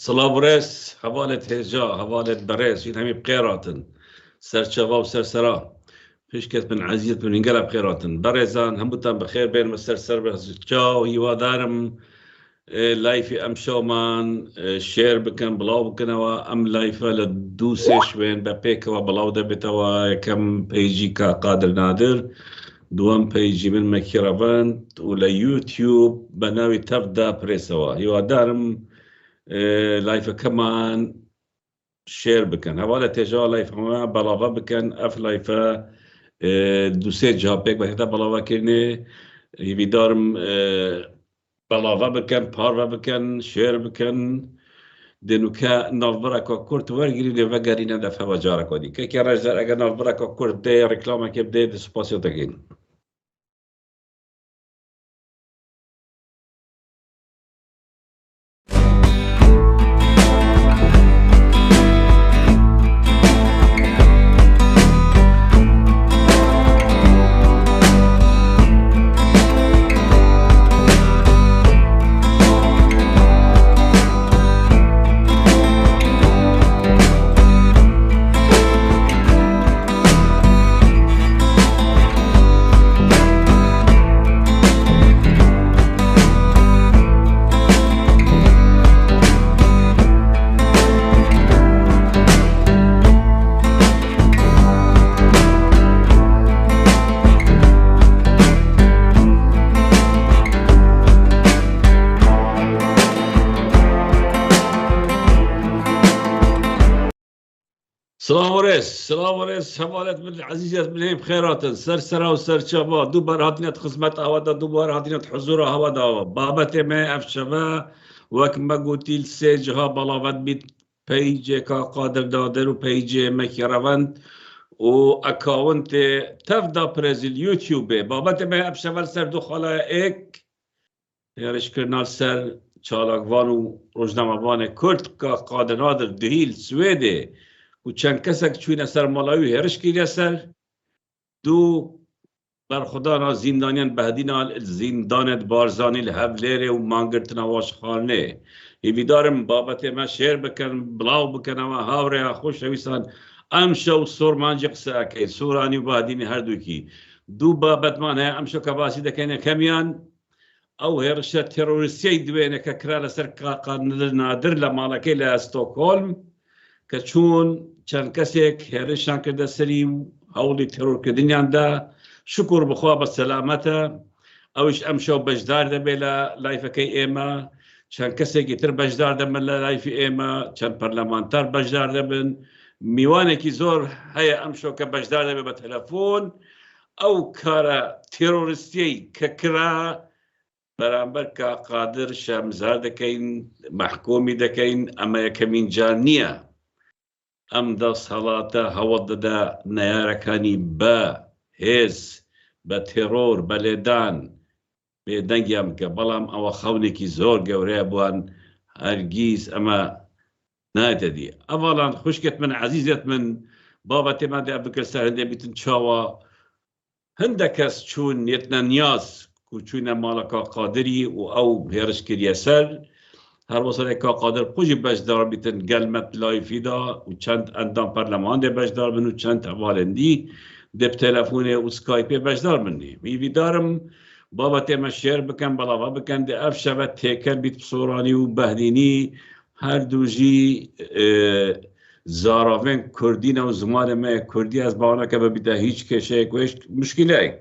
صلابرس حوالة هجا حوالة برس في همي بقيراتن سر شباب سر سرا فيش كت من عزيز من انقلب بقيراتن برزان همبتان بخير بين مسر سر بهجا هيوا دارم لايفي ام شومان شير بكن بلاو بكن ام لايفه لدوسش بين بابيك وبلاو دبتوا كم بيجي كقادر نادر دوام بيجي من مكيرافانت ولا يوتيوب بناوي تبدا بريسوا هيوا دارم لايف كمان شير بكن هوالا تجا لايف ما بلاوا بكن اف لايف دوسه جابك بهدا بلاوا كني يبي دارم بلاوا بكن باروا بكن شير بكن دنوكا نافبرك كورت ورغري دي وغارينا دفا وجارك ودي كي رجال اگر نافبرك كورت دي ريكلاما كي بدي سباسيو تاكين سلام ورس حوالت من عزيزات من هي بخيرات سر سرا وسر شبا دوبار هاتنيت خدمت هوادا دوبار هاتنيت حضور هوادا بابت ما افشبا وكما قلتي السجها بلاوت بيت بيجي قادر دادر و بيجي مكيروانت و اكاونت تفدا بريزل يوتيوب بابت ما افشبا سر دخلا اك يارش كرنال سر چالاقوان و روزنامه‌وان کرد قادر نادر دهیل سویده و چند کسک چوین سر مالایی هرش کیری سر دو بر خدا نا زندانیان بهدین زندانت بارزانی لحبلره و مانگرتن واش خانه ایویدارم بابت ما شیر بکن بلاو بکن و هاوره خوش هویسان امشو سور مانجق ساکی سورانی و بهدین هر دو کی دو بابت من ها امشو کباسی دکنه کمیان او هرشت تروریستی دوینه که کرال سر قاقان نادر لمالکی لاستوکولم که چون چند کسیک هرشان کرده سری هولی ترور کردنیان دا شکر بخوا بسلامتا اوش امشو بجدار ده بلا لایفکی ایما چند کسیکی تر بجدار ده ملا لایف ایما چند پرلمانتر بجدار ده بن میوانه کی زور های امشو که بجدار ده به تلفون او کار تروریستی که کرا برانبر که قادر شامزار دکین محکومی دکین اما یکمین جانیه ام دا صلاته هود دا نیارکانی با هز با ترور با لیدان به دنگی ام که بلام او خونی کی زور گوره بوان هرگیز اما نایت دی اولا خوشکت من عزیزت من بابا تیما دی ابکر سر هنده بیتن چاوا هنده کس چون یتنا نیاز کو چون مالکا قادری و او هرش کریه سر هر وصل که قادر خوشی بجدار بیتن گلمت لایفی دا و چند اندام پرلمان ده بجدار بن و چند والندی دب تلفون و سکایپی بجدار بنی میوی دارم بابت ما شیر بکن بلاوا بکن ده اف شبت تیکر بیت بصورانی و بهدینی هر دوجی زاراوین کردین و زمان ما کردی از بانا که ببیده هیچ کشه کوش مشکله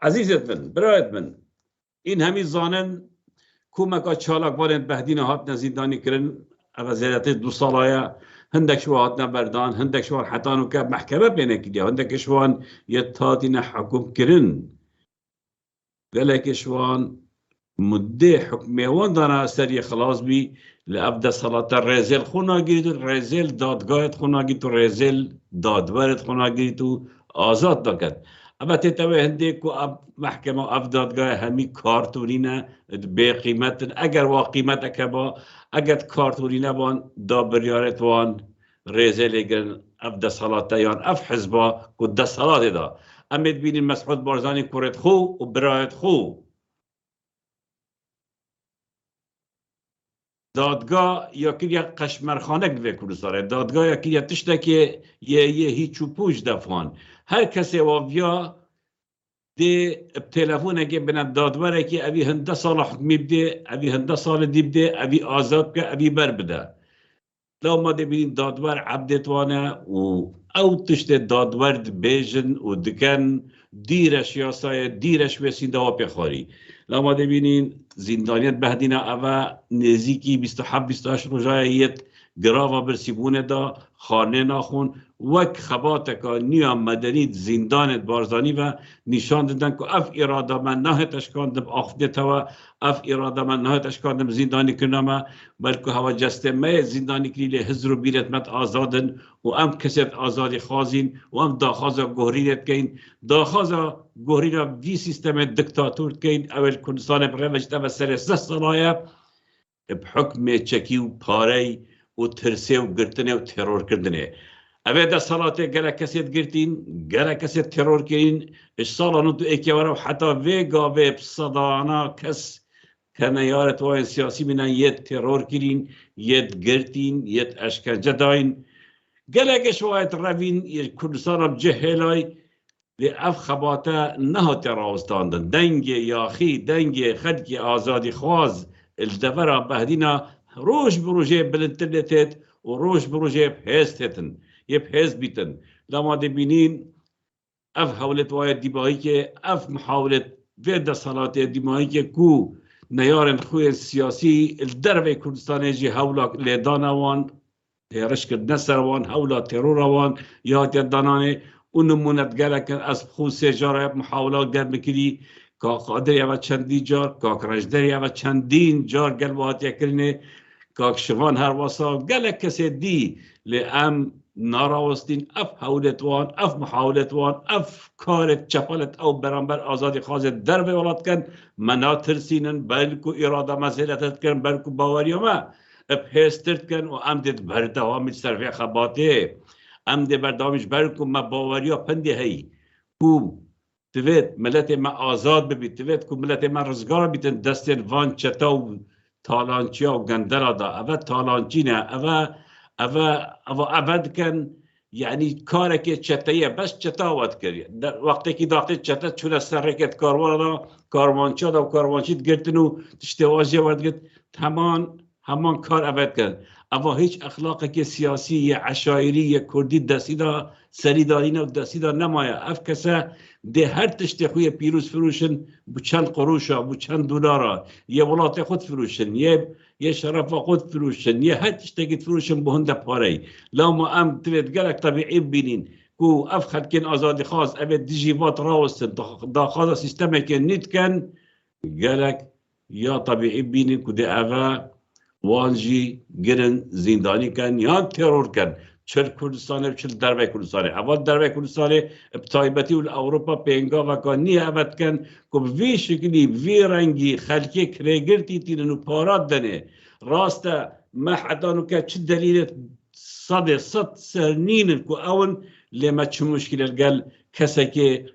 عزیزت من برایت من این همی زانن کومکا چالاک وارد بهدین هات نزیدانی کرن وزارت دو سالایا هندک شو هات نبردان هندک شو حتانو که محکمه بینه کدی هندک شوان یتادین حکم کرن ولی شوان مده حکمه وان دانا سری خلاص بی لابد صلاة رزل خونا گیرید رزل دادگاهت خونا گیرید و رزل دادورت خونا گیرید و آزاد دکد اما تتوه هنده کو اب محکمه اب دادگاه همی کارتورینه به قیمت اگر وا قیمت اکبا اگر کارتورینه وان دا بریارت وان رزل اگر اب ده صلاة یان اف حزبا کو ده صلاة دا امید بینین مسعود بارزانی کرد خو و برایت خو دادگاه یا که قشمرخانه به کردستان دادگاه یا که تشته که یه هیچو پوش دفعان هر کسی وابیا دی تلفون اگه بنا دادوره که اوی هنده سال حکمی بده اوی هنده سال دی بده اوی آزاد که اوی بر بده لو ما دبین دادور عبدتوانه و او تشت دادورد بیجن و دکن دیرش یاسای دیرش وسین دوا پیخواری لو ما دبینین زندانیت بهدینا اوه نزیکی 27-28 روزاییت گراوا برسیبونه دا خانه ناخون وک خباتکا نیا مدنیت زندانت بارزانی و نشان دادن که اف اراده من نهت اشکاندم آخدت هوا اف اراده من نهت اشکاندم زندانی کنم بلکه هوا جستمه زندانی کلیل هزر و بیرت مت آزادن و ام کسیت آزادی خوازین و ام داخازا گوهرینت کین داخازا گوهرین وی سیستم دکتاتور کین اول کردستان برمجت و سر 3 سالایه بحکم چکی و پاره و ترسه و گرتنه و ترور کردنه اوه ده صلاته گره کسیت گرتین گره کسیت ترور کرین اشسالانو تو اکیواره و حتی ویگا وی بصدانا کس کنیارت وای سیاسی منن یه ترور کرین یه گرتین یه اشکنجه داین گله گش وایت روین کردستان بجهلای و اف خباته نه تراوستاندن دنگ یاخی دنگ خدکی آزادی خواز الدفرا بهدینا روش بروجه بالانترنتت و روش بروجه بحيستتن يبحيز بيتن لما دبينين اف حولت وايد ديباهي که اف محاولت ويدا صلاة ديباهي که كو نيارن خوي السياسي الدربي كردستان جي حولا لدانا وان رشك نسر وان حولا ترور وان يا تداناني ونمونت گلك از خو سجاره محاولات گر بكري کا قادر یا چندی جار کا کرجدر یا چندین جار گل وات یکرنه کاک شوان هر واسا گله کسی دی لام ناراوستین اف حولتوان اف محاولتوان اف کارت چپالت او برانبر آزادی خواز در به ولاد کن منا ترسینن بلکو اراده مسئلتت کن بلکو باوریو ما اف هسترت کن و امدت بردوامیش سرفی خباته امد بردوامیش بلکو ما باوریو پنده هی کو توید ملت ما آزاد ببید توید کو ملت ما رزگار بیتن دستین وان چتاو تالانچی و گندلا دا اوه تالانچی نه اوه عبد کن یعنی کاره که چتایه بس چتاوت کری وقتی که داخل چتا چونه سر رکت کاروانچی دا و کاروانچیت گرتن و تشتوازی ورد گرت همان کار عبد کن اوه هیچ اخلاقی که سیاسی یا عشایری یا کردی دستیدا سریدارین و دستیدا نمایه اف کسا ده هر تشت خوی پیروز فروشن بو چند قروشا بو چند دلارا یه ولات خود فروشن یه شرف خود فروشن یه هر تشتگید فروشن بو هنده پاره لو ما ام توید گلک طبیعی بینین کو اف خد کن آزادی خواست اوید دیجیوات راوستن داخل سیستمه که نیت کن گلک یا طبیعی بینین کو ده اوه والجی گرن زندانی کن یا ترور کن چل کردستانه چل دربه کردستانه اول دربه کردستانه بطایبتی و اروپا پینگا و کانی عبد کن که بوی شکلی بوی رنگی خلکی کرگرتی تینن و پارات دنه راسته ما حدانو که چه دلیلت صد سرنینن که اون لما چه مشکل گل کسی که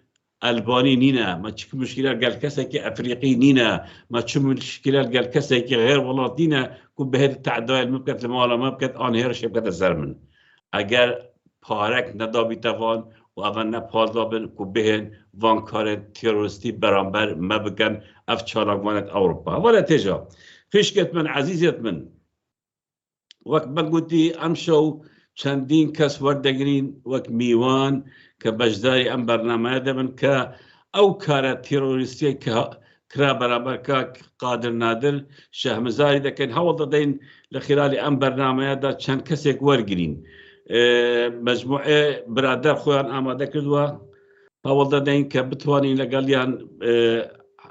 البانی نینه ما چه مشکل گل کسی که افریقی نینه ما چه مشکل گل کسی که غیر ولات نینه که به هر تعدایل مبکت لما مبکت آن هرش بکت زرمن اگر پارک ندابی توان و اول نپالدابن که بهن وان کار تروریستی برانبر مبکن اف چالاگوانت اوروپا ولی تجا خشکت من عزیزت من وقت بگوتی امشو چندین کس وردگرین وقت میوان که بجداری ام برنامه دبن که او کار تروریستی که کرا برابر که قادر نادر شهمزاری دکن حول دادین لخلال ام برنامه دا چند کسی ورگرین مجموعه برادر خویان آماده کردوه حول دادین که بتوانین لگلیان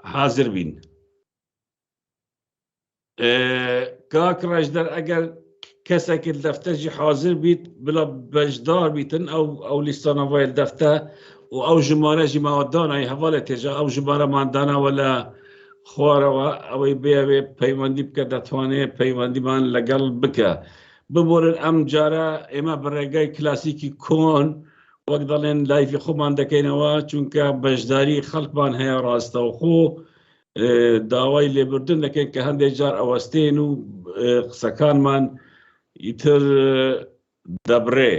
حاضر بین کاک راجدر اگر کسی که دفتر جی حاضر بیت بلا بجدار بیتن او لیستان وایل دفتر و او جماره جی موادانا ای حواله تجا او جماره ماندانا ولا خواره و اوی بیوی پیوندی بکه دتوانه پیوندی من لگل بکه ببورن ام جاره اما برگای کلاسیکی کون وقت دالن لایفی خوب من دکینوا چونکه بجداری خلق بان هیا راسته و خو داوای لێبوردن دەکەین کە هەندێک جار ئەوەستێن و قسەکانمان ئیتر دەبڕێ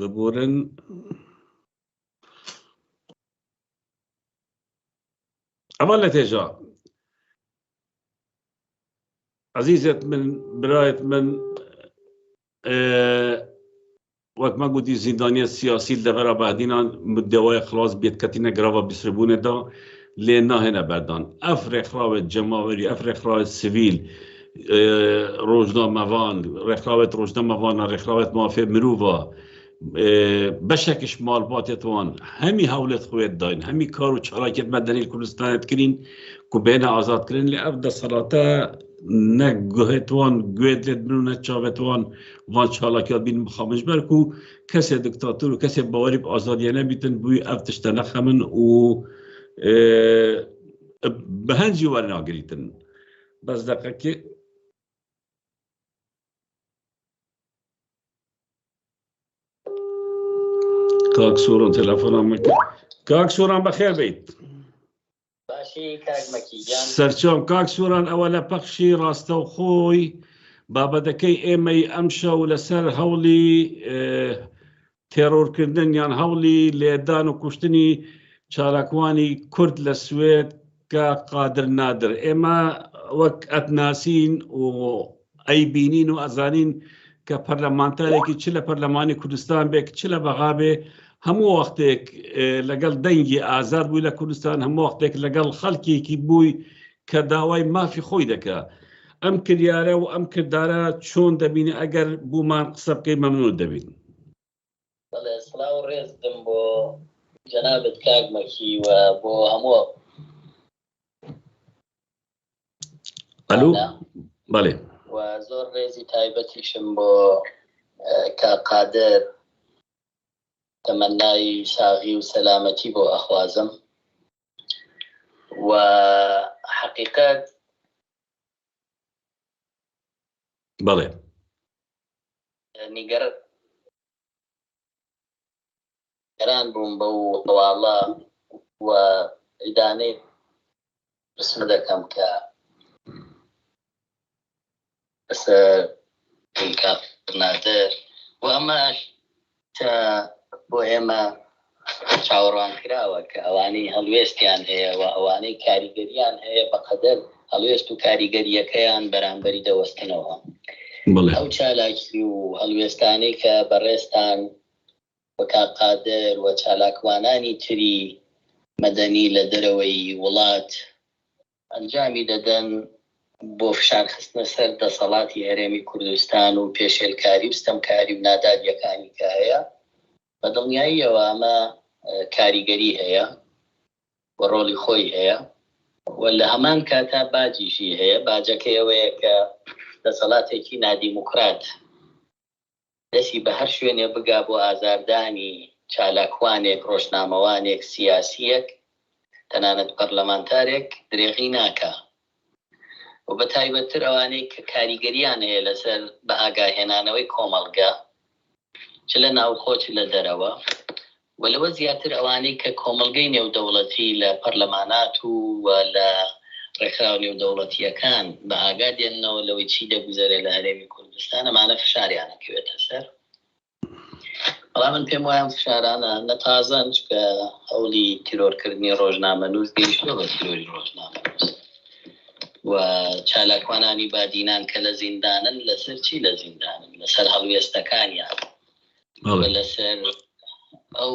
ببورن ئەمە لە تێژە عزیزت من برایەت من وەک ما گوتی زیندانیە سیاسی لەبەرە بەهدینان مدەوای خلاص بێت کەتینە گراوە بیسربوونێدا لێ ناهێنە بەردان ئەف ڕێکخراوێت جەماوەری ئەف ڕێکخراوێت سیڤیل ڕۆژنامەوان ڕێکخراوێت ڕۆژنامەوانە ڕێکخراوێت مافێ مرۆڤە بەشێکش ماڵباتێتوان هەمی هەولێت خۆێت داین هەمی کار و چالاکێت مەدەنی کوردستانێت کرین کو بێنە ئازادکردن لێ ئەف دەسەڵاتە نەک گوهێتوان گوێت لێت بن و نە چاوێتوان وان چالاکیات بین مخامش بەرک و کەسێ دکتاتور و کەسێ باوەری بە ئازادیە نەبیتن بووی ئەف تشتە نەخەمن و بە هەنجی وەرناگریتن بەس دەقەکێ کاک سووران تەلەفۆنام کاک سووران بەخێر بیت سەرچۆم کاک سووران ئەوە لە پەخشی ڕاستەوخۆی بابەتەکەی ئێمەی ئەم شەو لەسەر هەوڵی تێرۆرکردن یان هەوڵی لێدان و کوشتنی چالاکوانی کورد لە سوێد کە قادر نادر ئێمە وەک ئەتناسین و ئەیبینین و ئەزانین کە پەرلەمانتارێکی چ لە پەرلەمانی کوردستان بێک چ لە بەغابێ هەموو وەختێک لەگەڵ دەنگی ئازاد بووی لە کوردستان هەموو وەختێک لەگەڵ خەڵکێکی بووی کە داوای مافی خۆی دەکا ئەم کریارە و ئەم کردارە چۆن دەبینی ئەگەر بوومان قسە بکەی مەمنوع دەبین سڵاو ڕێزدم بۆ جەنابەت کاکمەکی و بۆ هەموو ئەلو بەڵێ و زۆر ڕێزی تایبەتیشم بۆ کاقادر تەمەنای ساغی و سەلامەتی بۆ ئەخوازم و حقیقەت بەڵێ نیگەران بووم بەو هەواڵە و ئیدانەی ڕسم دەکەم کە بەسەر نادر و ئەمەش بۆ ئێمە چاوەڕوان کراوە کە ئەوانەی هەڵوێستیان هەیە و ئەوانەی کاریگەریان هەیە بەقەدەر هەڵوێست و کاریگەریەکەیان بەرامبەری دەوەستنەوە ئەو چالاکی و هەڵوێستانەی کە بەڕێستان وە کاقادر و چالاکوانانی تری مەدەنی لە دەرەوەی وڵات ئەنجامی دەدەن بۆ فشارخستنە سەر دەسەڵاتی هەرێمی کوردستان و پێشێلکاری بستەمکاری و ناداریەکانی کە هەیە بە دڵنیاییەوە ئەمە کاریگەری هەیە و ڕۆڵی خۆی هەیە و لە هەمان کاتا باجیشی هەیە باجەکەی ئەوەیە کە دەسەڵاتێکی نادیموکرات دەستی بە هەر شوێنێ بگا بۆ ئازاردانی چالاکوانێک ڕۆژنامەوانێک سیاسیەک تەنانەت پەرلەمانتارێک درێغی ناکە و بە تایبەتتر ئەوانەی کە کاریگەریان هەیە لەسەر بە ئاگاهێنانەوەی کۆمەڵگە چ لە ناوخۆ چ لە دەرەوە و لەوە زیاتر ئەوانەی کە کۆمەڵگەی نێودەوڵەتی لە پەرلەمانات و لە ڕێکخراو نێودەوڵەتیەکان بە ئاگا دێننەوە لەوەی چی دەگوزارێت لە هەرێمی کوردستان ئەمانە فشاریانەکەوێتە سەر بەڵام من پێم وایە فشارانە نەتازەن کە هەوڵی تیرۆرکردنی ڕۆژنامەنووس گەیشتووە بە تیرۆری ڕۆژنامەنووس و چالاکوانانی بادینان کە لە زیندانن لەسەر چی لە زیندانن لەسەر هەڵوێستەکانیان لەسەر ئەو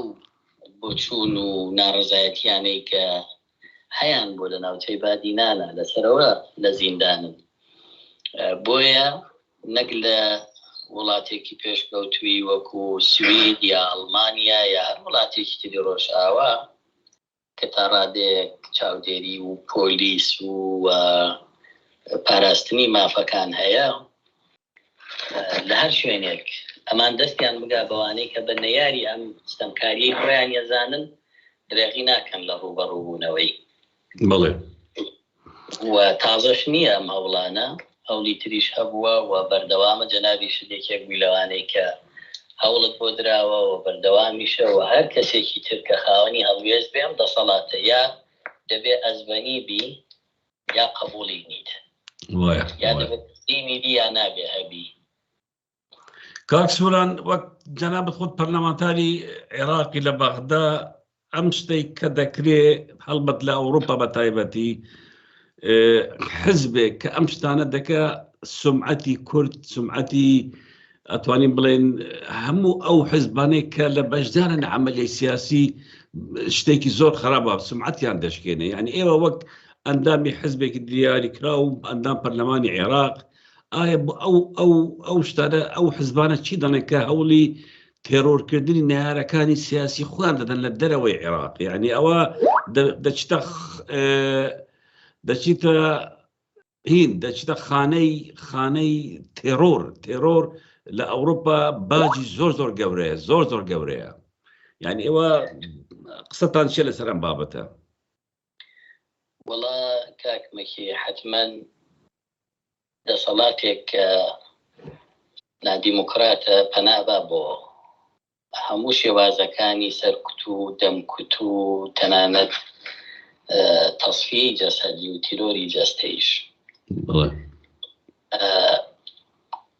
بۆچوون و ناڕزایەتیانەی کە هەیان بۆ لە ناوچەی بادینانە لەسەرەوە لە زیندانن بۆیە نەک لە وڵاتێکی پێشکەوتووی وەکو سوید یا ئەڵمانیا یا هەر وڵاتێکی تری ڕۆژئاوا کە تا ڕادێک چاودێری و پۆلیس و پاراستنی مافەکان هەیە لە هەر شوێنێک ئەمان دەستیان بگا بەوانەی کە بە نەیاری ئەم ستەمکاری خۆیان یەزانن درێغی ناکەن لە ڕوبەڕووبوونەوەی بەڵێ و تازەش نییە ئەم هەوڵانە هەوڵی تریش هەبووە و بەردەوامە جەنابی شتێکێک بووی لەوانەی کە هەوڵت بۆ دراوە و بەردەوامیشە و هەر کەسێکی تر کە خاوەنی هەڵوێست بێ ئەم دەسەڵاتە یا دەبێ ئەزبەنی بی یا قبولی نیت یا دەبێت تسلیمی بی یا نابێ هەبی. کاک سووران وەک جەنابەت خۆت پەرلەمانتاری عێراقی لە بەغدا ئەم شتەی کە دەکرێت هەڵبەت لە ئەوروپا بە تایبەتی حزبێک کە ئەم شتانە دەکە سمعەتی کورد سمعەتی ئەتوانین بڵێن هەموو ئەو حزبانەی کە لە بەشدارن عملی سیاسی شتێکی زۆر خراپە سمعەتیان دەشکێنێ یعنی ئێوە وەک ئەندامی حزبێکی دیاری کرا و ئەندام پەرلەمانی عێراق ئایا ئەو شتانە ئەو حزبانە چی دەڵێن کە هەوڵی تێرۆرکردنی نایارەکانی سیاسی خۆیان دەدەن لە دەرەوەی عێراق یعنی ئەوە دەچیتە هین دەچیتە خانەی تێرۆر لە ئەوروپا باجی زۆر گەورەیە زۆر گەورەیە یعنی ئێوە قسەتان چێ لەسەر ئەم بابەتە؟ وەڵا کاکمەکی حتمما دەسەڵاتێک نادیموکراتە پەنابا بۆ هەموو شێوازەکانی سەرکوت و دەمکوت و تەنانەت تەصفیەی جەسەدی و تیرۆری جەستەیش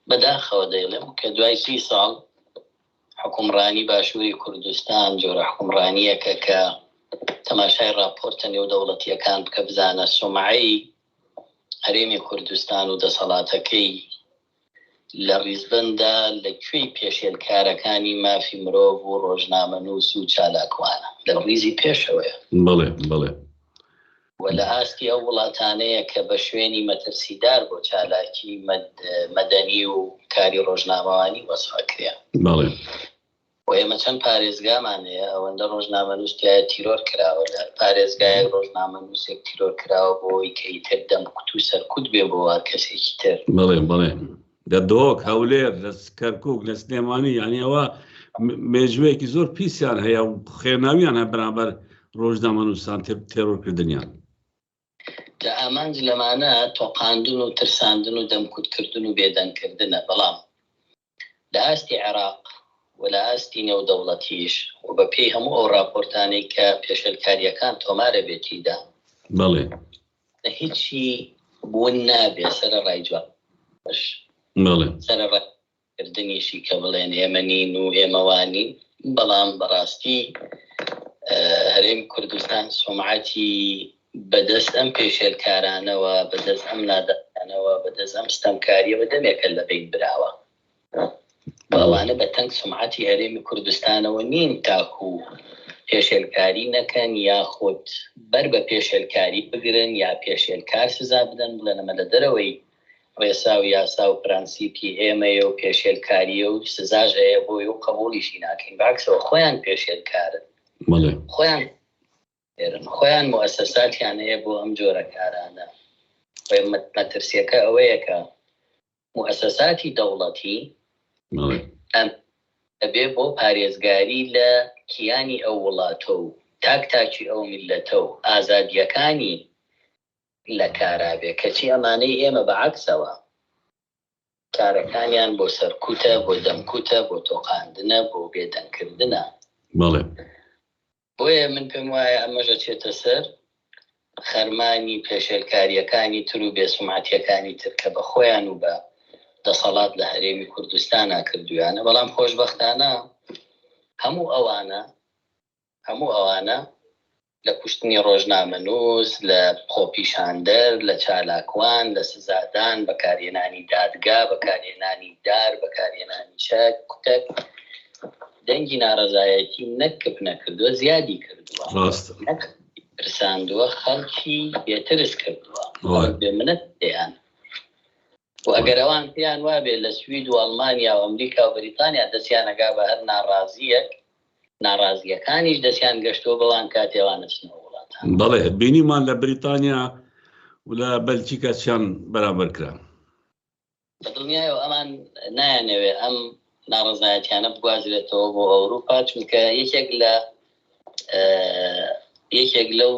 بەداخەوە دەیڵێم کە دوای 30 ساڵ حکومڕانی باشووری کوردستان جۆرە حکومڕانیەکە کە تەماشای راپۆرتە نێودەوڵەتیەکان بکە بزانە سومعەی هەرێمی کوردستان و دەسەڵاتەکەی لە ڕیزبەندا لەکوێی پێشێلکارەکانی مافی مرۆڤ و ڕۆژنامەنووس و چالاکوانە لە ڕیزی پێشەوەیە بڵێ و لە ئاستی ئەو وڵاتانەیە کە بە شوێنی مەترسیدار بۆ چالاکی مەدەنی و کاری ڕۆژنامەوانی وەسفەکرێ و ئێمە چەند پارێزگامانەیە ئەوەندە ڕۆژنامەنووسیایە تیرۆر کراوە لە پارێزگایە ڕۆژنامەنووسێک تیرۆر کراوە بۆی کەی تر دەمکوت و سەرکوت بێ بۆ کەسێکی تر بڵێ دەدۆک هەولێر لە کەرکووک لە سلێمانی یعنی ئەوە مێژوەیەکی زۆر پیسیان هەیە و خێناویان هە بەرامبەر ڕۆژنامەنووسان تێرۆرکردنیان لە ئامانج لەمانە تۆقاندن و ترساندن و دەمکوتکردن و بێدەنگکردنە بەڵام لە ئاستی عێراق و لە ئاستی نێودەوڵەتیش و بە پێی هەموو ئەو راپۆرتانەی کە پێشەلکاریەکان تۆمارە بێتیدا بەڵێ لە هیچی بوون نابێ سەر ڕای جوان سەرڕاکردنیشی کە بڵێن ئێمە نین و ئێمەوانی بەڵام بەڕاستی هەرێمی کوردستان سومعەتی بەدەست ئەم پێشێلکارانەوە بەدەست ئەم نادانەوە بەدەست ئەم ستەمکاریە بە دەمێکە لە بین براوە بەوانە بە تەنگ سومعەتی هەرێمی کوردستانەوە نین تاکو پێشێلکاری نەکەن یاخود بەر بە پێشێلکاری بگرن یا پێشێلکار سزا بدەن بڵێن ئەمە لە دەرەوەی ڕێسا و یاسا و پرانسیپی ئێمەیە و پێشێلکاریە و سزاژ هەیە بۆی و قبولیشی ناکەین بەعکسەوە خۆیان پێشێلکارن خۆیان موسساتیان هەیە بۆ ئەم جۆرە کارانە مەترسیەکە ئەوەیە کە موسساتی دەوڵەتی ئەبێ بۆ پارێزگاری لە کیانی ئەو وڵاتە و تاکی ئەو میلەتە و ئازادیەکانی لە کارابێ کەچی ئەمانەی ئێمە بەعکسەوە کارەکانیان بۆ سەرکوتە بۆ دەمکوتە بۆ تۆقاندنە بۆ بێدەنگکردنە بۆیە من پێم وایە ئەمەژە چێتە سەر خەرمانی پێشێلکاریەکانی تر و بێسومعەتیەکانی تر کە بە خۆیان و بە دەسەڵات لە هەرێمی کوردستانە کردویانە بەڵام خۆشبەختانە هەموو ئەوانە لە کوشتنی ڕۆژنامەنووس لە خۆپیشاندەر لە چالاکوان لە سزادان بەکارهێنانی دادگا بەکارهێنانی دار بەکارهێنانی چەک کوتەک دەنگی ناڕەزایەتی نەکب نەکردووە زیادی کردووە پرساندووە خەڵکی بێترس کردووە بێ منەت دەیان و ئەگەر ئەوان پێیان وابێ لە سوید و ئەڵمانیا و ئەمریکا و بەریتانیا دەستیانەگا بە هەر ناڕازیەکانیش دەستیان گەشتۆ بەوان کاتێوانە چنەوە وڵاتان بەڵێ بینیمان لە بریتانیا و لە بەلجیکا چیان بەرامبەر کرا بەدڵنیایەوە ئەمان نایانەوێ ئەم ناڕزایەتیانە بگوازرێتەوە بۆ ئەوروپا چونکە یەکێک لەو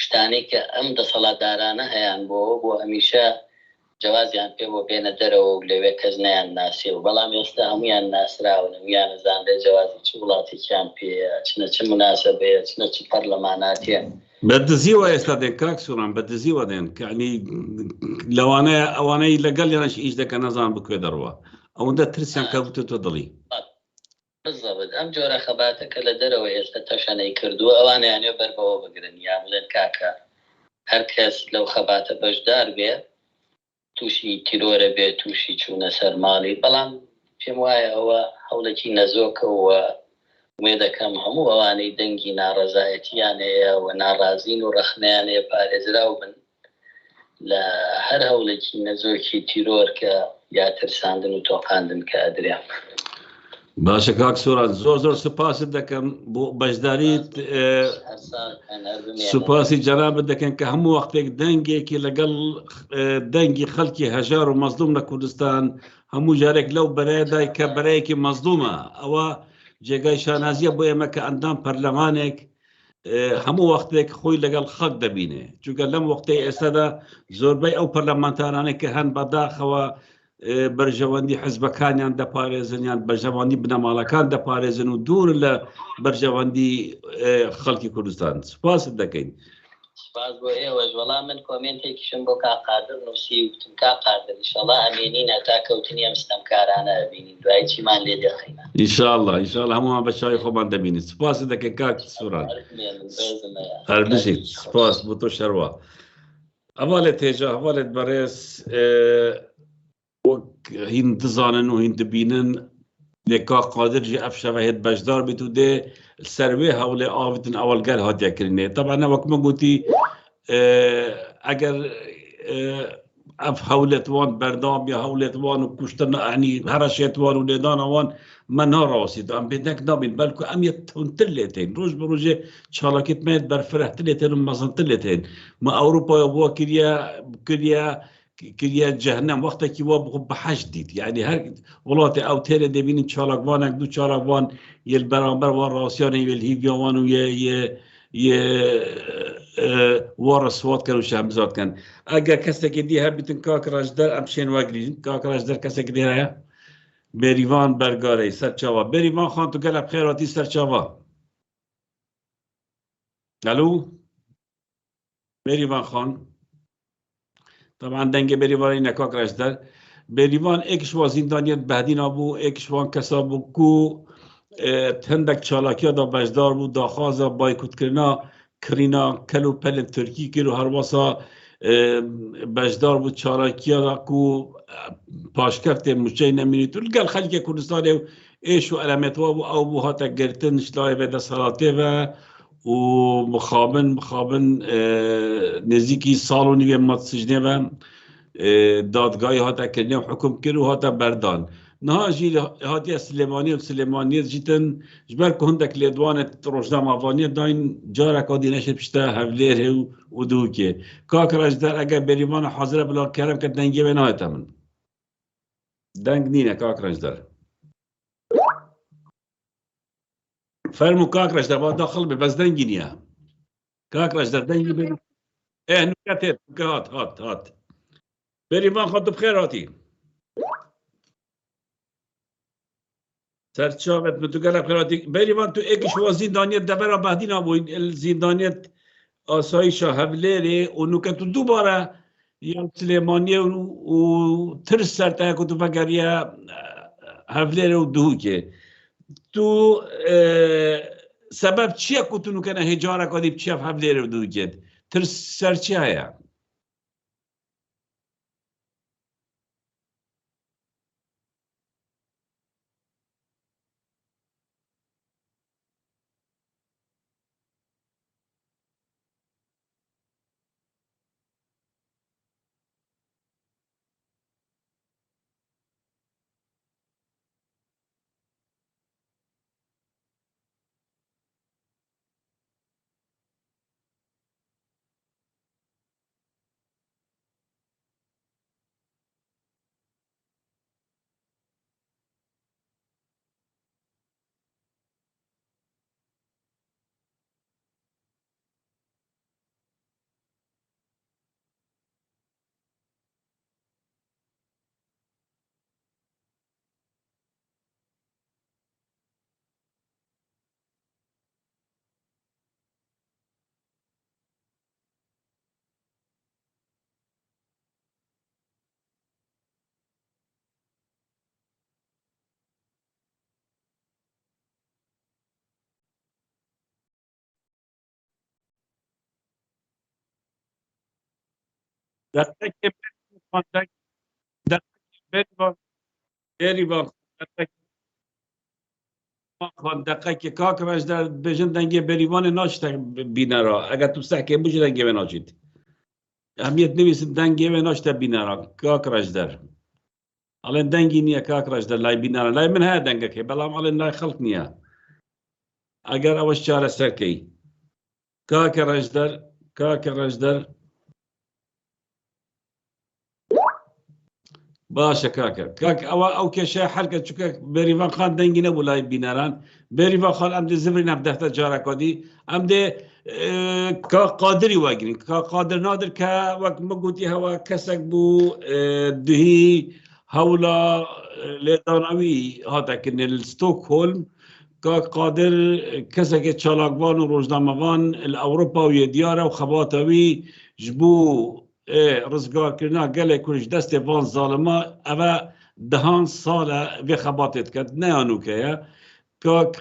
شتانەی کە ئەم دەسەڵاتدارانە هەیان بۆ هەمیشە جوازیان پێ بۆ بێنە دەرەوە و لەوێ کەس نیان ناسی و بەڵام ئێستا هەمویان ناسراون هەمویان زانرێ جوازی چ وڵاتێکیان پێەیە چنە چ مناسبەیە چنە چ پەرلەماناتیە بەدزیوە ئێستا دێن کاک سووران بەدزیوە دێن کەعنی لەوانەیە ئەوانەی لەگەڵ یانەش ئیش دەکە نەزان بکوێ دەڕوە ئەوەندە ترسیان کەوتە تۆ دڵی بالضبط ئەم جۆرە خەباتەکە لە دەرەوە ئێستا تەشەنەی کردووە ئەوانیانێ بەربەوە بگرن یا بڵێن کاکە هەر کەس لەو خەباتە بەشدار بێ تووشی تیرۆرە بێت تووشی چوونە سەرماڵی بەڵام پێم وایە ئەوە هەوڵێکی نەزۆکەوە وێ دەکەم هەموو ئەوانەی دەنگی ناڕەزایەتیان هەیە و ناڕازین و ڕەخنیان هەیە پارێزراو بن لە هەر هەوڵێکی نەزۆکی تیرۆر کە یا ترساندن و تۆقاندن کە ئەدرێن باشە کاک سووران زۆر سوپاست دەکەم بۆ بەشداریت سوپاسی جەنابەت دەکەن کە هەموو وەختێک دەنگێکی لەگەڵ دەنگی خەڵکی هەژار و مەزلوم لە کوردستان هەموو جارێک لەو بەرەیەدای کە بەرەیەکی مەزلومە ئەوە جێگای شانازیە بۆ ئێمە کە ئەندام پەرلەمانێک هەموو وەختێک خۆی لەگەڵ خەڵک دەبینێ چونکە لەم وەختەی ئێستادا زۆربەی ئەو پەرلەمانتارانێک کە هەن بەداخەوە بەرژەوەندی حزبەکانیان دەپارێزن یان بەرژەوەندی بنەماڵەکان دەپارێزن و دوور لە بەرژەوەندی خەڵکی کوردستان سوپاست دەکەین سپاس بۆ ئێوەش وەڵام من کۆمنتێکیشم بۆ کاقادر نووسی وتم کاقادر ئینشەڵڵا ئەمێنین هەتا کەوتنی ئەم ستەمکارانە ئەبینین دوای چیمان لێ دەخینە ئینشاءڵڵا هەمووان بە چاوی خۆمان دەبینیت سوپاست دەکەین کاک سووران هەربژیت سوپاس بۆ تۆ شەروا هەواڵێت هێژا هەواڵێت بەڕێز هین دزانن و هین دبینن لێکا قادرجی ئەف شەوە هێت بەشدار بیت و دێ سەروێ هەوڵێ ئاوتن ئەوەلگەر هاتیەکردنێ طبعا وەکمە گوتی ئەگەر ئەف هەولێت وان بەردام یا هەولێت وان و کوشتن ئەنی هەرەشێت وان و لێدانەوان مە ناڕاوەسیت ئەم بێدەک نابین بەلکو ئەم یە تونتر لێتین ڕۆژ بە ڕۆژێ چاڵەکیت مێت بەرفرەتر لێتێن و مەزنتر لێتێن مە ئەوروپای بووە کریە جەهنەم وەختێکی وا بە حەش دیت یعنی هەر وڵاتی ئەو تێرە دەبینین چاڵکوانێک دوو چاڵکوان یل بەرامبەر وان ڕاستیانە وێل هیڤیاوان و وەڕە سواتکەن و شامزاتکەن ئەگەر کەسێکی دی هەبیتن کاک ڕەشدەر ئەم شێن وەگرین کاک ڕەشدەر کەسێکی دی هەیە بێریڤان بەرگارەی سەرچاوە بێریڤان خان تو گەلە بخێراتی سەرچاوە ئەلو بێریڤان خان طبعا دەنگێ بێریڤانی نەکاک ڕەشدەر بێریڤان ئێکشوا زیندانیەت بەهدینا بوو ئێکشوان کەسا بوو کو هەندێک چالاکیادا بەشدار بوو داخوازە بایکوتکردنا کرینا کەل و پەلن تورکی کرد و هەروەسا بەشدار بوو چالاکیادا کو پاشکەفتێ موچەی نەمینیت و لەگەڵ خەلکێ کوردستانێ و ئێش و ئەلەمێتوا بوو ئەو بوو هاتە گرتن شلای بێدە سەڵاتێڤە و مخابن نزیکی ساڵ و نیوێ مات سجنێڤە دادگای هاتە کردنێ و حکم کرد و هاتە بەردان نها جی هاتیە سلێمانی و سلێمانیت جیتن ji ber ku hindek lêdwanê rojnamavaniyê dayîn careka dî neşê pişta hevlêrê û dûkê kak rejdar eger berîvana hazir e bila kerem ke dengê wê nayete min deng nîne kak rejdar fermû kak rejdar ba daxil be bez dengî niye kak rejdar dengî berî nuke tê nuke hat berîvan xwe tu bixêr hatî سەرچاوت بتوگەلە قراتی بەریوان تو ئێکشوا زیندانیت دەبەرە بەهدینا بووین زیندانیت ئاسایشە هەولێرێ و نوکە تو دووبارە یا سلێمانیە و ترس سەرتایە کو تو بەگەریە هەولێرە و دووکێ تو سەبەب چییە کو تو نوکەنە هێجارەکە دی بچیە هەولێرە و دووکێت ترس سەرچی هەیە دقیقه بریوان خان دقیقه کاکرش در بجن دنگه بریوان ناشت بینرا اگر تو سحکه بجن دنگه بناشید اهمیت نویسید دنگه بناشت بینرا کاکرش در الان دنگی نیه کاکرش در لای بینرا لای من ها دنگه که بلام الان لای خلق نیه اگر اوش چاره سرکی کاکرش در باشە کاک ئەو کێشە حرکە چکە بێریڤان خان دەنگی نەبوو لای بینەران بێریڤان خان ئەم دێ زبری نەبدەختە جارەکۆدی ئەم دێ قادری واگرین قادر نادر کە وەک مەگوتی هەوە کەسێک بوو دوهی هەوڵە لێدانەوی هاتەکردن ستۆکهۆلم قادر کەسێکی چالاکوان و ڕۆژنامەوان ئەوروپاویە دیارە و خەباتەوی ji bo rizgarkirina gelek ku ji destê van zalima ev dehan sal e vê xebatê diket neyanûke ye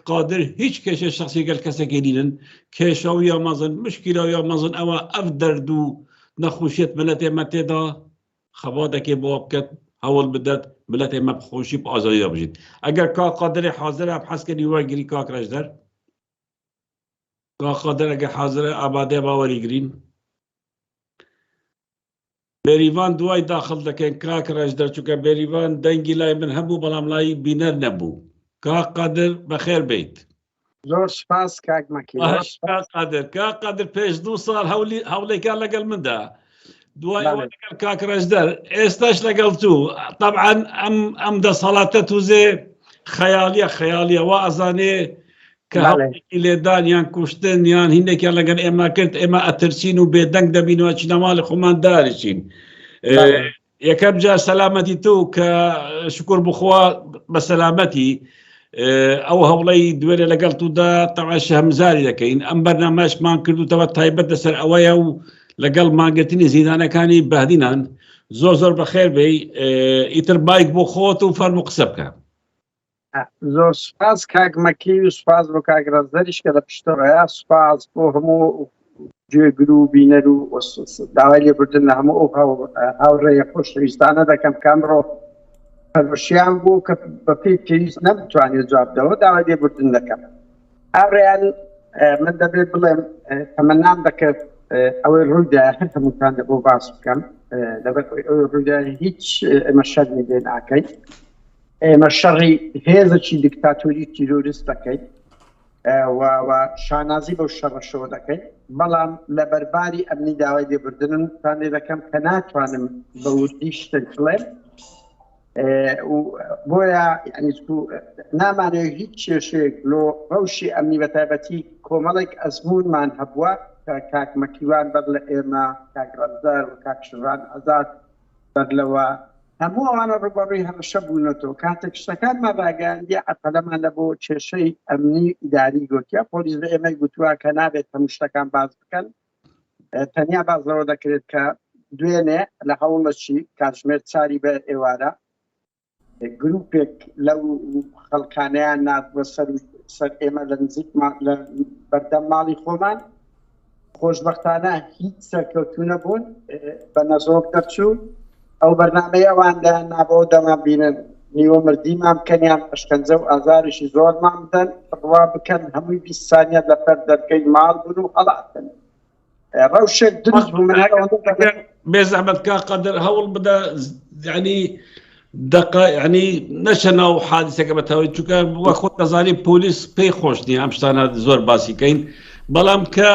qadir hiç kêşe şexsî gel kesekê dînin kêşawiya mezin mişkîlawiya mezin ew ev derd û nexweşiyet miletê me tê da xebatekê bo biket hewl bidet miletê me bi xweşî bi azadî de bijît eger ka qadirê hazir e ev heskerî wergirî kak Rejdar ka qadir eger hazir e abadê bawerî girîn بێریڤان دوای داخل دەکەن کاک ڕێژدەر چووکە بێریڤان دەنگی لای من هەبوو بەڵام لای بینەر نەبوو کاک قادر بەخێر بیت زۆر سپاس کاک مەکیل کاک قادر پێش 2 ساڵ هەوڵێکان لەگەڵ مندا دوای لەگەڵ کاک ڕێژدەر ئێستاش لەگەڵ تو طبعا ئەم دەسەڵاتە توزێ خەیالیە وا ئەزانێ کە هەوڵێکی لێدان یان کوشتن یان هینێکیان لەگەڵ ئێمە کرد ئێمە ئەترسین و بێدەنگ دەبینەوە چینە ماڵی خۆمان دارچین یەکەم جار سەلامەتی تو کە شکر بخوا بە سەلامەتی ئەو هەوڵەی دوێرە لەگەڵ تودا تەواش هەمزاری دەکەین ئەم بەرنامەشمان کردوتەوە تایبەت لەسەر ئەوەیە و لەگەڵ ماگرتنی زیندانەکانی بەهدینان زۆر بەخێر بێ ئیتر بایک بۆ خۆت و فەرمو قسە بکە زۆر سپاس کاک مەکی و سپاس بۆ کاک ڕەزدەریش کە لە پشتەوەیە سپاس بۆ هەموو گوێگر و بینەر و داوای لێبوردن لە هەموو ئەو هاوڕێیە خۆشەویستانە دەکەم کامڕۆ هەلوەشیان بوو کە بە پێی پێویست نەبتوانێت جوابدەوە داوای لێبوردن دەکەم ئاڕێیان من دەبێت بڵێم تەمەنام دەکرد ئەوەی ڕوویدا هەمووتان بۆ باس بکەم لەبەر ئەوەی ڕوویدا هیچ ئێمە شەرمی لێ ناکەین ئێمە شەڕی هێزێکی دیکتاتۆری تیرۆریست دەکەین و شانازی بەو شەڕەشەوە دەکەین بەڵام لە بەرباری ئەمنی داوای لێبوردنتان لێ دەکەم کە ناتوانم بە وردی شتێک بڵێم بۆیە نامانەوە هیچ کێشەیەک لۆ ڕەوشی ئەمنی بە تایبەتی کۆمەڵێک ئەزمونمان هەبووە کە کاک مەکیوان بەر لە ئێمە کاک ڕەزدار و کاک شوڕان ئازاد بەر لەوە هەموو ئەوانە ڕوبەڕووی هەمشە بوونەتەوە کاتێک شتەکانمان ڕاگەاندی عەقەلەمان لە بۆ کێشەی ئەمنی ئیداری گوتیا پۆلیس بە ئێمەی گوتووە کە نابێت هەموو شتەکان باز بکەن تەنیا بازەوە دەکرێت کە دوێنێ لە هەوڵەشی کاتژمێر 4 بە ئێوارە گروپێک لەو خەڵکانەیان ناتوە سەر ئێمە لە نزیک لە بەردەم ماڵی خۆمان خۆشبەختانە هیچ سەرکەوتوو نەبوون بە نەزۆک دەرچوو ئەو بەرنامەی ئەواندا نابەوە دەما بینن نیوە مردیمان بکەنیان ئەشکەنجە و ئازاریشی زۆرمان بدەن ڕوا بکەن هەمووی 20 سانیە لەپەر دەرگەی ماڵ بوون و هەڵاتن ڕەوشێک دروست بوو من بێزەحمەت کا قەدر هەوڵ بدە یعنی یعنی نەچەنە و حادیسەکە بەتەوەی چونکە وە خۆت دەزانی پۆلیس پێی خۆش نییە ئەم شتانە زۆر باسی کەین بەڵام کە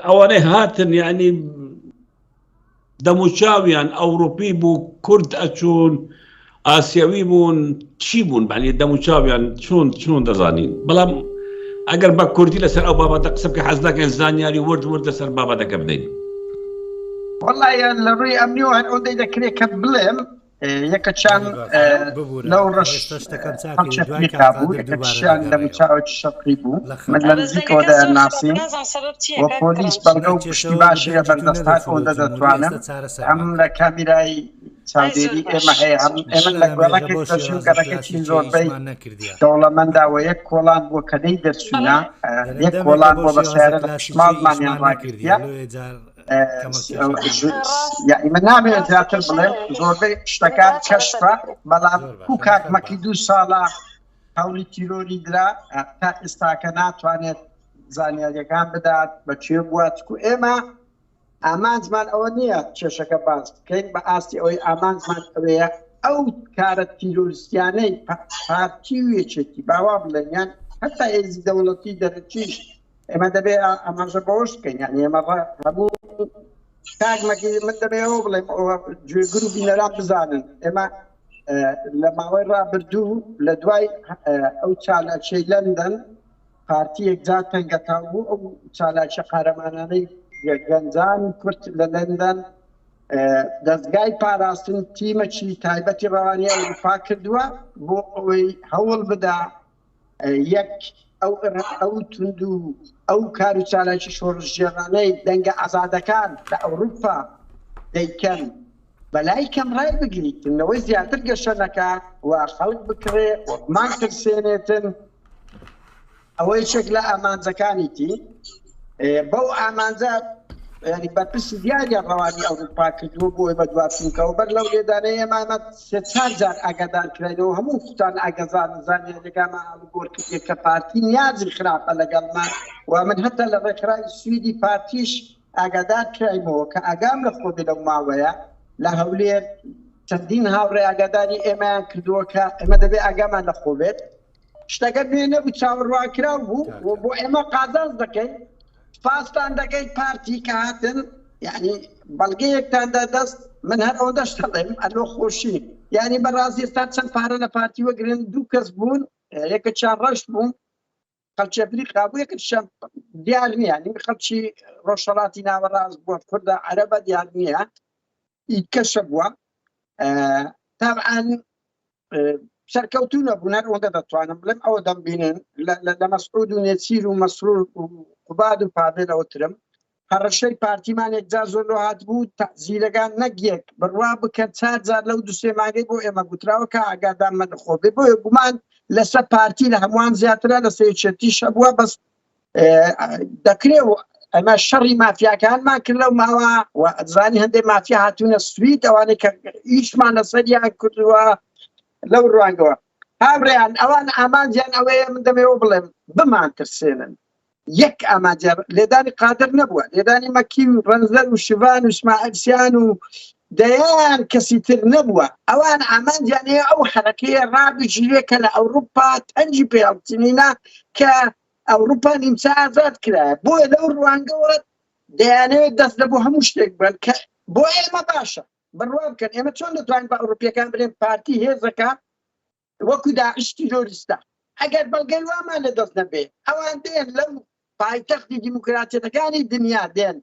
ئەوانەی هاتن یعنی دەموچاویان ئەوروپی بوو کورد ئەچوون ئاسیاوی بوون چی بوون بەعنی دەموچاویان چۆن دەزانین بەڵام ئەگەر بە کوردی لەسەر ئەو بابەتە قسە بکە حەز دەکەین زانیاری ورد لەسەر بابەتەکە بدەین وەڵڵای لە ڕووی ئەمنیەوە هەر ئەوەندەی دەکرێت کە بڵێم یەکەچیان لەو ڕەشتەکەمچەکا بوو یەکەچیان دەموچاوێکی شەقی بوو من لە نزیکەوە دەناسیم وە پۆلیس بەڵگە و پشتی باشیە بەردەستان ئەوەندە دەتوانم ئەم لە کامیرای چاودێری ئێمە هەیە ئێمە لە گوێڵەکێک دەچوین گەڕەکەی زۆربەی دەوڵەمەنداوە یەک کۆڵان بۆ کەدەی دەرچوونە یەک کۆڵان بۆ بە سیارە لە پشماڵمانیان ڕاگرتیە يعني من نعمل زیاتر بڵێم زۆربەی شتەکان کەشفە بەڵام و کاکمەکی 2 ساڵە هەوڵی تیرۆری درا تا ئێستاکە ناتوانێت زانیاریەکان بدات بەکوێ بووە چکو ئێمە ئامانجمان ئەوە نییە کێشەکە باس بکەین بە ئاستی ئەوەی ئامانجمان ئەوەیە ئەو کارە تیرۆریستیانەی پارتی و یەکێتی باوا بڵێن یان هەتا هێزی دەوڵەتی دەرەچیش ئێمە دەبێ ئاماژە بەوەش بکەین یعنی ئێمە هەموو کاکمەکی من دەبێ ئەوە بڵێم ئەوە گوێگر و بینەران بزانن ئێمە لە ماوەی ڕابردوو لە دوای ئەو چالاکیەی لەندەن پارتی یەکجار تەنگەتاو بوو ئەو چالاکیە قارەمانانەی گەنجان کورد لە لەندەن دەستگای پاراستن تیمەکی تایبەتی ڕەوانی ئەوروپا کردووە بۆ ئەوەی هەوڵ بدا یەک ئەو تونند و ئەو کار و چالاکی شۆڕژێڕانەی دەنگە ئازادەکان لە ئەوروپا دەیکەن بەلای کەم ڕای بگریتنەوەی زیاتر گەشەنەکە و خەڵک بکرێ وەکمان ترسێنێتن ئەوەی چێک لە ئامانجەکانیتی بەو ئامانجە ینی بەرپرسی دیاریە ڕەوانی ئەوروپا کردووە بۆی بە دواتونکەەوە بەر لەو لێدانەیە ئێمانە 3-4 جار ئاگادار کرێنەوە هەموو خوتان ئاگەزان زانیاریەکانمان ئەڵگۆڕ کردێ کە پارتی نیازی خراپە لەگەڵمان و من هەتا لە ڕێکخراوی سویدی پارتیش ئاگادار کراینەوە کە ئاگام لە خۆ بێ لەو ماوەیە لە هەولێر چەندین هاوڕێ ئاگاداری ئێمەیان کردووە کە ئێمە دەبێ ئاگامان لە خۆ بێت شتەکە نوێنە بوو چاوەڕواکراو بوو بۆ ئێمە قازانج دەکەین پاستان دەکەیت پارتی کە هاتن یعنی بەڵگەیەکتان دەدەست من هەر ئەو دەشتەڵێم ئەلۆ خۆشی یعنی بەڕاستی ئێستا چەند پارە لە پارتی وەگرن 2 کەس بوون یەکە چیان ڕەشت بوون خەڵکی ئەفریقا بوو یەکەشیان دیار نییە یعنی خەڵکی ڕۆژهەڵاتی ناوەڕاست بووە کوردە عەرەبە دیار نییە هیچ کەشە بووە تابعاً سەرکەوتوو نەبوون هەر ئەوەندە دەتوانم بڵێم ئەوە دەمبینن لە مەسعود و نێچیر و مەسرور و قوباد و پاڤێلەوەترم هەڕەشەی پارتیمان یەکجار زۆر لۆهات بوو تەعزیرەکان نەگیەک بڕوا بکەن 4 جار لەو 2-3 مانگەی بۆ ئێمە گوتراوە کە ئاگادارمان لەخۆ بێ بۆیە گومان لەسەر پارتی لە هەمووان زیاترە لە سەرچێتیشە بووە بەس دەکرێ ئەمە شەڕی مافیاکانمان کرد لەو ماوە و ئەزانی هەندێک مافیا هاتوونە سوید ئەوانەی کە ئیشمان لەسەریان کردووە لەو ڕوانگەوە هاوڕێیان ئەوان ئامانجیان ئەوەیە من دەمەوە بڵێم بمان ترسێنن یەک ئامانجیان لێدانی قادر نەبووە لێدانی مەکی و ڕەنزەر و شیڤان و ئیسماعیلسیان و دەیان کەسی تر نەبووە ئەوان ئامانجیان هەیە ئەو حەرەکەیە ڕابگیرێ کە لە ئەوروپا تەنجی پێڵچنینە کە ئەوروپا نیمچە ئازاد کرایە بۆیە لەو ڕوانگەوە دەیانەوێت دەست لە بۆ هەموو شتێک بن کە بۆ ئێمە باشە بڕوا بکەن ئێمە چۆن دەتوانین بە ئەوروپیەکان بڵێن پارتی هێزەکە وەکو داعش تیرۆریستە ئەگەر بەڵگەی وامان لە دەست نەبێ ئەوان دێن لەو پایتەختی دیموکراتیەکانی دنیا دێن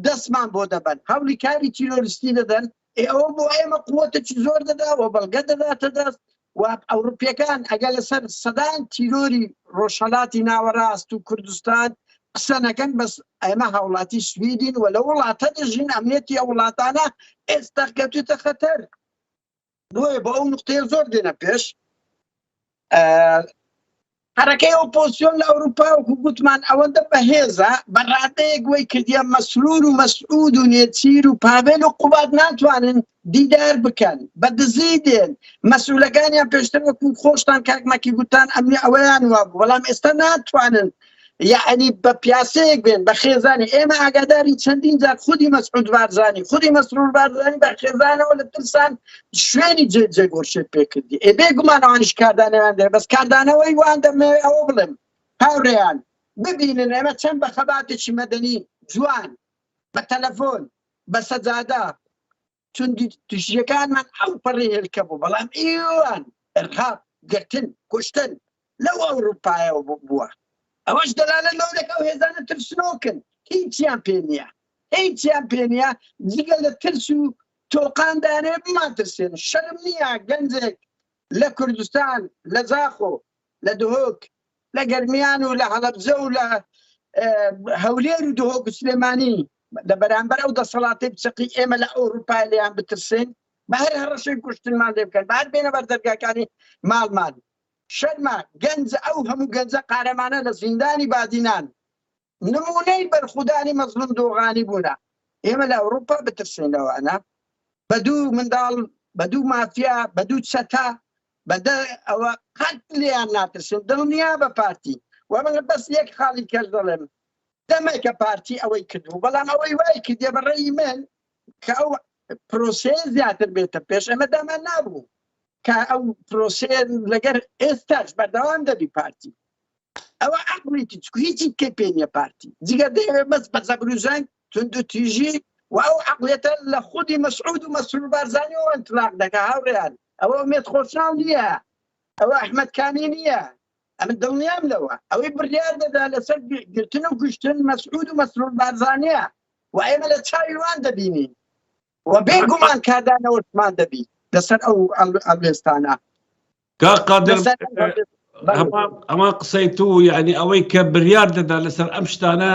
دەستمان بۆ دەبن هەوڵی کاری تیرۆریستی دەدەن ئەوە بۆ ئێمە قووەتێکی زۆر دەداوە بەڵگە دەداتە دەست و ئەوروپیەکان ئەگەر لەسەر سەدان تیرۆری ڕۆژهەڵاتی ناوەڕاست و کوردستان قسە نەکەن بەس ئێمە هاوڵاتی سویدین و لە وڵاتە دەژین ئەمنیەتی ئەو وڵاتانە ئێستا کەوتوتە خەتەر بۆیە بۆ ئەو نقطەیە زۆر دێنە پێش حرەکەی ئۆپۆزیسیۆن لە ئەوروپا وەکو گوتمان ئەوەندە بەهێزە بەڕادەیەک وەی کردیە مەسرور و مەسعود و نێچیر و پاڤێل و قوباد ناتوانن دیدار بکەن بەدزی دێن مەسئولەکانیان پێشتر وەکو خۆشتان کاکمەکی گوتان ئەمنی ئەوەیان وا بوو بەڵام ئێستا ناتوانن یعنی بە پیاسەیەک بێن بە خێزانی ئێمە ئاگاداری چەندین جار خودی مەسعود بارزانی خودی مەسرور بارزانی بە خێزانەوە لە ترسان شوێنی جێگۆرشێت پێکردی بێگومانەوانیش کاردانەوەیان دێ بەس کاردانەوەی وان دەمەوێت ئەوە بڵێم هاوڕێیان ببینن ئێمە چەند بە خەباتێکی مەدەنی جوان بە تەلەفۆن بە سەجادە توندی توشیەکانمان ئەو پەڕی هێلکە بوو بەڵام ئێوان ئەرهاب گرتن کوشتن لەو ئەوروپایەوە بووە ئەوەش دەلالە لەولێک ئەو هێزانە ترسنۆکن هیچیان پێ نییە هیچیان پێ نییە جگە لە ترس و تۆقاندانێ بمان ترسێن شەرم نییە گەنجێک لە کوردستان لە زاخۆ لە دهۆک لە گەرمیان و لە هەڵەبجە و لە هەولێر و دهۆک و سلێمانی لە بەرامبەر ئەو دەسەڵاتی بچەقی ئێمە لە ئەوروپای لێیان بترسێن بە هەر هەڕەشەی کوشتنمان لێ بکەن بە هەر بێنە بەر دەرگاکانی ماڵمان شەرمە گەنج ئەو هەموو گەنجە قارەمانە لە زیندانی بادینان نمونەی بەرخودانی مەزلوم دۆغانی بوونە ئێمە لە ئەوروپا بترسێنەوە ئەنا بەدوو منداڵ بەدوو مافیا بەدوو چەتا بەدە ئەوە قەت لێیان ناترسن دڵنیا بە پارتی وەمە بەس یەک خاڵی کەس دەڵێم دەمێکە پارتی ئەوەی کردو بەڵام ئەوەی وای کردێ بەڕێی من کە ئەو پرۆسێ زیاتر بێتە پێش ئەمە دامان نابوو کە ئەو پرۆسێ لەگەر ئێستاش بەردەوام دەبی پارتی ئەوە عقڵیتی چکو هیچی کە پێنیە پارتی جگە دەیەوێت بەس بە زەبروزانگ تند و تیژی و ئەو عقلێتە لە خودی مەسعود و مەسرور بارزانی و ئەنتلاق دەکە هاوڕێیان ئەوە ئومێد خۆشناو نییە ئەوە ئەحمەد کانی نییە ئەمن دڵنیام لەوە ئەوەی بڕیار دەدا لەسەر گرتن و گشتن مەسعود و مەسرور بارزانیە و ئێمە لە چاوی وان دەبینین و بێگومان کادانەوەمان دەبی لەسەر ئەو ئەلێستانە قادر ئەمە قسەی تو یعنی ئەوەی کە بریار دەدا لەسەر ئەم شتانە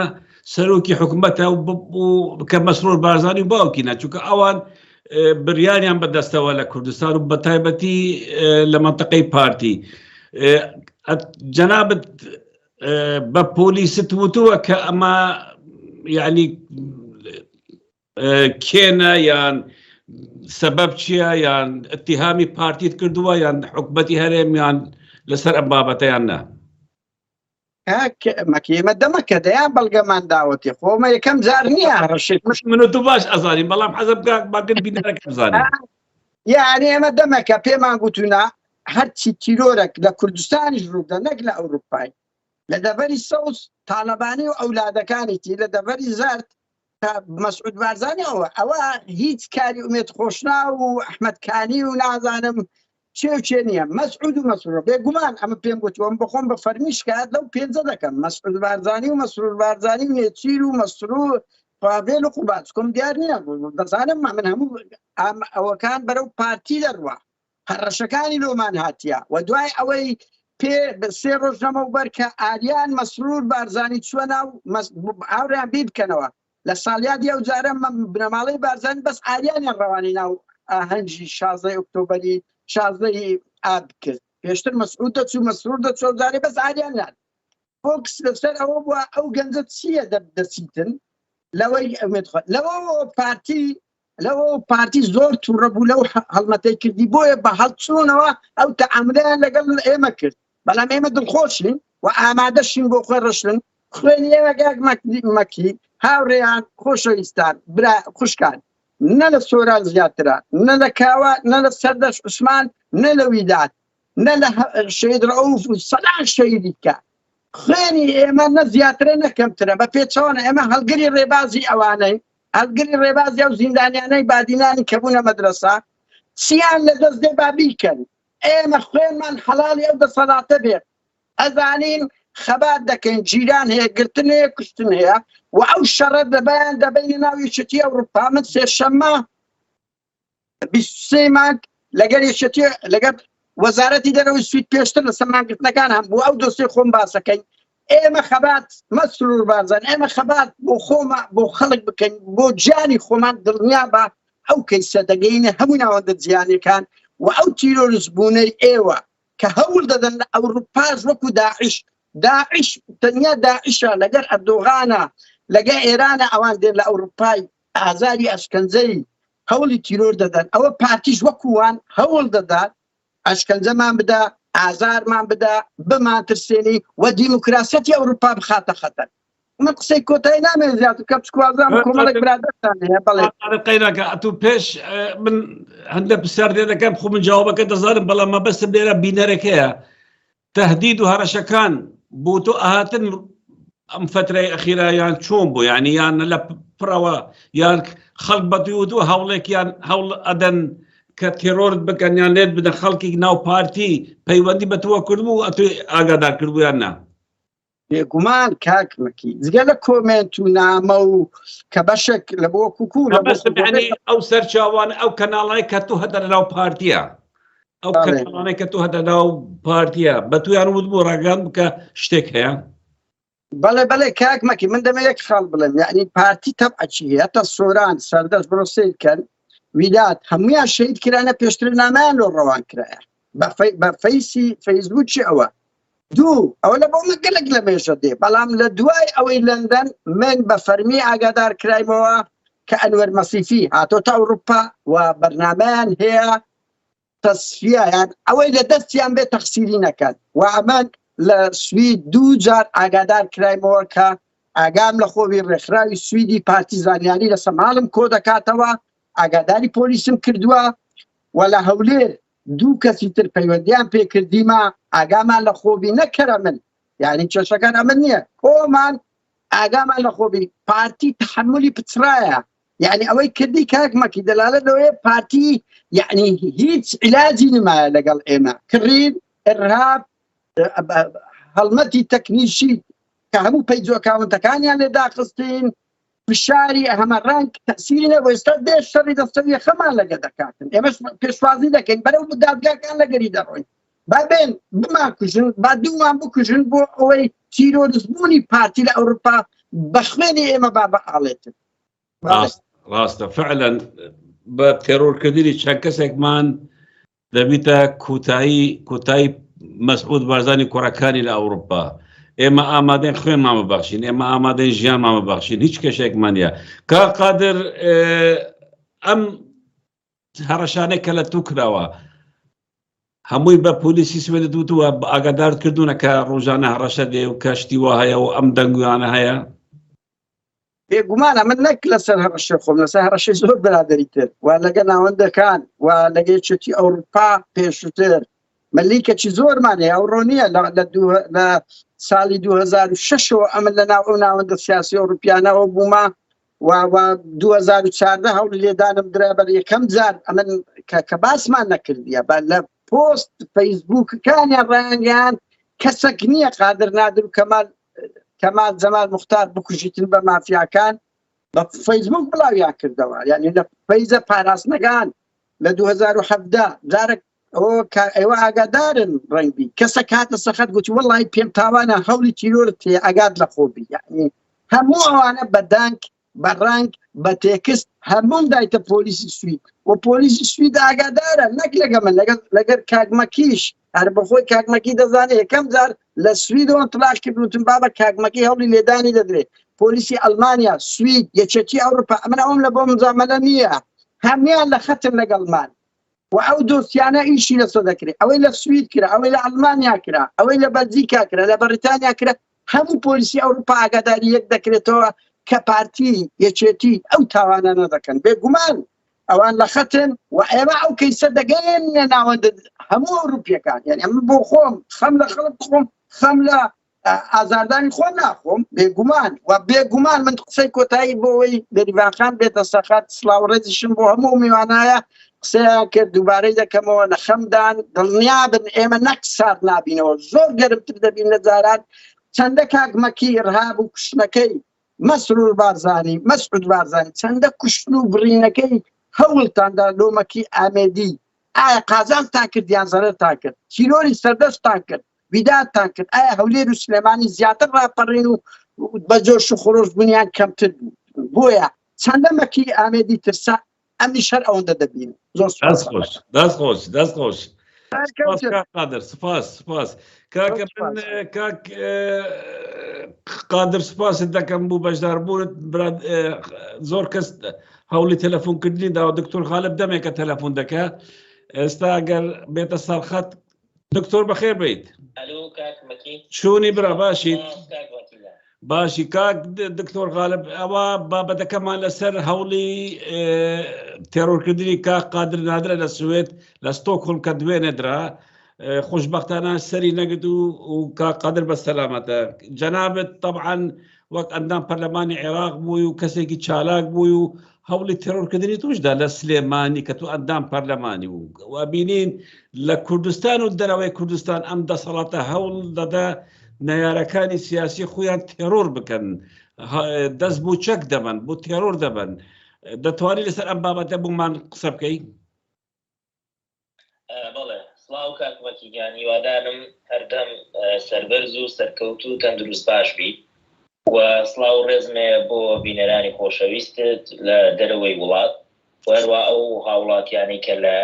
سەرۆکی حکوومەتە و کە مەسرور بارزانی و باوکینە چونکە ئەوان بریاریان بەدەستەوە لە کوردستان و بە تایبەتی لە منطقەی پارتی جەنابەت بە پۆلیست وتووە کە ئەمە یعنی کێنە یان سەبەب چییە یان اتهامی پارتیت کردووە یان حکوومەتی هەرێمیان لەسەر ئەم بابەتەیان نا مەکیمە دەمەکە دەیان بەڵگەمان داوەتی خۆمە یەکەم جار نییە ڕەشێت من و تو باش ئەزانین بەڵام حەزم باگەن بینەرەکە بزانین یعنی ئێمە دەمەکە پێمان گوتونا هەرچی تیرۆرێک لە کوردستانیش ڕوودا نەک لە ئەوروپای لە دەڤەری سەوز تاالبانی و ئەولادەکانیتی لە دەڤەری زارد مەسعود بارزانیەوە ئەوە هیچ کاری ئومێد خۆشنا و ئەحمەدکانی و نازانم چێ نییە مەسعود و مەسرور بێگومان ئەمە پێم گوتووەم بخۆم بە فەرمیش کات لەو پێنجە دەکەم مەسعود بارزانی و مەسرور بارزانی و نێچیر و مەسرور پاڤێل و قوبات کۆم دیار نییە دەزانم من هەموو ئەوەکان بەرەو پارتی دەڕوا هەڕەشەکانی لۆمان هاتیە و دوای ئەوەی پێ سێ ڕۆژ نەمەوبەر کە ئاریان مەسرور بارزانی چوە ناو هاوڕیان بیر بکەنەوە لە ساڵیادی ئەو جارە بنەماڵەی بارزانی بەس ئاریانیان ڕەوانی ناو ئاهەنگی 16 ئۆکتۆبەری 16 ئاب کرد پێشتر مەسعود دەچوو مەسرور دەچوە جارێ بەس ئاریانیان فۆکس لەسەر ئەوە بووە ئەو گەنجە چییە دەچیتن لەوە پارتی زۆر تووڕە بوو لەو هەڵمەتەی کردی بۆیە بە هەڵچوونەوە ئەو تەعاملیان لەگەڵ ئێمە کرد بەڵام ئێمە دڵخۆشین و ئامادەشین بۆ خۆی ڕشتن خوێنی ئێمە گاک مەکی هاوڕێیان خۆشەویستان برا خوشکان نە لە سۆران زیاترە نە لە کاوە نە لە سەردەش عوسمان نە لە ویدات نە لە شەید ڕەوف و سەدان شەیدی بکە خوێنی ئێمە نە زیاترە نەکەمترە بە پێچەوانە ئێمە هەڵگری ڕێبازی ئەوانەی هەڵگری ڕێبازی ئەو زیندانیانەی بادینانی کە بوونە مەدرسە چیان لە دەست دێ با بیکەن ئێمە خوێنمان حەڵالی ئەو دەسەڵاتە بێت ئەزانین خەبات دەکەین جیران هەیە گرتن هەیە کوشتن هەیە و ئەو شەڕە دەبیان دەبینە ناو یەکێتی ئەوروپا من سێشەممە 23 مانگ لەگەر یەکێتی لەگەر وەزارەتی دەرەوەی سوید پێشتر لە سەمانگرتنەکان هەم بۆ ئەو دۆسێ خۆم باسەکەین ئێمە خەبات مەسرور بارزان ئێمە خەبات بۆ خۆمە بۆ خەڵک بکەین بۆ جیانی خۆمان دڵنیا بە ئەو کەیسە دەگەینە هەموو ناوەندە جیانەکان و ئەو تیرۆریست بوونەی ئێوە کە هەوڵ دەدەن لە ئەوروپاش وەکو داعش تەنیا داعشە لەگەر ئەردۆغانە لەگەر ئێرانە ئەوان دێن لە ئەوروپای ئازاری ئەشکەنجەی هەوڵی تیرۆر دەدەن ئەوە پارتیش وەکووان هەوڵ دەدات ئەشکەنجەمان بدا ئازارمان بدا بماترسێنی و دیموکراسەتی ئەوروپا بخاتە خەتەر من قسەی کۆتایی نامێ زیاتر کە بچکوازام کۆمەڵێک برادەرتان هەیە بەڵێ قەیراکە ئەتوو پێش من هەندە پرسیار دێ دەکەم خۆ من جاوابەکە دەزانم بەڵام مەبەستم لێرە بینەرێکەیە تهدید و هەڕەشەکان بۆ تۆ ئاهاتن ئەم فترەی ئەخیرە یان چۆن بوو یعنی یان لە پڕەوە یان خەڵک بەدوود و هەوڵێکیان هەوڵ ئەدەن کە تێرۆرت بکەن یان لێت بدەن خەڵکی ناو پارتی پەیوەندی بە تۆوە کردبوو ئەتوی ئاگادار کردبوویان نا بێگومان کاکمەکی جگە لە کۆمنت و نامە و کە بەشێک لە بۆ کوکو ئەو سەرچاوانە ئەو کەناڵای کە تۆ هەدە لەناو پارتیە ئەو کەناڵانەی کە تۆ هەدە ناو پارتیە بە تویان وت بۆ ڕاگەان بکە شتێک هەیە بەڵێ کاکمەکی من دەمە یەک خاڵ بڵێم یعنی پارتی تەبعەچی هەیە تا سۆران سەردەست بڕۆ سیرکەن ویلات هەمویان شەید کرانە پێشتر نامیان لۆ ڕەوان کرایە بە فەیسبووکی ئەوە دوو ئەوە لە بۆ من گەلێک لە مێژە دێ بەڵام لە دوای ئەوەی لەندەن من بە فەرمی ئاگادار کرایمەوە كأنور مصيفي هاتوتا أوروبا وبرنامج هي تصفية يعني أول دستيان بتخسيرين كان وأمان لسويد دوجار أقدار كرايموركا أقام لخوبي الرخراوي السويدي بارتيزان يعني لسمعالم كودا كاتوا أقداري بوليسم كردوا ولا هولير دو كسي تر پیوندیان پی کردیما ئاگامان لە خۆبی نەکەرە من یعنی چێشەکان ئەمە نییە کۆمان ئاگامان لە خۆبی پارتی تحملی پچڕایە یعنی ئەوەی کردی کاکمەکی دەلالە لەوەیە پارتی یعنی هیچ علاجی نمایە لەگەڵ ئێمە کڕین ئەرهاب هەڵمەتی تەکنیشی کە هەموو پەیجۆکاونتەکانیان لێ داخستین فشاری هەمە ڕنگ تەسیری نەبوو ئێستا دێ شەڕی دەستەویە خەمان لەگە دەکاتن ئێمەش پێشوازی دەکەین بەرەو دادگاکان لەگەری دەڕۆین با بێن بماکوژن با دوومان بکوژن بۆ ئەوەی تیرۆریزمبوونی پارتی لە ئەوروپا بە خوێنی ئێمە با بەئاڵێتن ڕاستە فعلا بە تێرۆرکردنی چەند کەسێکمان دەبیتە کوتایی مەسعود بارزانی کوڕەکانی لە ئەوروپا ئێمە ئامادەین خوێنمان ببەخشین ئێمە ئامادەین ژیانمان ببەخشین هیچ کەشێکمان نیە کا قادر ئەم هەڕەشانێک کە لە تو کراوە هەمووی بە پۆلیسی سوێدە دوتووە ئاگادارت کردوونە کە ڕۆژانە هەڕەشە دێ و کەشتی وە هەیە و ئەم دەنگویانە هەیە بێگومانە من نەک لەسەر هەڕەشە خۆم لەسەر هەڕەشەی زۆر برادەری تر و لەگە ناوەندەکان و لەگە یەکێتی ئەوروپا پێشووتر مەلیکەکی زۆرمان هەیە ئەوڕۆ نییە لە ساڵی 2006ەوە ئەمە لە ناو ئەو ناوەندە سیاسی ئەوروپیانەوە بوومە و 2014 هەوڵ لێدانم درا بەر یەکەم جار ئەمن کە باسمان نەکردیە بە لە پۆست فەیسبووکەکانیان ڕایانگەیان کەسێک نییە قادر نادر و کەمال جەمال موختار بکوژیتن بە مافیاکان بە فەیسبووک بڵاویان کردەوە یعنی لە فەیزە پاراستنەکان لە 2017 جارێک ئێوە ئاگادارن ڕەنگبی کەسە کاتە سەخت گوتی وەڵی پێم تاوانە هەوڵی تیرۆرت هەیە ئاگاد لە خۆبی یعنی هەموو ئەوانە بە دانک بە ڕنگ بە تێکست هەموو دایتە پۆلیسی سوید و پۆلیسی سوید ئاگادارە نەک لەگە من لەگەر کاگمەکیش هەر بەخۆی کاگمەکی دەزانێت یەکەم جار لە سویدەوە تڵاش کردوتم بابە کاگمەکی هەوڵی لێدانی دەدرێت پۆلیسی ئەڵمانیا سوید یەکێتی ئەوروپا ئەمە ئەوم لە بۆ مزامەنە نییە هەمیان لە خەتم لەگەڵمان و ئەو دۆستیانە ئیشی لەسەر دەکرێت ئەوەی لە سوید کرا ئەوەی لە ئەڵمانیا کرا ئەوەی لە بەلجیکا کرا لە بەریتانیا کرا هەموو پۆلیسی ئەوروپا ئاگاداری یەک دەکرێتەوە کە پارتی یەکێتی ئەو تاوانانە دەکەن بێگومان ئەوان لە خەتن و ئێمە ئەو کەیسە دەگەێنە ناوەندە هەموو ئەوروپیەکان یعنی ئەمە بۆ خۆم خەم لە خەڵک خۆم خەم لە ئازاردانی خۆ ناخۆم بێگومان و بێگومان من قسەی کۆتایی بۆ ئەوەی دەریڤانخان بێتە سەخات سڵاو ڕێزیشم بۆ هەموو میوانایە قسەیان کرد دووبارەی دەکەمەوە لە خەمدان دڵنیابن ئێمە نەک سارد نابینەوە زۆر گەرمتر دەبین لە جاران چەندە کاگمەکی ڕهاب و کوشتنەکەی مەسعود بارزانی چەندە کوشتن و بڕینەکەی هەوڵتاندا لۆمەکی ئامێدی ئایا قازانتان کرد یان زەرەرتان کرد تیرۆری سەردەستتان کرد بیدادتان کرد ئایا هەولێر و سلێمانی زیاتر ڕاپەڕین و بە جۆش و خۆش بوونیان کەمتر بۆیە چەندە مەکی ئامێدی ترسا ئەمیش هەر ئەوەندە دەبین زۆر دەست خۆش قادر سپاس کاکە من کاک قادر سپاست دەکەم بوو بەشداربوونت زۆر کەس هەوڵی تەلەفۆنکردنی داوە دکتۆر خالب دەمێکە تەلەفۆن دەکە ئێستا ئەگەر بێتە سەرخەت دکتۆر بەخێر بیت چوونی برا باشی کاک دکتۆر غالب ئەوە بابەتەکەمان لەسەر هەوڵی تێرۆرکردنی کاک قادر نادرە لە سوێد لە ستۆکهۆلم کە دوێنێدرا خوشبختانە سەری نەگرت و کاک قادر بە سەلامەتە جەنابەت طبعاً وەک ئەندام پەرلەمانی عێراق بووی و کەسێکی چالاک بووی و هەوڵی تێرۆرکردنی توشدا لە سلێمانی کە تو ئەندام پەرلەمانی و بینین لە کوردستان و دەرەوەی کوردستان ئەم دەسەڵاتە هەوڵ دەدا نەیارەکانی سیاسی خۆیان تێرۆر بکەن دەست بۆ چەک دەبن بۆ تێرۆر دەبن دەتوانانی لەسەر ئەم بابەتە بوومان قسە بکەی بەڵێ سڵاو کاکمەکیگان هیوادارم هەردەم سەربەرز و سەرکەوت و تەندروست باش بی و سڵاو ڕێزمێ بۆ بینەرانی خۆشەویستت لە دەرەوەی وڵات و هەروە ئەو هاوڵاتیانی کە لە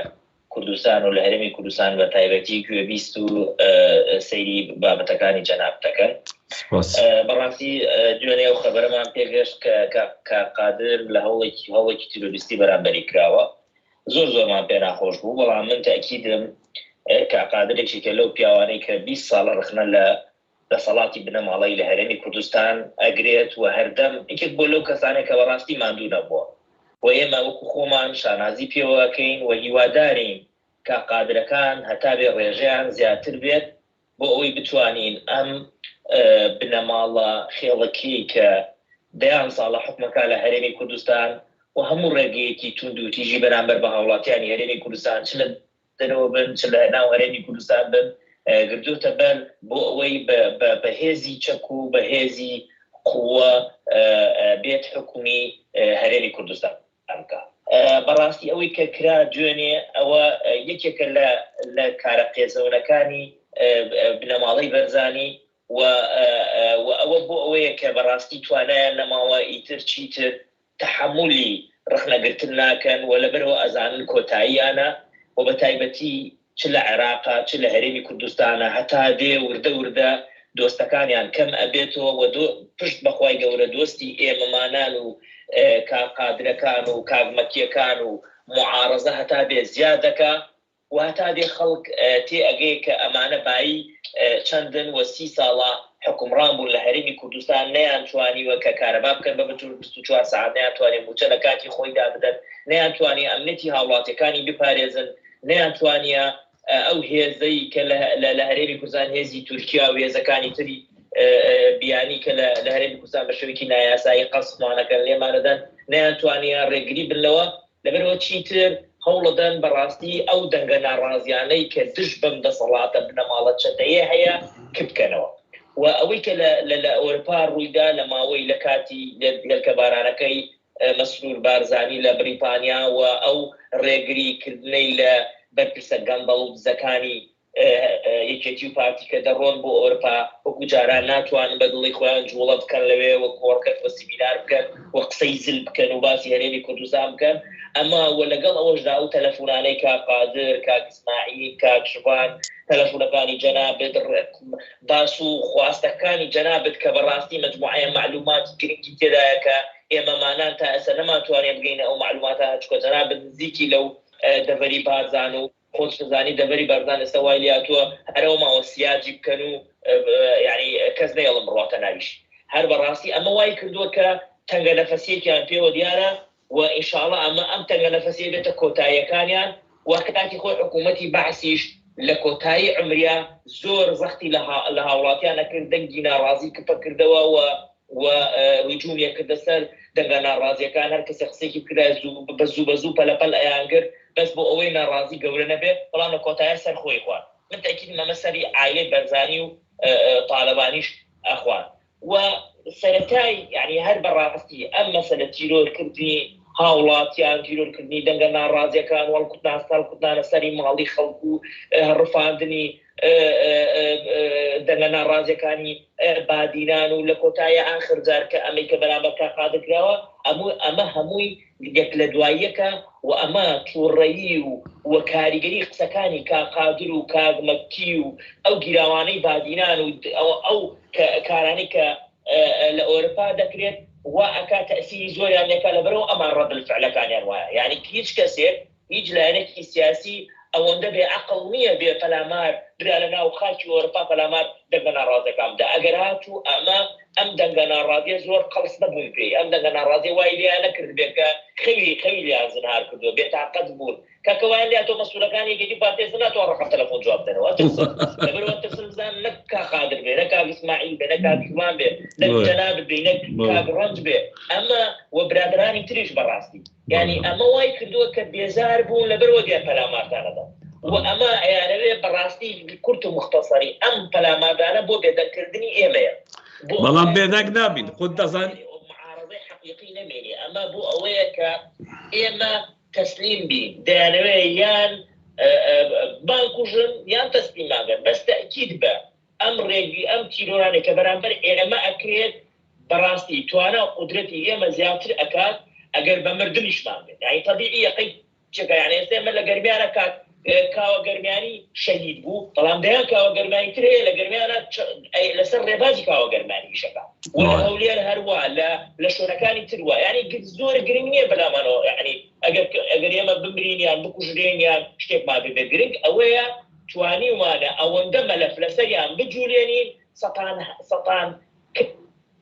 کوردستان و لە هەرێمی کوردستان بە تایبەتی گوێبیست و سەیری بابەتەکانی جەناب دەکەن. بەڕاستی دوێنێ و خەبەرەمان پێگەشت کە قادر لە هەوڵێکی تیرۆریستی بەرامبەری کراوە، زۆرمان پێ ناخۆش بوو، بەڵام من تاکیدم کە قادرێکێکە لەو پیاوانەی کە 20 ساڵە ڕخنە لە دەسەڵاتی بنەماڵی لە هەرێمی کوردستان ئەگرێت و هەردەم یەکێک بۆ لەو کەسانێک کە بەڕاستی ماندوو نەبووە و ئێمە وەکو خۆمان شانازی پێوەکەین و هیوادارین کە قادرەکان هەتا بێ ڕێژەیان زیاتر بێت بۆ ئەوەی بتوانین ئەم بنەماڵە خێڵەکی کە دەیان ساڵە حکومەکە لە هەرێمی کوردستان و هەموو ڕێگەیەکی توند و تیژی بەرامبەر بە هاوڵاتیانی هەرێمی کوردستان چ لە دەرەوە بن چ لە ناو هەرێمی کوردستان بن گردوتە بەر بۆ ئەوەی بەهێزی چەک و بەهێزی قووە بێت حکومی هەرێمی کوردستان بکە. بەڕاستی ئەوەی کە کرا دوێنێ ئەوە یەکێکە لە کارە قێزەونەکانی بنەماڵەی بەرزانی و ئەوە بۆ ئەوەیە کە بەڕاستی توانایان نەماوە ئیتر چیتر تەحملی ڕخنەگرتن ناکەن و لەبەرەوە ئەزانن کۆتاییانە و بە تایبەتی چ لە عێراقا چ لە هەرێمی کوردستانە هەتا دێ وردە دۆستەکانیان کەم ئەبێتەوە و پشت بەخوای گەورە دۆستی ئێمەمانان و کاقادرەکان و کاگمەکیەکان و معارەزە هەتا بێ زیادەکە و هەتا دێ خەڵک تێ ئەگەی کە ئەمانە بایی چەندن و 30 ساڵە حکومڕان بوون لە هەرێمی کوردستان نەیانتوانیوە کە کارەبا بکەن بە بەجور 24 ساعت نەیانتوانێت موچە لە کاتی خۆیدا بدەن، نەیانتوانی ئەمنێتی هاوڵاتیەکانی بپارێزن، نەیانتوانیە ئەو هێزەی کە لە هەرێمی کوردستان هێزی تورکیا و هێزەکانی تری بیانی کە لە هەرێمی کوردستان بە شێوەیەکی نایاسایی قەسمانەکەن لێمانەدەن نەیانتوانیە ڕێگری بنەوە لەبەرەوە چیتر هەوڵەدەن بەڕاستی ئەو دەنگە ناڕازیانەی کە دش بەم دەسەڵاتە بنەماڵە چەندەیە هەیە کبکەنەوە و ئەوەی کە لە ئەوروپا ڕوویدا لە ماوەی لە کاتی گەلکە بارانەکەی مەسرور بارزانی لە بریتانیا و ئەو ڕێگریکردنەی لە بەرپرسە گەندەڵ و دزەکانی یەکێتی و پارتی کە دەڕۆن بۆ ئەوروپا وەکو جاران ناتوانن بە دڵی خۆیان جوڵە بکەن لەوێ وە کۆڕکەت وە سیمینار بکەن و قسەی زل بکەن و باسی هەرێمی کوردستان بکەن. ئەمە وە لەگەڵ ئەوەشدا و تەلەفۆنانەی کاک قادر، کاک ئیسماعیل، کاک شوان، تەلەفۆنەکانی جەنابەت، باس و خواستەکانی جەنابەت کە بەڕاستی مەجموعەیە معلومات گرنگی تێدایە کە ئێمەمانان تا ئێستا نەماتوانێت بگەینە ئەو معلوماتە چکۆ جەنابەت نزیکی لەو دەڤەری بارزان و خۆشزانی دەڤەری بارزان ئێستا وای لاتووە هەرەوە ماوە سیاجی بکەن و یعنی کەس نەیەڵم بڕاتە ناویش. هەر بەڕاستی ئەمە وای کردووە کە تەنگە نەفەسیەکیان پێوە دیارە و ئینشاءڵڵا ئەم تەنگە نەفەسیە بێتە کۆتاییەکانیان و کاتی خۆی حکوومەتی بەعسیش لە کۆتایی عمریا زۆر زەختی لە هاوڵاتیان نەکرد، دەنگی ناڕازی کپە کردەوە و هجوومیە کردە سەر دەنگە ناڕازیەکان، هەر کەسێ قسێکی کرا بەزوو پەلەپەل ئەیانگر بەس بۆ ئەوەی ناڕازی گەورە نەبێت بەڵام لە کۆتایە سەر خۆی خوان. من تاکید مەمە سەری عایلەی بەرزانی و تاالبانیش ئەخوان و سەرەتای یعنی هەر بەڕاستی ئەم مەسەلە تیرۆرکردنی هاوڵاتیان تیرۆرکردنی دەنگە ناڕازیەکان وەڵکوتنانە سەری ماڵی خەڵکو و هەڕفاندنی دەنگە ناڕازیەکانی بادینان و لە کۆتایە ئاخرجار کە ئەمەی کە بەرامبەر کاقادرکراوە ئەمە هەمووی یەک لە دواییەکە و ئەمە تووڕەیی و کاریگەری قسەکانی کاقادر و کاگمەکی و ئەو گیراوانەی بادینان و ئەو کارانی کە لە ئەوروپا دەکرێت و ئەکا تەسیری زۆریان لێکا لەبەرەوە ئەمان ڕەبلفعلەکانیان وایە. یعنی هیچ کەسێک هیچ لایەنێکی سیاسی ئەوەندە بێ عەقڵ نییە بێ پەلامار برا لە ناو خاکی ئەوروپا پەلامار دەنگە ناڕازیەکان بدە. ئەگەر هاتوو ئەم دەنگە ناڕازیە زۆر قەڵس نەبوون پێی، ئەم دەنگە ناڕازیە وای لیان نەکرد بێت کە خەوی لیان زنهار کردووە بێتاقەت بوون کەکەوایان لاتۆ مەسئولەکانی گەدی پارتێز ناتوان ڕقم تەلەفۆن جواب بدەنەوە لەبەرەوە ترسم بزان نەک کاک قادر بێ نەک کاک ئیسماعیل بێ نەک کاک شوان بێ نەک جەنابەت بێ نەک کاک ڕەنج بێ ئەمە و برادرانی تریش بەڕاستی یعنی ئەمە وای کردووە کە بێزار بوون لەبەرەوە دیان پەلامارتانەدا و ئەمە ئەیانەوێ بەڕاستی کورت و مختصری ئەم پەلاماردانە بۆ بێدەنگکردنی ئێمەیە بەڵام بێدەنگ نابین خۆت دەزانی معارەزەی حەقیقی نەمێنێ ئەمە بۆ ئەوەیە کە ئێمە تەسلیم بین دەیانەوێ یان بانکوژن یان تەسلیم ناگەن بەس تەئکید بە ئەم ڕێگی ئەم تیرۆرانێک کە بەرامبەر ئێمە ئەکرێت بەڕاستی توانە و قودرەتی ئێمە زیاتر ئەکات ئەگەر بە مردنیشمان بێت یعنی تەبیعی یەقین چێکە یعنی ئێستا ئێمە لە گەرمیانە کات کاوە گەرمیانی شەهید بوو بەڵام دەیان کاوە گەرمانی تر هەیە لە گەرمیانە لەسەر ڕێبازی کاوە گەرمانیشەکە و لە هەولێر هەروە لە شوێنەکانی تروە یعنی زۆر گرنگ نییە بەلامانەوە یعنی ئەگەر ئێمە بمرینیان بکوژرێنیان شتێکمان ببێ گرنگ ئەوەیە توانی وانە ئەوەندە مەلەف لەسەریان بجوولێنین سەتان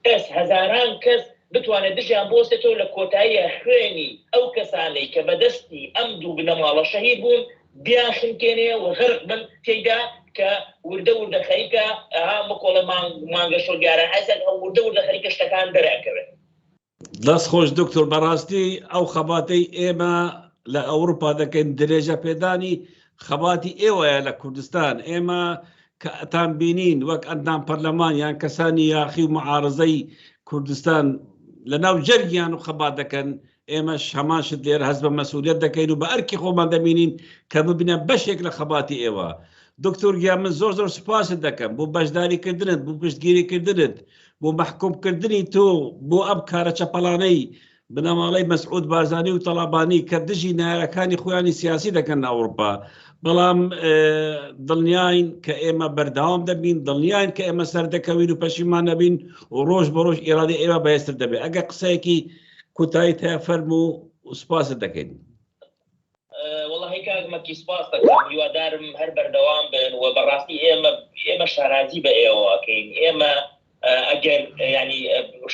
کەس هەزاران کەس بتوانێت دژیان بۆستێتەوە لە کۆتاییە خوێنی ئەو کەسانەی کە بەدەستی ئەم دوو بنەماڵە شەهید بوون بیان خنکێنێ و غەرق بن تێیدا کە وردە خەریکە مکۆڵە مانگە شۆگارە حەسەن ئەو وردە خەریکە شتەکان دەرەکەوێت. دەست خۆش دکتۆر بەڕاستی ئەو خەباتەی ئێمە لە ئەوروپا دەکەین درێژە پێدانی خەباتی ئێوەیە لە کوردستان ئێمە کە ئەتان بینین وەک ئەندام پەرلەمان یان کەسانی یاخی و معارزەی کوردستان لە ناو جەرگیان و خەبات دەکەن ئێمەش هەماشت لێر هەست بە مەسئولیت دەکەین و بە ئەرکی خۆمان دەبینین کە ببینە بەشێک لە خەباتی ئێوە. دکتۆر گیان من زۆر سوپاست دەکەم بۆ بەشداریکردنت بۆ پشتگیریکردنت بۆ محکومکردنی تۆ بۆ ئەم کارە چەپەڵانەی بنەماڵەی مەسعود بارزانی و تەڵابانی کە دژی نارەکانی خۆیانی سیاسی دەکەن لە ئەوروپا بەڵام دڵنیاین کە ئێمە بەردەوام دەبین دڵنیاین کە ئێمە سەر دەکەوین و پەشیمان نەبین و ڕۆژ بە ڕۆژ ئێرادی ئێوە بەهێزتر دەبێت ئەگە قسەیەکی کوتایی تیا فەرموو و سوپاست دەکەین. والله کاکمەکی سپاس دەکەم هیوادارم هەر بەردەوام بن و بەڕاستی ئێمە شارازی بە ئێوەکەین ئێمە ئەگەر ینی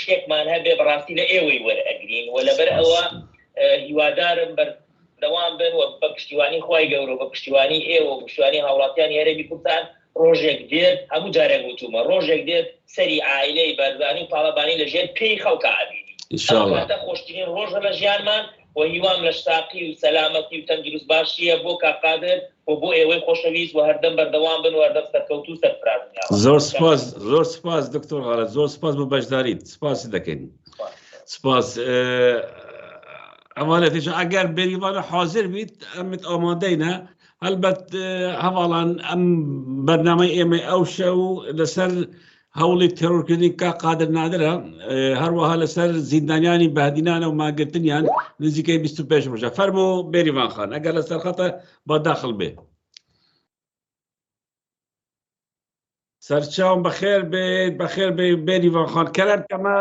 شتێکمان هەبێ بەڕاستی لە ئێوەی وەرئەگرین و لەبەر ئەوە هیوادارم بەردەوام بن و بە پشتیوانی خوای گەورە بە پشتیوانی ئێوە و پشتیوانی هاوڵاتیانی هەرێمی کوردستان ڕۆژێک دێت هەموو جارێک وتومە ڕۆژێک دێت سەری عائیلەی بەرزانی و تاڵەبانی لەژێر پێی خەڵکە ئابینی ئەواتە خۆشترین ڕۆژە لە ژیانمان و هیوام لە شتاقی و سەلامەتی و تەندروست باشیە بۆ کاقادر و بۆ ئێوەی خۆشەویست و هەردەم بەردەوام بن و هەردەم سەرکەوتو سەرفرازنیاوە. زۆر سپاس دکتۆر غارەت زۆر سپاس بۆ بەشداریت سپاسی دەکەین. سپاس ئەوانەتیش ئەگەر بێریوانە حاضر بیت ئەمت ئامادەینە هەلبەت هەواڵان ئەم بەرنامەی ئێمە ئەو شەو لەسەر هەوڵی تێڕۆرکردنی کا قادر نادرە هەروەها لەسەر زیندانیانی بەهدینانە و ماگرتنیان نزیکەی 25 ڕۆژە فەرمۆ بێریوان خان ئەگەر لەسەر خەتە با داخل بێ. سەرچاوم بەخێر بێت بەخێر بێ بێریوان خان کەرەم کەمە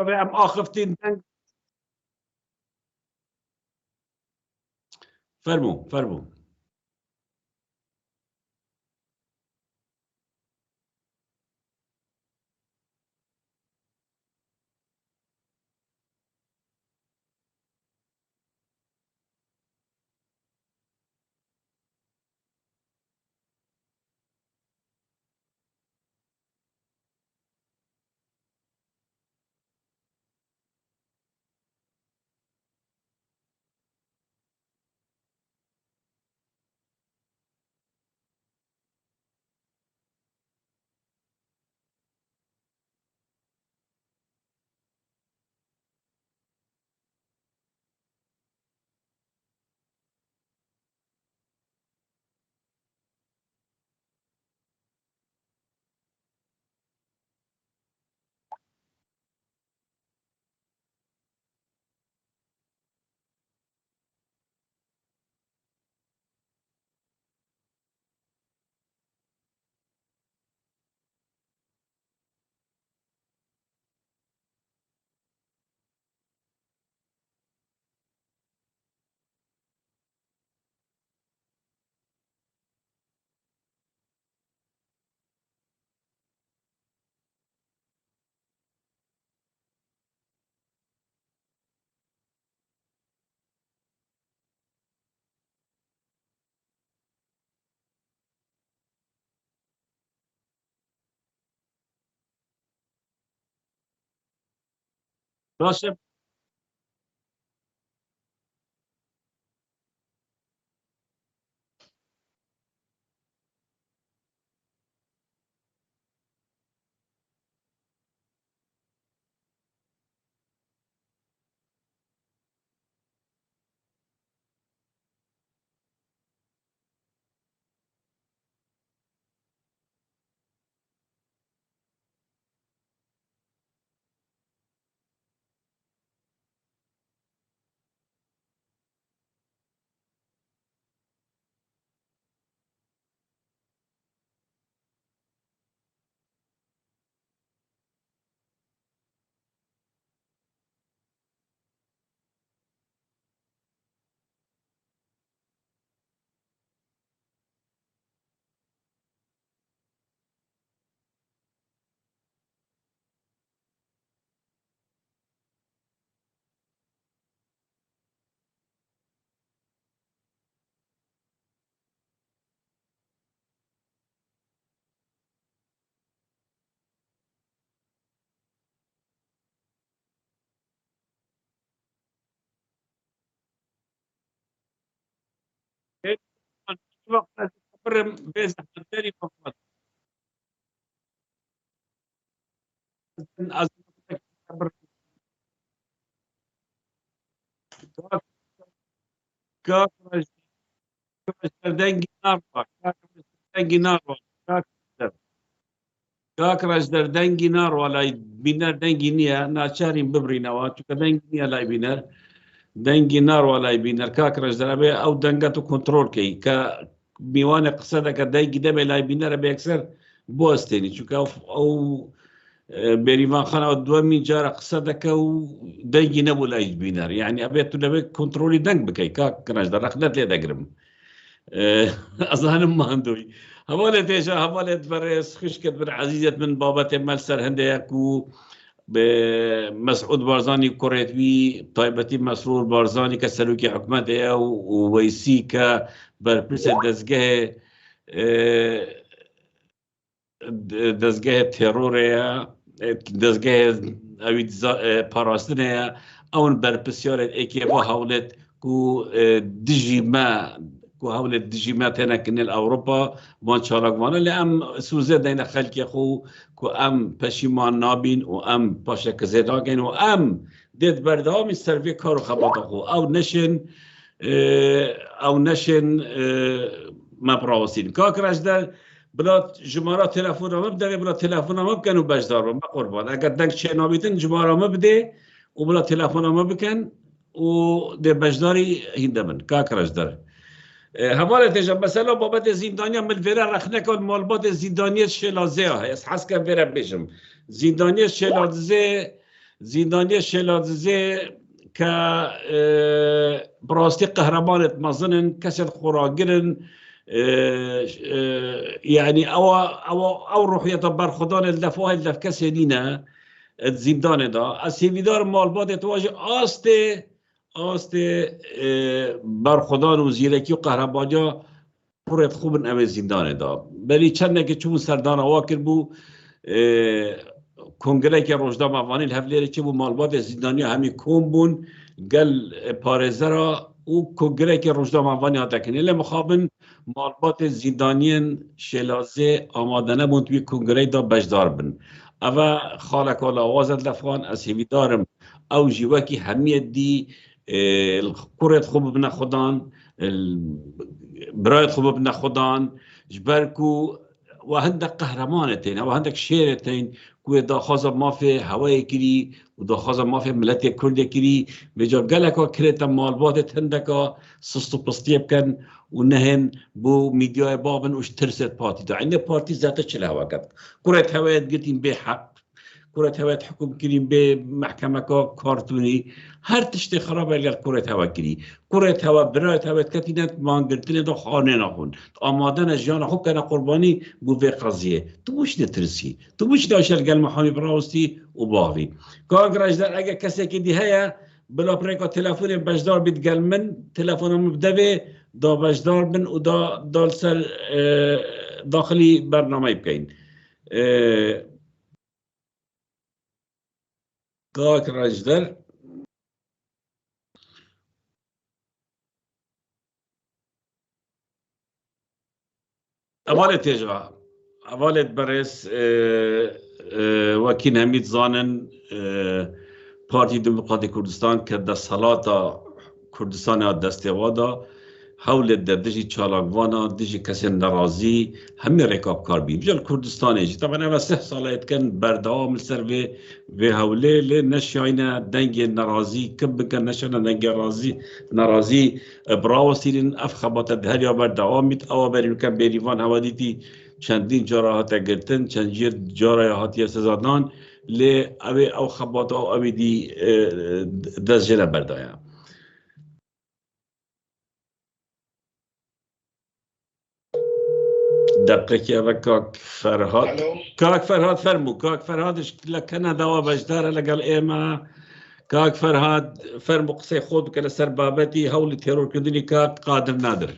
بێ ئەم ئاخفتین دەنگ فەرموو. باشه وقت برم بيز حتى فقط كاك دنگی ناروا دنگی ناروا کاک راج در دنگی ناروا لای بینر دنگی نیا ناچاریم ببرینەوە چونکە دەنگی نییە لای بینەر دەنگی ناروا لای بینەر کاک راج دەبێ ئەو دەنگەت و کۆنتڕۆڵ کەی کە میوانە قسە دەکە دەنگی دەبێ لای بینەرە بە یەکسەر بۆ ئەستێنی چونکە ئەو بێریڤان خانەوە دووەمی جارە قسە دەکە و دەنگی نەبوو لای بینەر یعنی ئەبێت تو لەبێت کۆنتڕۆلی دەنگ بکەی کاک راج دە ڕەخنەت لێ دەگرم ئەزانم ماندووی هەواڵێت تێژە هەواڵێت بەڕێز خوشکت بن عەزیزت من بابەتێ مەل سەر هەندێک و مەسعود بارزانی کوڕێتوی تایبەتی مەسرور بارزانی کە سەرۆکی حکومەتەیە و وەیسی کە بەرپرسە دەستگەهێ تێرۆرەیە دەستگەهێ ئەوی پاراستنەیە ئەون بەرپرسیارێت ئێکێ بۆ هەوڵێت و دژی مە هەولێت دژی ما تێنەکردنێت ئەوروپا وان چالاکوانە لە ئەم سوزە دەینە خەلکی خۆ کو ئەم پەشیمان نابین و ئەم پاشەکە زێداگەین و ئەم دێت بەردەوامی سەرڤێ کار و خەباتە خۆ ئەو نەشێن مەپڕاوەسین کاکڕەشدە بڵات ژمارە تەلەفۆنەمە بدەوێ بڵات تەلەفۆنەمە بکەن و بەشدار بن بە قوربان ئەگەر دەنگ چێ نابێتن ژمارەمە بدێ و بڵات تەلەفۆنەمە بکەن و دێ بەشداری هیندە بن کاکڕەشدە هەواڵێت تێژە مەسەلا بابەتێ زیندانیا ملڤێرە ڕەخنەکە ماڵباتێ زیندانیە شێلازەیە هەیە حەسکە فێرە بێژم زیندانیە شێلازێ کە بڕاستی قەهرەمانێت مەزنن کەسێت خۆراگرن یعنی ئەو ڕوحیەتە بەرخودانێت لەفۆهێت لەف کەسێ نینە زیندانێدا ئەس هێویدار ماڵباتێت واژە ئاستێ بەرخودان و زیرەکی و قەهرەبانیا پڕێت خوبن ئەوێ زیندانێدا بەری چەندێکی چوو سەردانەوا کرد بوو کۆنگرێکی ڕۆژدام ئەڤانیل هەولێرێکی بوو ماڵباتێ زیندانیا هەمی کۆم بوون گەل پارێزەرە و کۆنگرێکی ڕۆژدام ئەڤانی هاتەکردن لە مخابن ماڵباتێ زیندانیên شێلازێ ئامادە نەبوون توی کۆنگرەیدا بەشدار بن ئەڤە خاڵێکا لاوازت لەفان ئەس هێویدارم ئەو ژی وەکی هەمیەت دی کوڕێت خۆ ببنە خودان برایەت خۆ ببنە خودان ji ber ku we hindek qehremanê tên we hindek şêrê tên ku wê daxwaza mafê hewayê kirî û daxwaza mafê milletê Kurdê kirî vêca geleka kirête malbatê hindeka sist û pistiyê bikin û nehên bo mîdyayê babin û ji tirsê partî da endê partî zete çil heweket kurêt hewayet girtîn bê heq kurêt hewayet hikûm kirîn bê mehkemeka kartûnî her tiştê xerab gel kurêt hewa kirî kurêt hewa birayet hewayet ketîne mangirtinê da xanê naxwin amadene jiyana xwe kene qurbanî bû vê qeziyê tu boş netirsî tu boş daşer gel mehamî birawistî û bavî kagirajder eger kesekê dî heye bila pirêka telefonê bejdar bît gel min telefona min bidevê da bejdar bin û da dal ser daxilî bernameyê bikeyn kagirajder ئەوالێت تێژە ئەوالێت بەڕێز وەکین هەمیت زانن پارتی دموکراتی کوردستان کە دەسەڵاتە کوردستانە دەستێوادا هەولێت دەردژی چالاکوانە دژی کەسێن نەڕازی هەمی ڕێکابکار بی بژەل کوردستانێژی تەبەن ئەوە 3 ساڵەیەتکەن بەردەوام سەر vê hewlê lê neşyayne dengê nerazî kim bikin neşane dengê nerazî birawestînin ev xebate heriya berdewam bît ewa berîke bêrîvan hewa dîtî çendîn cara hate girtin çend jîr caraya hatiye sezadan lê evê ew xebata evê dî dest jê berdaya دقیقی اوه کاک فرهاد فرمو کاک فرهادش لکنه دوا بجداره لگل ایمه کاک فرهاد فرمو قصه خود که لسر بابتی هولی تیرور کردنی کاک قادر نادر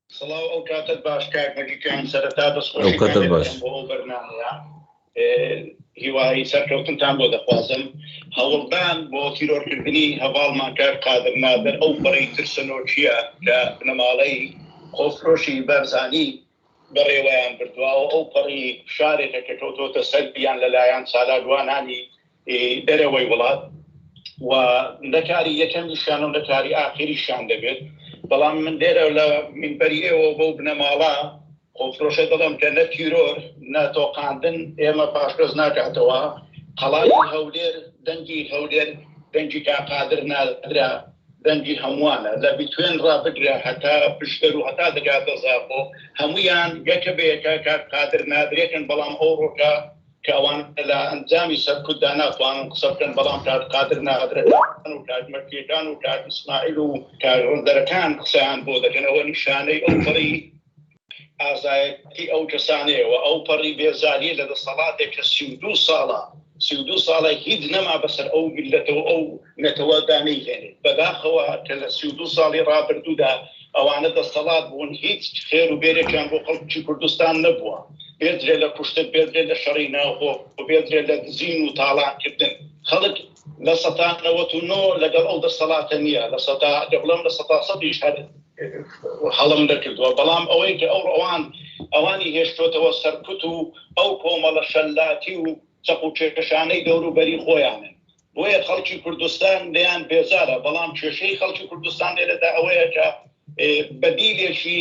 سلاو او کاتت باش کاک مگی کن سرطا بس خوشی او کاتت باش هیوای سەرکەوتنتان بۆ دەخوازم هەوڵدان بۆ تیرۆرکردنی هەواڵمان کرد قادر نادر ئەو پەڕی ترسنۆچیە کە بنەماڵەی خۆفرۆشی بەرزانی بەڕێوەیان بردووە ئەو پەڕی شارێکە کە کەوتۆتە سەربیان لەلایەن سالاگوانانی دەرەوەی وڵات و نەکاری یەکەمیشان و نەکاری ئاخریشان دەبێت بەڵام من لێرە لە منبەری ئێوە بۆ بنەماڵە خۆفرۆشە دەڵم کە نە تیرۆر ناتۆقااندن ئێمە پاشگەز ناکاتەوە قەڵای هەولێر دەنگی هەولێر دەنگی قادر نادرا دەنگی هەمووانە لە بیتوێن ڕابگرە هەتا پشتەر و هەتا دەگاتە زاخۆ هەمویان یەکە بەیەکە قادر نادرێکن بەڵام ئەو ڕۆکە کەوان لە ئەنجامی سەرکوتدا ناتوانن قسە بکەن بەڵام قادر نادرەکان و کاتمەکیەکان و کات ئیسماعیل و کارڕۆندەرەکان قسەیان بۆ دەکەنەوە نیشانەی ئەو پەڕی ئازایەتی ئەو کەسانەیەوە ئەو پەڕی بێزاریە لە دەسەڵاتێک کە 32 ساڵە هیچ نەما بەسەر ئەو میلەتەوە ئەو نەتەوەدانەی هێنێت بەداخەوە کە لە 32 ساڵی ڕابردوودا ئەوانە دەسەڵات بوون هیچ خێر و بێرێکیان بۆ خەڵکی کوردستان نەبووە بێدرێ لە کوشتن بێدرێ لە شەڕی ناوخۆ بێدرێ لە دزین و تاڵانکردن خەڵک لە 1990 لەگەڵ ئەو دەسەڵاتە نییە لە دەبڵم لە 100 هەر هەڵم دەکردووە بەڵام ئەوەی کە ئەو ئەوانی هێشتۆتەوە سەرکوت و ئەو کۆمەڵە شەلاتی و چەق و چێکەشانەی دەوروبەری خۆیانن بۆیە خەڵکی کوردستان لێیان بێزارە بەڵام کێشەی خەڵکی کوردستان لێرەدا ئەوەیە کە بەدیلێکی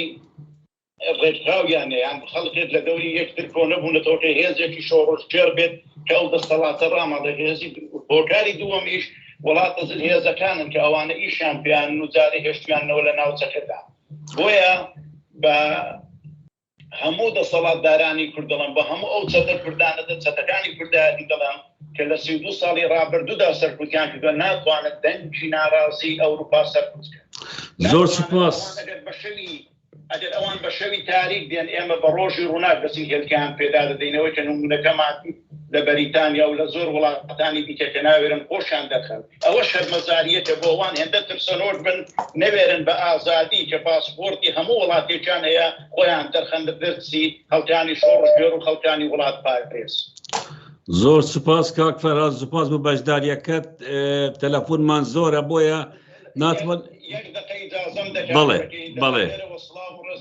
ڕێکخراویانە یان خەڵکێت لە دەوری یەکتر کۆ نەبوونەتەوە کە هێزێکی شۆڕژگێر بێت کە ئەو دەسەڵاتە ڕامەڵە هێزی هۆکاری دووەمیش وڵاتە هێزەکانن کە ئەوانە ئیشیان پیان و جارێ هێشتیانەوە لە ناوچەکەدا بۆیە بە هەموو دەسەڵاتدارانی کوردڵم بە هەموو ئەو چەتە کوردانەدا چەتەکانی کوردایەتی دەڵام کە لە 32 ساڵی ڕابردوودا سەرکوتیان کردووە ناتوانێت دەنگی ناڕازی ئەوروپا سەرکوت بکەن. زۆر سوپاس. ئەگەر ئەوان بە شەوی تاریک دێن ئێمە بە ڕۆژی ڕووناک بەسی هێلکیان پێدا دەدەینەوەی کە نمونونەکەمان لە بەریتانیا و لە زۆر وڵاتانی دیکە کە ناوێرن خۆشیان دەخەن ئەوە شەرمەزاریەکە بۆ ئەوان هێندە ترسەنۆر بن نەوێرن بە ئازادی کە پاسپۆرتی هەموو وڵاتێکیان هەیە خۆیان دەرخەن لە دەرسی خەڵکانی شۆڕژگێر و خەڵکانی وڵات پاپێز. زۆر سوپاس کاک فەراز سوپاس بۆ بەشداریەکەت تەلەفۆنمان زۆرە بۆیە ناتوان بەڵێ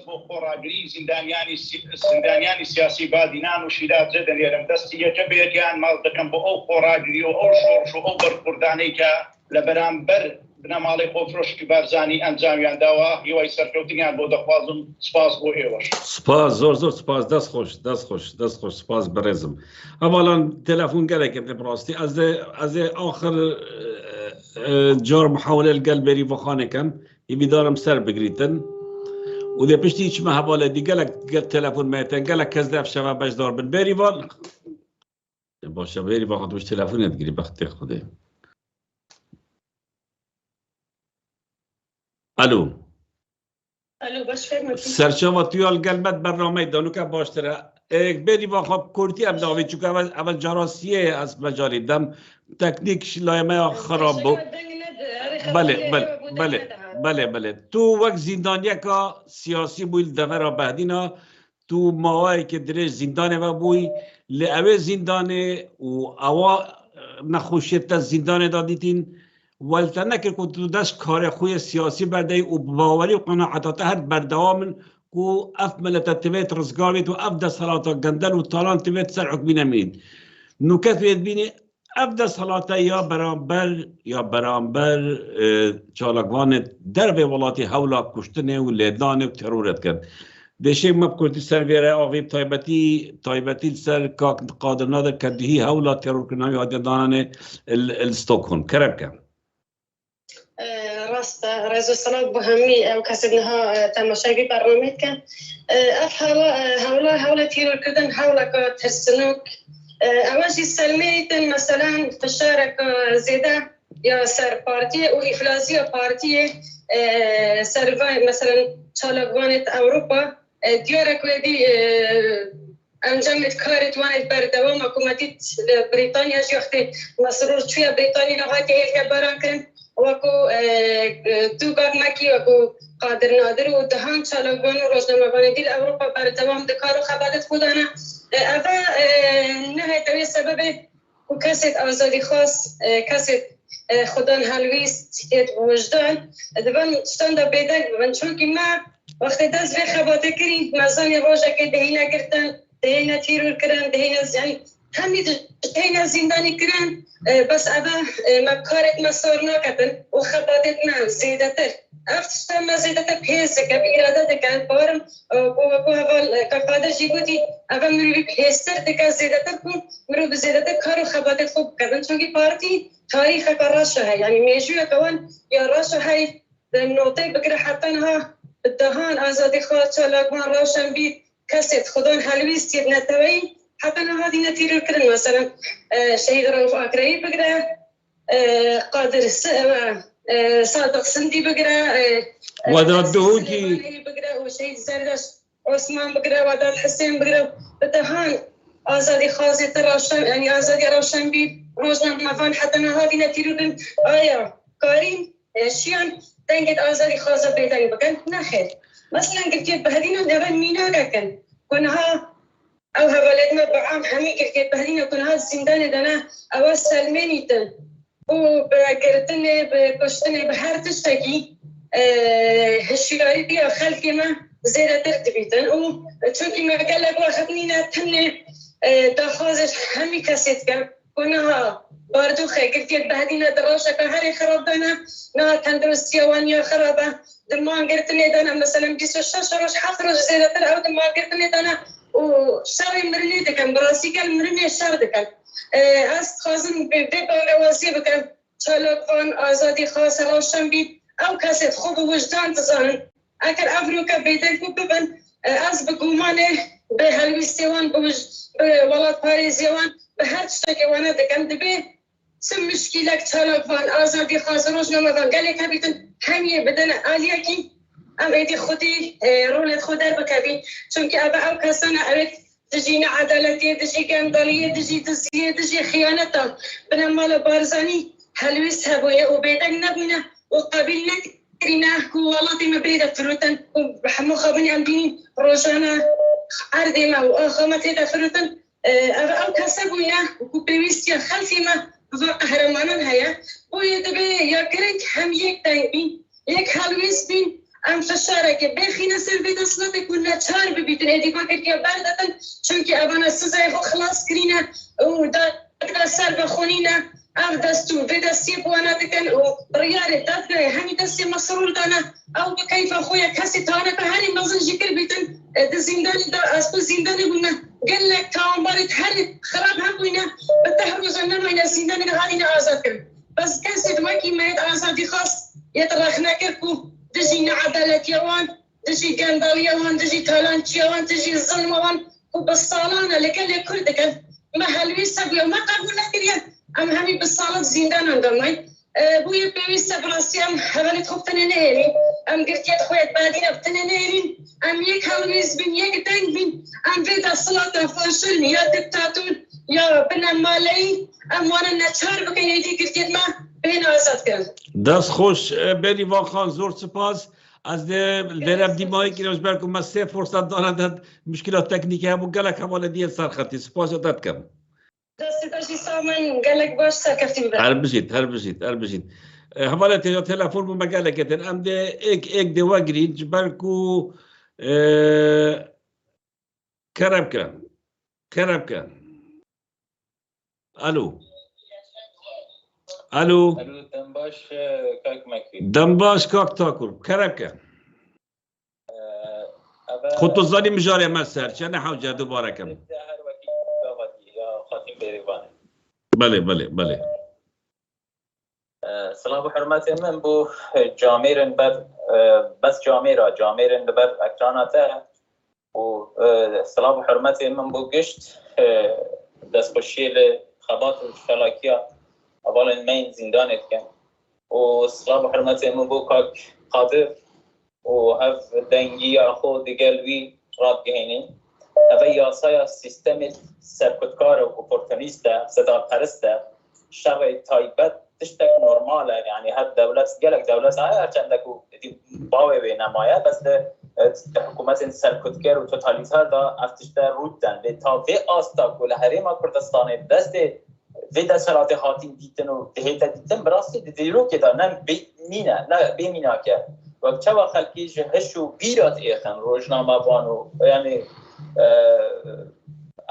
بۆ خۆڕاگری زیندانیانی سیاسی بادینان و شیرات جەدە لێرم دەستی یەکە بێتیان ماڵ دەکەم بۆ ئەو خۆڕاگری و ئەو شۆڕش و ئەو بەرخوردانەی کە لە بەرامبەر بنەماڵی خۆفرۆشتی بارزانی ئەنجامیان داوە هیوای سەرکەوتنیان بۆ دەخوازم سپاس بۆ ئێوەش. سپاس زۆر سپاس دەستخۆش سپاس بەڕێزم ئەوڵان تەلەفۆن گەلێکم بڕاستی ئەزێ آخر جار محاولة القلبري فخانة كم يبي دارم سر بقريتن وده بشتي إيش ما هبالة دي قالك تلفون ميتين قالك كذاب شباب باش دار بالبيري فال باش بيري باخد وش تلفون تقري بختي خدي الو باش فهمت سرچاوة تيال قلبت برنامه دانو که باشتره بيري باخد كورتي ام داوي چوك اول جراسية از مجاري دم تکنیک لایمه خراب بود. بله تو وقت زندانیه که سیاسی بویل دفعه بعدینا تو ماهایی که درش زندانه و بوی لعوه زندانه و اوا نخوشیت زندانه دادیتین ولتنه که تو دست کار خوی سیاسی برده و باوری و قناعتات هر بردوامن کو اف ملت تبیت رزگاوید و اف دست حالاتا گندن و طالان تبیت سر حکمی نمید نوکت بید بینی افده صلاته یا برانبر چالکوان در به ولاتی حولا کشتنه و لیدانه و ترورت کرد دشه مبکردی سر ویره آقیب تایبتی سر کاک قادر نادر کردهی حولا ترور کناوی هادی دانانه الستوکهولم کرب کن راست رزو السلام بهمي او كسبناها تماشاقي برنامج كان اف حولا تيرور كردن حولا ترسنوك اوجي سلميتن مثلا تشارك زيادة يا سر بارتي وإفلاسية بارتي سر مثلا شالقوانة أوروبا ديارك ودي أنجمت كارت وانت بردوام حكومتي بريطانيا جيختي مسرور شوية بريطانيا نغاكي هيك برانكن وكو دوغاق مكي وكو قادر نادر ودهان شالقوان وروجنامه ديل أوروبا بردوام دكارو خبادت بودانا أبا نهاية توي سببه وكاسة آزادي خاص كاسة خدان هلويست يد وجدان دبن ستاندا بيدك من شو كما وقت داز في خباته كري مازال يروجا كدهينا كرتن دهينا تيرور كرن دهينا يعني همي دهينا زنداني كرن بس أبا مكارت مسارنا كتن وخباتتنا زيادتر أفتشتم ما زيادتر بحيث كبيرادة كان بارم وهوال كقادر جيبوتي أبا مروي بحيثتر دكا زيادتر كون مرو بزيادتر كارو خباتت خوب كتن چونكي بارتي تاريخ كراشة هاي يعني ميجوية كوان يا راشة هاي النوتي بكرة حطنها الدهان آزادي خاطر لاغوان راشن بيت كاسيت خدان هلويست يبنتوي حتى هذه نتيجة الكرن مثلا شهيد رؤوف أكرمي بقرا قادر صادق سندي بقرا وداد دهوكي بقرا وشهيد زردش عثمان بقرا وداد حسين بقرا بدهان آزادي خاصة راشن يعني آزادي راشن بيت روزنا مفان حتى هذه نتيجة آية كارين شيان تنجد آزادي خاصة بيتاني بكن نخير مثلا قلت بهدينا نبان مينا كن كنها أو هبلتنا بعام حمي كركت بهدينا كنها الزندان دنا أو سلماني تن وبقرتني بكشتني بحر تشتكي هالشياري بيا خلقي ما زيادة ترتبيتن وشوكي ما قال لك واخدنينا تني تخازش حمي كاسيت كان كنها باردو قلت بهدينا دراسة كهري خربنا نا تندرستي وانيا خرابة دمان قرتني دنا مثلا 26 روش حفرج زيادة تر أو دمان قرتني دنا وشاري مرني دكان براسي كان مرني الشار دكان است خازن ببا رواسي بكان شالوكان آزادي خاص روشن بيت أو كاسيت خوب وجدان تزانن أكل أفروكا بيدن ببن از بقومانه بهلويستيوان بولاد باريزيوان بهرشتك وانا دكان دبي سم مشكلة شالوكان آزادي خاص روشن مفان قالك هبيتن هميه بدن آلياكي ام ایدی خودی رولت خودر بکبی چون که ابا او کسانه اوید دجی عدالتی دجی گندالیه دجی دزیه دجی خیانتا بنمال بارزانی هلویس هبویه و بیدن نبونه و قبیل نکرینه و والاتی مبریده فروتن و بحمو خوابنی ام دینین روشانه عردی ما و آخامتی دا فروتن ابا او کسابویه و بیویستی خلفی ما و قهرمانان هیا و یدبه یا کرنگ هم یک دنگین یک هلویس بین ام فشاره که بخینه سر بید اصلا بکنه چار ببیتن ایدی با کرکیه بردتن چونکه اوان سزای خود خلاص کرینه و داد سر بخونینه او دستو به دستی بوانا دکن و ریاره دادگاه همی دستی مسرور دانه او بکیف خویا کسی تانه که هری مزن جکر بیتن ده زندانی دا اسپو زندانی بونه گل لک تاون بارید هر خراب هم بونه بته روزن نماینه زندانی ده غالین آزاد کرد بس کسی دماکی مهد آزادی خواست یترخ نکرکو دجي عدالة يوان دجي قندال يوان دجي تالانت يوان دجي الظلم يوان وبالصالانة لكل كردك ما هلويسا بيو ما قبولنا كريان ام همي بالصالة زندان عندهم بويا بيويسا براسي ام هبالت خوب تنينيري ام قرتيات خويت بادينا بتنينيرين ام يك هلويس بين يك دنگ بين ام فيدا صلاة فاشل يا دكتاتون يا بنا مالي ام وانا نتشار بكين يدي قرتيات ما بين آزاد كرن دست خوش بری واخان زور سپاس از درم دیمایی که نوش برکم من 3 فرصت دارند مشکلات تکنیکی همون گلک همال دیگه سرخطی سپاس داد کم دستی داشتی سامان گلک باش سرکفتی ببر هر بشید همال تلفن بو مگلکتن ام ده ایک ده وگرین جبرکو کرم کن الو دنباش کاک مکی دنباش کاک تاکر کرکه خودتو زانی مجاری من سر چه نحوجه دوباره کم هر وکی داغتی یا خاتم بریوانه بله سلام و حرمت من بو جامعیرن بر بس جامعیرن بر اکراناته و سلام و حرمت من بو گشت دست بشیل خبات و فلاکیا اولا مین زندانت کن و سلام و حرمت من بو کاک قادر و اف دنگی خود گلوی راد گهینین اف یاسای سیستم سرکتکار و اپورتونیسته صدا پرسته شرع تایبت تشتک نرماله یعنی هر دولت گلک دولت هر چندکو باوی به نمایه بس حکومت سرکوتگر و توتالیتار دا افتشتر رودن تا وی آستا کل حریم کردستان دست وی دسترات هاتین دیتن و دهیتا دیتن براستی دیرو که دا نه بیمینا که وقت چه خلقی جهشو بیرات ایخن روزنامه بانو یعنی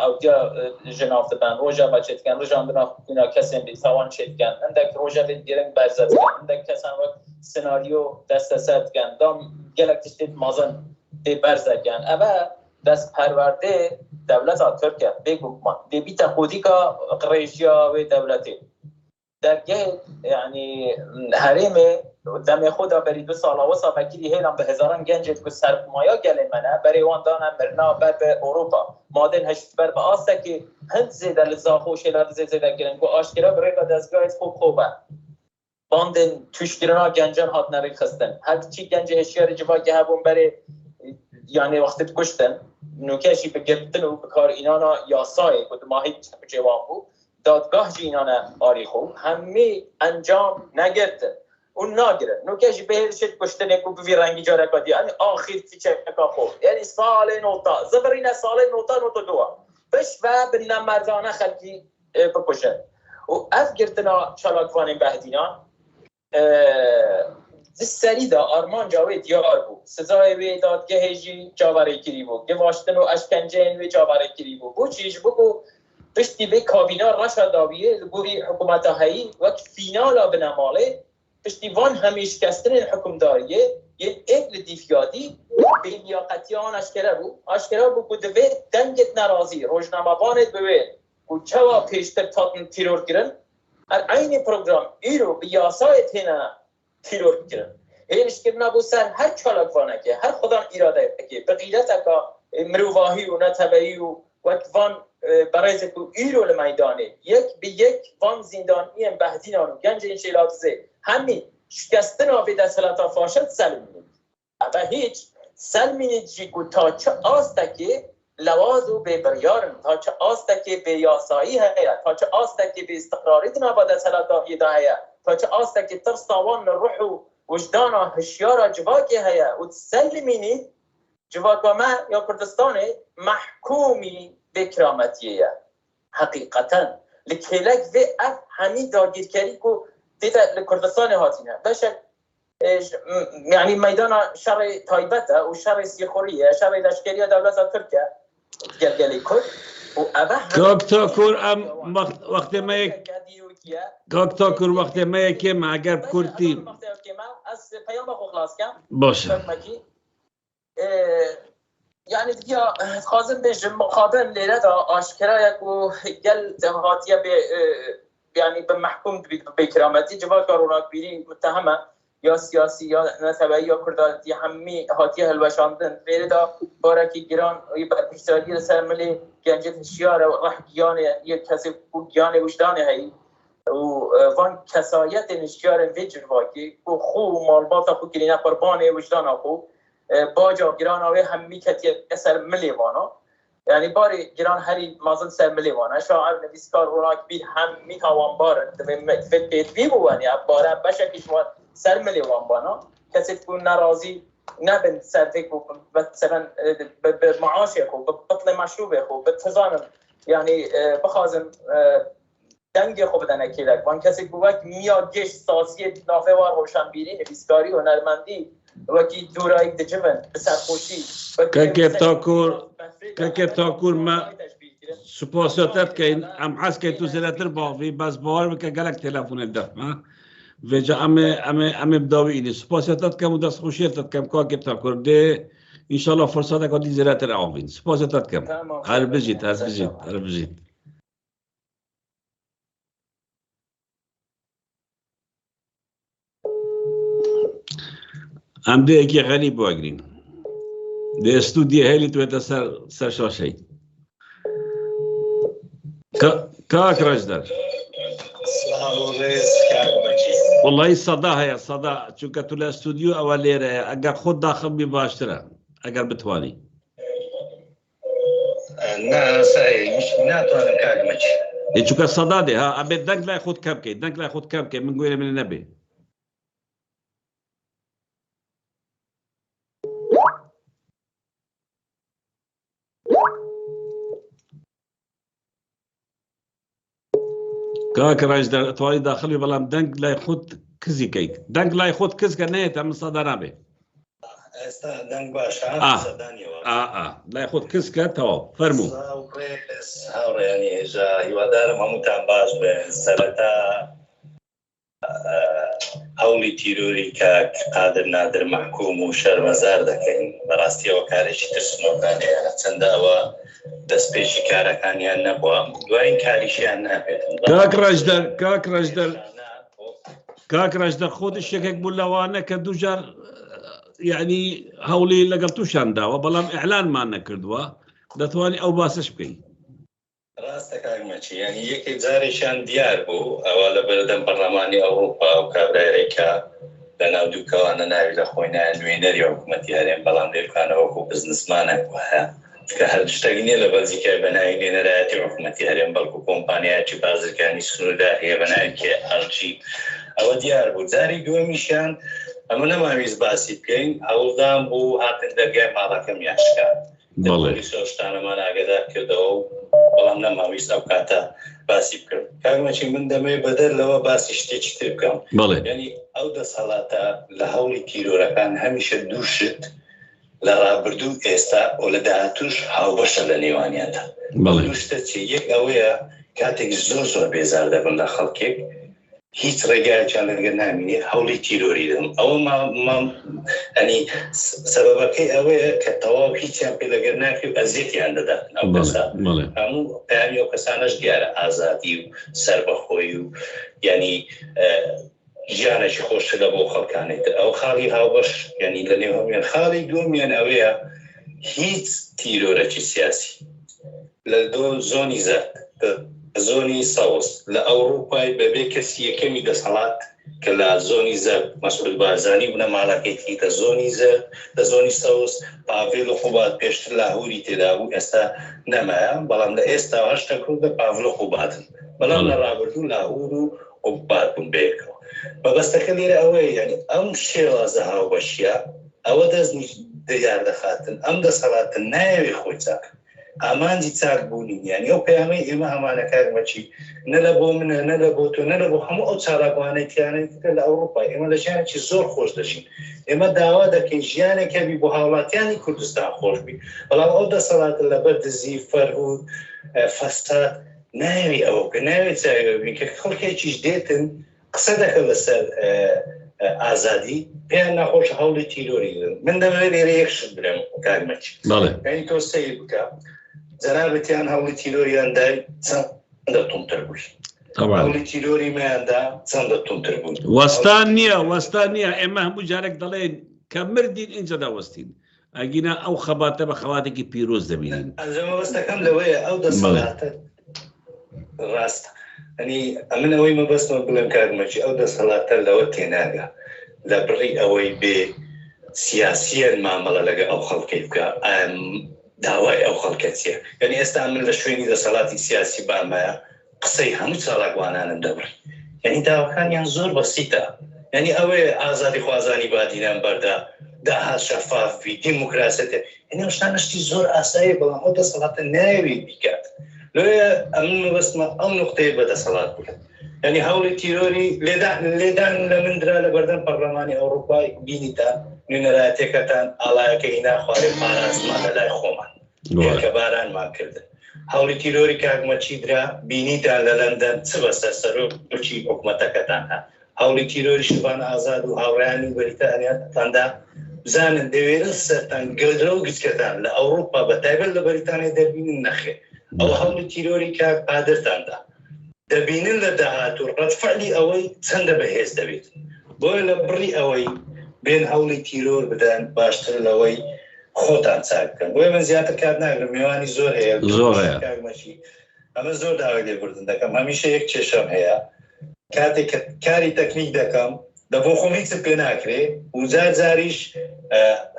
او دیا جناف دبن روزا بچت کن روزا اندنا اینا کسی بیتوان چت کن اندک روزا بیرن برزد کن اندک کسان وقت سناریو دست سرد کن دام گلک تشتید مازن دی برزد کن اما دست پرورده دولت ترکیه بگو ما دی بیت خودی کا قریشیا و دولتی درگه یعنی حریم دم خدا بری 2 سال و سابقی هیلم به هزاران گنجت که سرمایه گله منه برای وان دانم مرنا بر به اروپا مادن هشت بر به آسته که هند زیده لزاخو شیلات زیده گرن گو آشکرا برای که دستگاهت خوبه باندن توشگیرنا گنجان هات نری خستن هر چی گنج هشیار جوا که هبون برای یعنی وقتی کشتن نوکشی به گرفتن و بکار اینانا یاسای که ماهی جواب بود دادگاه جینانه آری خوب همه انجام نگرده اون ناگره نوکشی به هر شد کشتن یکو بوی رنگی جاره کدی یعنی آخر تیچه که خوب یعنی سال نوتا زبرین سال نوتا دوا بش و بنا مردانه خلقی بکشن و اف گرتنا چالاکوان بهدینان سری دا آرمان جاوی دیار بود سزای وی دادگاه جی جاوره کری بود گواشتن و اشکنجه وی جاوره کری بود بو چیش بگو پشتی به کابینا رشا داویه گوری حکومت هایی وقت فینالا بنماله پشتی وان همیش کستن حکمداریه یه اقل دیفیادی به لیاقتیان اشکره بود که دوی دنگت نرازی روشنامه بانت بوید که چوا پیشتر تاتن تیرور گرن این پروگرام ایرو به یاسای تینه تیرور گرن اینش کرنا بود سر هر چالاکوانه که هر خدا ایراده که بقیلت که مروواهی و نتبهی و وان برای زکو ایرو لمیدانه یک به یک وان زندانی بهدینانو گنج این شیلات زه همین شکستن آوی دستلتا فاشد سلمینید اما هیچ سلمینید جیگو تا چه آسته که لوازو به بریارن تا چه آسته که به یاسایی هیا تا چه آسته که به استقراری دنا با دستلتا هیدا هیا تا چه آسته که ترساوان روح و وجدانا هشیارا جواکی هیا و سلمینید جواکا ما یا کردستان محکومی بکرامتیه حقیقتا لکهلک و اف همین داگیرکری که دیتا لکردستان هاتینه بشه یعنی میدان شر تایبته و شر سیخوریه شر لشکریه دولت ترکیه گلگلی کرد و اوه کاکتاکور وقتی ما یکیم اگر کردیم از پیام بخو خلاص کم باشه یعنی دیگه خازم بهش مقابل لیره دا آشکرا یکو گل هاتیه به یعنی به محکوم به کرامتی جواب کاروناک بیری متهمه یا سیاسی یا نتبعی یا کرداتی همی هاتیه هلوشاندن لیره دا بارکی گران یا پیشتراگی سرملی گنجت هشیاره و رح گیانه یک کسی گیانه وجدانه هایی و وان کسایت نشیاره ویجر واقعی خو مالباتا خو گرینه قربانه وجدانه خو باجا گران آوه همی کتیه سر ملیوانا یعنی باری گران هری مازن سر ملیوانا شاعر نویسکار روناک بیر همی تاوان بارن فت بیت بی بوانی باره بشکیش سر ملیوان بانا کسی تکون نرازی نبند سرفک و مثلا به معاشی خو به بطل مشروب خو به تزانم یعنی بخوازم دنگ خو بدن اکیلک وان کسی بوک میاد گشت ساسی نافه وار روشنبیری نویسکاری و نرمندی وکی دورایی دجمن بسرخوشی که تاکور ما سپاساتت که ام حس که تو زیادتر باوی بس باور بکه گلک تلفون دفت و جا ام بداوی اینی سپاساتت که مدست خوشیتت کم که تاکور ده انشالله فرصت که دی زیادتر آوین سپاساتت کم هر بجید ام ده اکی غریب باگرین ده استودیه هلی تو اتا سر شاشی كاك رجدر والله صدا هي صدا چونك تو الاستوديو اولي راه اگر خود داخل بباشتره اگر بتواني نا ساي مش ناتوانم كاغمج دي چونك صدا دي ها ابي دنك لا خود كبكي من قوله من النبي كاك راجدر توالي داخلي بلام دنگ لا يخود كزي كيك دنگ لا يخود كز كنيت من صدنا به استا دنگ باشا صداني لا يخود كز كتو فرمو هاور يعني اجا يودار ممتع باش بسرتا هولي تيروري كاك قادر نادر محكوم وشرمزار دكين براستي وكاريش ترسنو كان چندا و دسپیشی کارەکانیان نەبووە دوایین کاریشیان نابێت کاک ڕەشدەر خۆت شتێکێک بوو لەوانە کە دووجار یعنی هەوڵی لەگەڵ تووشان داوە بەڵام ئیعلانمان نەکردووە دەتوانێت ئەو باسش بکەین ڕاستە کاکمەچی یعنی یەکێک جارێکیان دیار بوو ئەوە لە بەردەم پەرلەمانی ئەوروپا و کابرایەکە لە ناو دووکەوانە ناوی لە خۆینە نوێنەری حکوومەتی هەرێم بەڵام دێرکانەوەکو بزنسمانێک وایە کە هەر شتێکی نییە لە بەلجیکا بەناوی نوێنەرایەتی حکوومەتی هەرێم بەڵکو کۆمپانیایەکی بازرگانی سنووردا هەیە بەناوی ئەڵجی ئەوە دیار بوو جاری دووەمیشیان ئەمە نەماویست باسی بکەین هەوڵدان بوو هاتن دەرگای ماڵەکەم یاشکار پۆلیس ئەو شتانەمان ئاگادار کردەوە و بەڵام نەماویست ئەو کاتە باسی بکرد کاکمەچی من دەمەوێت بەدەر لەوە باسی شتێکی تر بکەم یعنی ئەو دەسەڵاتە لە هەوڵی تیرۆرەکان هەمیشە دوو شت لە ڕابردوو ئێستا و لە داهاتووش هاوبەشە لە نێوانیاندا دوو شتە چی یەک ئەوەیە کاتێک زۆر بێزار دەبن لە خەڵکێک هیچ ڕێگایەکیان لەگەر نامینێت هەوڵی تیرۆری دەم ئەوە ئەنی سەبەبەکەی ئەوەیە کە تەواو هیچیان پێ لەگەر ناکرێ و ئەزیەتیان دەدات ئەو کەسە هەموو پەیامی ئەو کەسانەش دیارە ئازادی و سەربەخۆی و یعنی ژیانێکی خۆشترە بۆ خەڵکانێتە ئەو خاڵی هاوبەش یعنی لە نێو هەمویان خاڵی دووەمیان ئەوەیە هیچ تیرۆرەکی سیاسی لە زۆنی زەرد زۆنی سەوز لە ئەوروپای بەبێ کەسی یەکەمی دەسەڵات کە لە زۆنی زەرد مەسعود بارزانی بنە ماڵەکەیەتی لە زۆنی زەرد لە زۆنی سەوز پاڤێل خوبات پێشتر لاهوری تێدا بوو ئێستا نەمایە بەڵام لە ئێستا هەشتا کوردە پاڤل خوباتن بەڵام لە ڕابردوو لاهور و خوبات بوون بەیەکەوە بەبەستەکە لێرە ئەوەیە یعنی ئەم شێوازە هاوبەشیە ئەوە دەستنی دیار دەخاتن ئەم دەسەڵاتن نایەوێ خۆی چاکن ئامانجی چاک بوونی یعنی ئەو پەیامەی ئێمە هەمانە کارمەچی نە لە بۆ منە نە لە بۆ تۆ نە لە بۆ هەموو ئەو چالاکوانێتیانێتە لە ئەوروپای ئێمە لە ژیانێکی زۆر خۆش دەشین ئێمە داوا دەکەین ژیانێکە بی بۆ هاوڵاتیانی کوردستان خۆش بی بەڵام ئەو دەسەڵاتە لەبەر دزی فەرهود فەستات ناوی ئەوە کە ناوێت چاوی کە خەڵکێکیش دێتن قسە دەکە لەسەر ئازادی پێیان ناخۆش هەوڵی تیرۆری من دەمەوێت لێرە یەک شت برێم کارمەچی یعنی تۆ سەیر بکە جەنابەتیان هەوڵی تیرۆریان دای چەندە تومتر بووی هەوڵی تیرۆری مەیاندا چەندە تومتر بوون وەستان نییە ئێمە هەموو جارێک دەڵێن کە مردین ئینجا داوەستین ئەگینا ئەو خەباتە بە خەواتێکی پیرۆز دەبینین ئەنجامە وەستەکەم لەوەیە ئەو دەسەڵاتە ڕاستە ئەنی ئەمن ئەوەی مەبەستمە بڵێم کارمەچی ئەو دەسەڵاتە لەوە تێناگە لە بڕی ئەوەی بێ سیاسیەن مامەڵە لەگە ئەو خەڵکەی بکە داوای ئەو خەڵکە چیە یعنی ئێستا من لە شوێنی دەسەڵاتی سیاسی بامایە قسەی هەموو چالاکوانانم دەبڕی یعنی داواکانیان زۆر بەسیتە یعنی ئەوەیە ئازادی خوازانی بادینان بەردا داهات شەفافی دیموکراسەتە یعنی ئەو شتانەشتی زۆر ئاساییە بەڵام ئەو دەسەڵاتە ناوێت بیکات لۆیە ئەمن مەبەستمە ئەو نقطەیە بەدەسەڵات بکەن یعنی هەوڵی تیرۆری لێدان لە مندرا لە بەردەم پەرلەمانی ئەوروپای بینیتان نوێنەرایەتەکەتان ئاڵایەکەی ناخوارێ پارازمان لە لای خۆمان کە بارانمان کردن هەوڵی تیرۆری کاکمەچی درا بینیتان لە لەندەن چ بەسەر سەرۆکی حکوومەتەکەتان هات هەوڵی تیرۆری شوان ئازاد و هاوڕێیانی بەریتانیاتاندا بزانن دەوێرن سەرتان گەدرە و گچکەتان لە ئەوروپا بەتایبەت لە بەریتانیا دەبینن نەخێ ئەو هەوڵی تیرۆری کاک پادرتاندا دەبینن لە داهاتوو ڕەتفعلی ئەوەی چەندە بەهێز دەبێت بۆیە لە بڕی ئەوەی بێن هەوڵی تیرۆر بدەن باشتر لەوەی خۆتان چاک بکەن بۆیە من زیاتر کات ناگرم میوانی زۆر هەیە کاکمەچی ئەمە زۆر داوای لێبوردن دەکەم هەمیشە یەک کێشەم هەیە کاتێک کاری تەکنیک دەکەم دەبۆ خۆم هیچم پێ ناکرێ و جاریش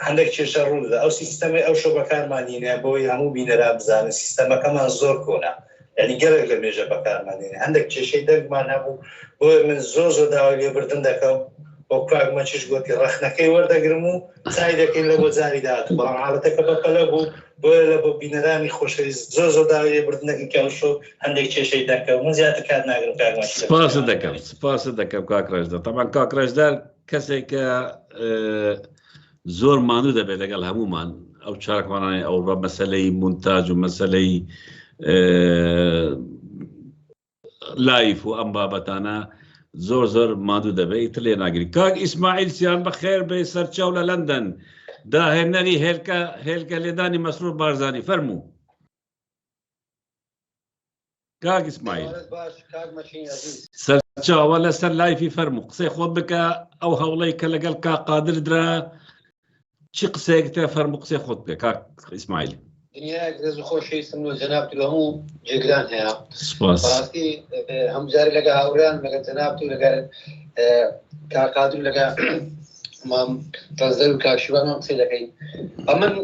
هەندێک کێشە ڕوودا ئەو سیستەمی ئەو شۆ بەکارمانینە بۆی هەموو بینەرا بزانن سیستەمەکەمان زۆر کۆنا یعنی گەرێک لە مێژە بەکارمانینە هەندێک کێشەی دەرگمان هەبوو بۆیە من زۆر داوای لێبوردن دەکەم وەک کاگمەچیش گوتی ڕەخنەکەی وەردەگرم و چای دەکەین لە بۆ جاری داهاتوو بەڵام حاڵەتەکە بەپەلە بوو بۆیە لە بۆ بینەرانی خۆشەویست زۆر داوای بردنەکەی کەوشۆ هەندێک کێشەی دەکە و من زیاتر کات ناگرم کاگمەچی. سپاس دەکەم کاک ڕێژدار. تەمان کاک ڕێژدار کەسێکە زۆر ماندوو دەبێت لەگەڵ هەمومان ئەو چاکمانانی ئەو بە مەسەلەی مونتاژ و مەسەلەی لایف و ئەم بابەتانە زۆر ماندوو دەبێت ئیتر لێ ناگری. کاک ئیسماعیل سیان بەخێر بێ سەرچاو لە لەندەن داهێنەری هێلکە لێدانی مەسرور بارزانی فەرموو. کاک ئیسماعیل سەرچاوە لەسەر لایفی فەرموو قسەی خۆت بکە ئەو هەوڵەی کە لەگەڵ کاک قادر درا چی قسەیەک تێ فەرموو قسەی خۆت بکە کاک ئیسماعیل. دنیایەک ڕێز و خۆشەویستم و جەنابتو هەموو جێگران هەیە. بەڕاستی هەمجارە لەگە هاوڕیان لەگە جەنابتو لەگەر کاک قادر و لەگە مام تەزدەر و کاکشیوانمان قسەی دەکەین. ئەمن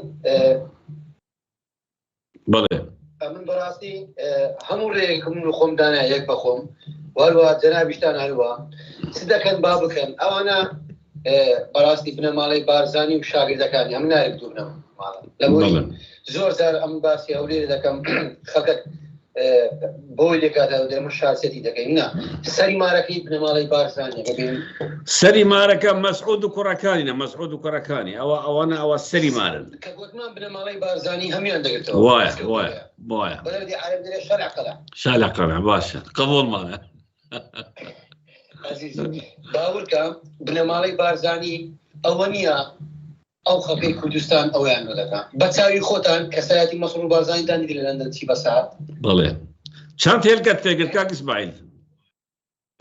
بەڕاستی هەموو ڕێیەکم و خۆم دانای یەک بە خۆم وەروە جەنابیشتان هەروە چ دەکەن با بکەن ئەوانە بەڕاستی بنەماڵەی بارزانی و شاگردەکانی هەم نایەکدوو بنەماڵە لەبۆی زۆر جار ئەم باسی هەولێرە دەکەم خەڵکەک بۆی لێکاتە دەمە شاسێتی دەکەین نا سەری مارەکەی بنەماڵەی بارزانیە ببین سەری مارەکە مەسعود و کوڕەکانینە مەسعود و کوڕەکانی ئەوانە ئەوە سەری مارن کە گوتمان بنەماڵەی بارزانی هەمیان دەگرێتەوە وایە بەلەردی عەرەب دەرێ شەرع قەلع شەرع قەلع باشە قبوڵمانە باورکە بنەماڵەی بارزانی ئەوە نییە ئەو خەڵکەی کوردستان ئەویان دەکەن بە چاوی خۆتان کەسایەتی مەسرور بارزانیتان دیدی لە لەندەن چی بەسات بەڵێ چەند هێلکەت تێگرت کاک ئیسماعیل؟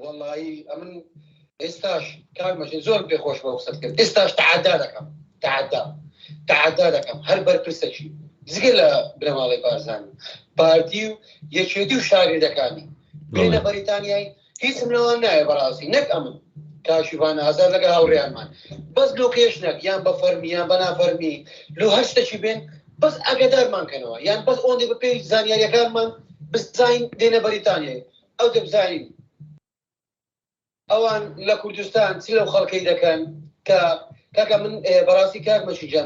وەڵڵی ئەمن ئێستاش کاکمەچین زۆر پێخۆش بە قسەت کرد ئێستاش تەعەدا دەکەم هەر بەرپرسەکی جگە لە بنەماڵەی بارزانی پارتی و یەکێتی و شاگردەکانی بینە بەریتانیای هیچم لەوان نایە بەڕاستی نەک ئەمن کاشیوان ئازار لەگە هاوڕێیانمان بەس لۆکێشنێک یان بە فەرمی یان بە نافەرمی لۆ هەر شتێکی بێن بەس ئاگادارمانکەنەوە یان بەس ئەوەندەی بە پێی زانیاریەکانمان بزانین دێنە بەریتانیای ئەو دەبزانین ئەوان لە کوردستان چی لەو خەڵکەی دەکەن کە کاکە من بەڕاستی کاکمەچی جان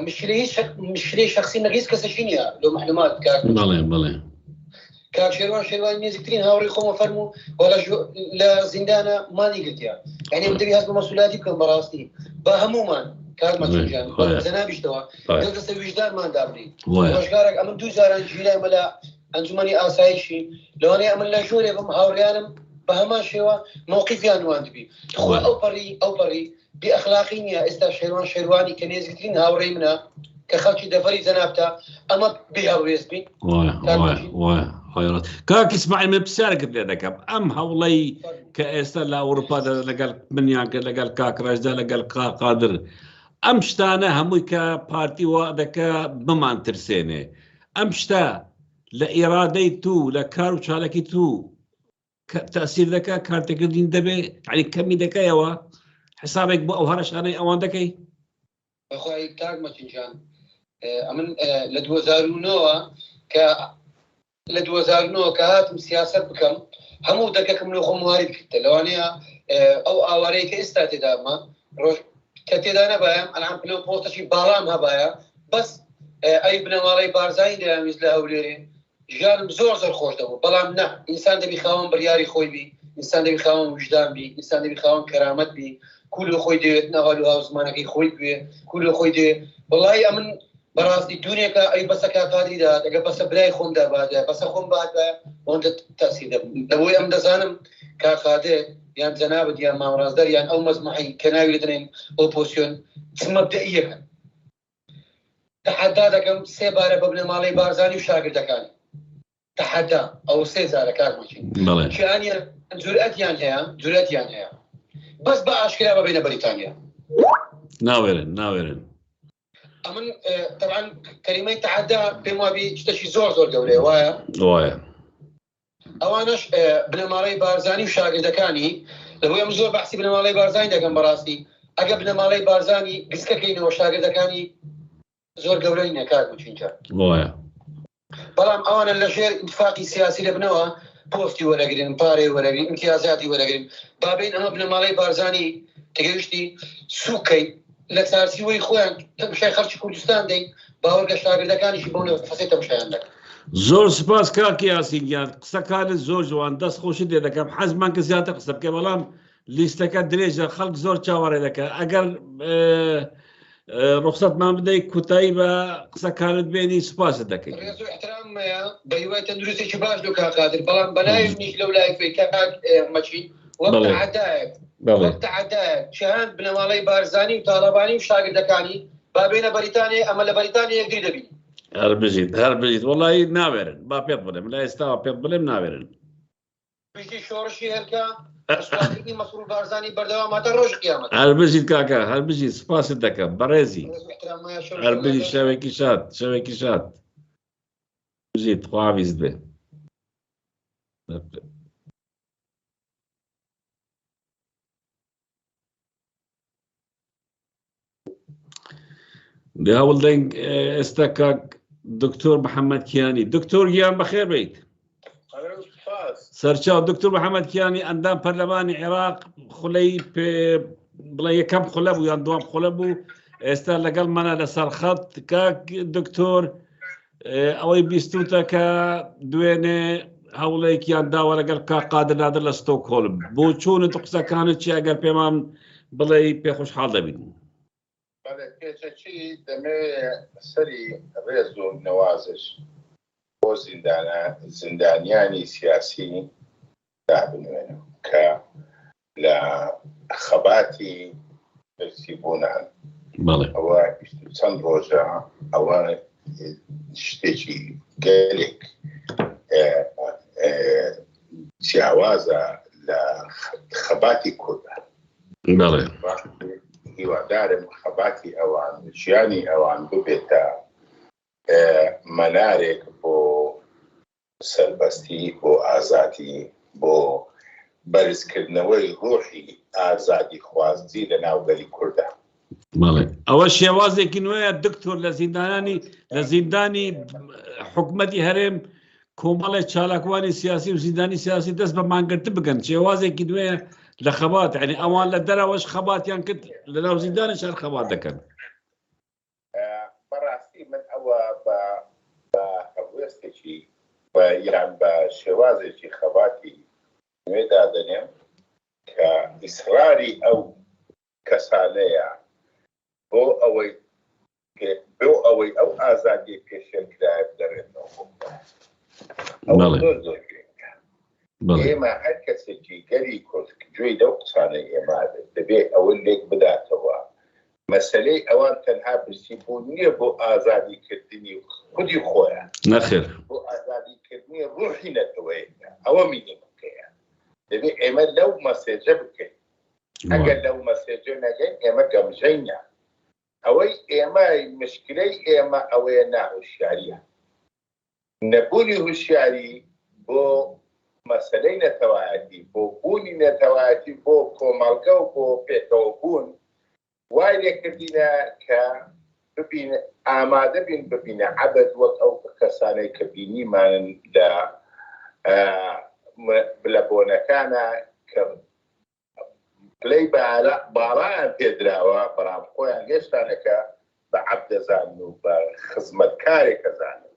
مشکلەی شەخسی نەگەیز کەسەشی نییە لۆ معلومات بەڵێ کاک شێروان نێزیکترین هاوڕێی خۆمە فەرموو لە زیندانە مانی گرتیا یعنی دەبی هەست بە مەسئولاتی بکەم بەڕاستی بە هەمومان کاکمەچی جان جەنابیشتەوە دەستە ویژدانمان دابرین ڕۆژگارێک ئەمن دوو جاران گیرای مەلا ئەنجومەنی ئاسایشی لەوانەیە ئەمن لە ژوورێ بم هاوڕیانم بە هەمان شێوە مووقیفیان وان دەبی خۆ ئەو پەڕی بێئەخلاقی نییە ئێستا شێروانی کە نێزیکترین هاوڕێی منە کە خەڵکی دەفەری جەنابتە ئەمە بێ هەڵوێست بین کاک ئیسماعیل من پرسیارێکت لێ دەکەم ئەم هەوڵەی کە ئێستا لە ئەوروپا لەگەڵ منیان کرد لەگەڵ کاک ڕێژدار لەگەڵ کاک قادر ئەم شتانە هەمووی کە پارتی وا دەکە بمان ترسێنێ ئەم شتە لە ئێرادەی تو لە کار و چالەکی تو تەسیر دەکە کارتەکردین دەبێ یعنی کەمی دەکەیەوە حسابێک بۆ ئەو هەرشانەی ئەوان دەکەی بەخوای کاکمەچینجان ئەمن لە 2009 کە لە 2009 کە هاتم سیاست بکەم هەموو دەکەکم لە خۆم وارد کردە لەوانەیە ئەو ئاوارەیە کە ئێستا تێدامە ڕۆژ کە تێدا نەبایە ئەلان پلە پۆستەشی باڵام هەبایە بەس ئەی بنەماڵەی بارزانی دەیانویست لە هەولێرێ ژیانم زۆر خۆش دەبوو بەڵام نە ئینسان دەبی خاوەن بڕیاری خۆی بی ئینسان دەبی خاوەن وجدان بی ئینسان دەبی خاوەن کەرامەت بی کولو خۆی دێت نەغاڵ و هاوزمانەکەی خۆی بوێ کولو خۆی دێ وڵی ئەمن بەڕاستی دونێکە ئەی بەسە کاکادریدا دەگە بەسە برای خۆم دابادە بەسە خۆم بادە ئەوەندە تاسی دەبوو لەبۆی ئەم دەزانم کاکادێ یان جەنابەت یان مامڕازدەر یان ئەو مەزمەحی کە ناوی لێدرێن ئۆپۆسیۆن چ مەبدەئیەکەن تەحەدا دەکەم سێ بارە بە بنەماڵەی بارزانی و شاگردەکانی تەحەدا ئەو سێ جارە کاکمەچین کیانیان جورئەتیان هەیە بەس بە ئاشکرا بەبێنە بەریتانیا ناوێرن ئەمن طبعا کەلیمەی تەحەدا پێم وابی شتێکی زۆر گەورەیە وایە ئەوانش بنەماڵەی بارزانی و شاگردەکانی لەبۆی ئەم زۆر بەحسی بنەماڵەی بارزانی دەکەم بەڕاستی ئەگە بنەماڵەی بارزانی گسکەکەینەوە شاگردەکانی زۆر گەورەی نێ کاکمەچینجان وایە بەڵام ئەوانە لە ژێر ئیتفاقی سیاسی دەبنەوە پۆستی وەرەگرن پارەی وەرەگرین امتیازاتی وەرەگرین بابین ئەمە بنەماڵەی بارزانی تێگەیشتی سوکەی لە چارچوبەی خۆیان تەماشای خەڵکی کوردستان دەین باوەڕگە شاگردەکانیشی بۆ فەسەی تەماشایان دەکەن. زۆر سپاس کاکی یاسینگیان قسەکانت زۆر جوان دەست خۆشی لێ دەکەم حەزمان کە زیاتر قسە بکەم بەڵام لیستەکە درێژە خەڵک زۆر چاوەڕێ دەکات ئەگەر ڕوخسەتمان بدەیت کوتایی بە قسەکانت بێنی سوپاست دەکەین. ڕێز و احتراممەیە بە هیوای تەندروستێکی باش دو کاقادر بەڵام بەلایەنیش لەو لایەکەی کاک مەچین وەک عەدایەک وەک عەدایەک چیان بنەماڵەی بارزانی و تاڵەبانی و شاگردەکانی بابێنە بەریتانیا ئەمە لە بەریتانیا یەکدری دەبینی. هەر بژیت وەڵی ناوێرن با پێت بڵێم لای ئێستاوە پێت بڵێم ناوێرن. پشتی شۆڕشی هەرکە ڕسواتێکی مەسروور بارزانی بەردەوام هاتە ڕۆژ قیامەت. هەر بژیت کاکە هەر بژیت سپاست دەکەم بەڕێزی هەر بژیت شەوێکی شاد بژیت خواویست بێ. هەوڵدەنگ ئێستا کاک دکتۆر محەممەد کیانی دکتۆر گیان بەخێر بیت. سەرچاو دکتۆر محەممەد کیانی ئەندام پەرلەمانی عێراق خولەی بڵێ یەکەم خولە بوو یان دوام خولە بوو ئێستا لەگەڵ منە لەسەر خەت کاک دکتۆر ئەوەی بیستوتە کە دوێنێ هەوڵەیەکیان داوە لەگەڵ کا قادر نادر لە ستۆکهۆلم بۆ چۆنت قسەکانت چی ئەگەر پێمان بڵێ پێ خۆشحاڵ دەبین. پێچەکی دەمێ سەری ڕێز و نەوازش بۆ زیندانیانی سیاسی دابنوێنم کە لە خەباتی دەرسی بوونان ئەوە چەند ڕۆژە ئەوە شتێکی گەلێک جیاوازە لە خەباتی کوردە. هیوادارم خەباتی ئەوان ژیانی ئەوان ببێتە مەنارێک بۆ سەربەستی بۆ ئازادی بۆ بەرزکردنەوەی ڕۆحی ئازادی خوازی لە ناوگەلی کوردە. ئەوە شێوازێکی نوێیە دکتۆر لە زیندانی حکومەتی هەرێم کۆمەڵی چالاکوانی سیاسی و زیندانی سیاسی دەست بە مانگرتن بکەن شێوازێکی نوێیە لە خەبات یعنی ئەوان لە دەرەوەش خەباتیان کرد لە ناو زیندانیش هەر خەبات دەکەن. بەڕاستی من ئەوە بە هەڵوێستێکی یان بە شێوازێکی خەباتی نوێدا دەنێم کە ئیسراری ئەو کەسانەیە بۆ ئەوەی ئەو ئازادی پێشێنکرایە بدەڕێتەوە. ئەوە زۆر زۆر گرنگە. ئێمە هەر کەسێکی گەری کورد گوێی لەو قسانەی ئێمە دەبێت ئەوە لێک بداتەوە مەسەلەی ئەوان تەنها برسیبوو نییە بۆ ئازادیکردنی خودی خۆیان نەخێر بۆ ئازادیکردنی ڕوحی نەتەوەیە ئەوە میگەکەیە دەبێت ئێمە لەو مەسێجە بکەین. ئەگەر لەو مەسێجە نەگەین ئێمە گەمژەینە. ئەوەی ئێمە مشکلەی ئێمە ئەوەیە ناهوشیاریە نەبوونی هوشیاری بۆ مەسەلەی نەتەوایەتی بۆ بوونی نەتەوایەتی بۆ کۆمەڵگە و بۆ پێکەوە بوون وای لێکردینە کە ببین ئامادە بین ببینە عەبەد وەک ئەو کەسانەی کە بینیمان لە بۆنەکانە کە پلەی باڕایان پێدراوە بەڵام خۆیان هێشتانەکە بە عەبد دەزانن و بە خزمەتکارێک دەزانن.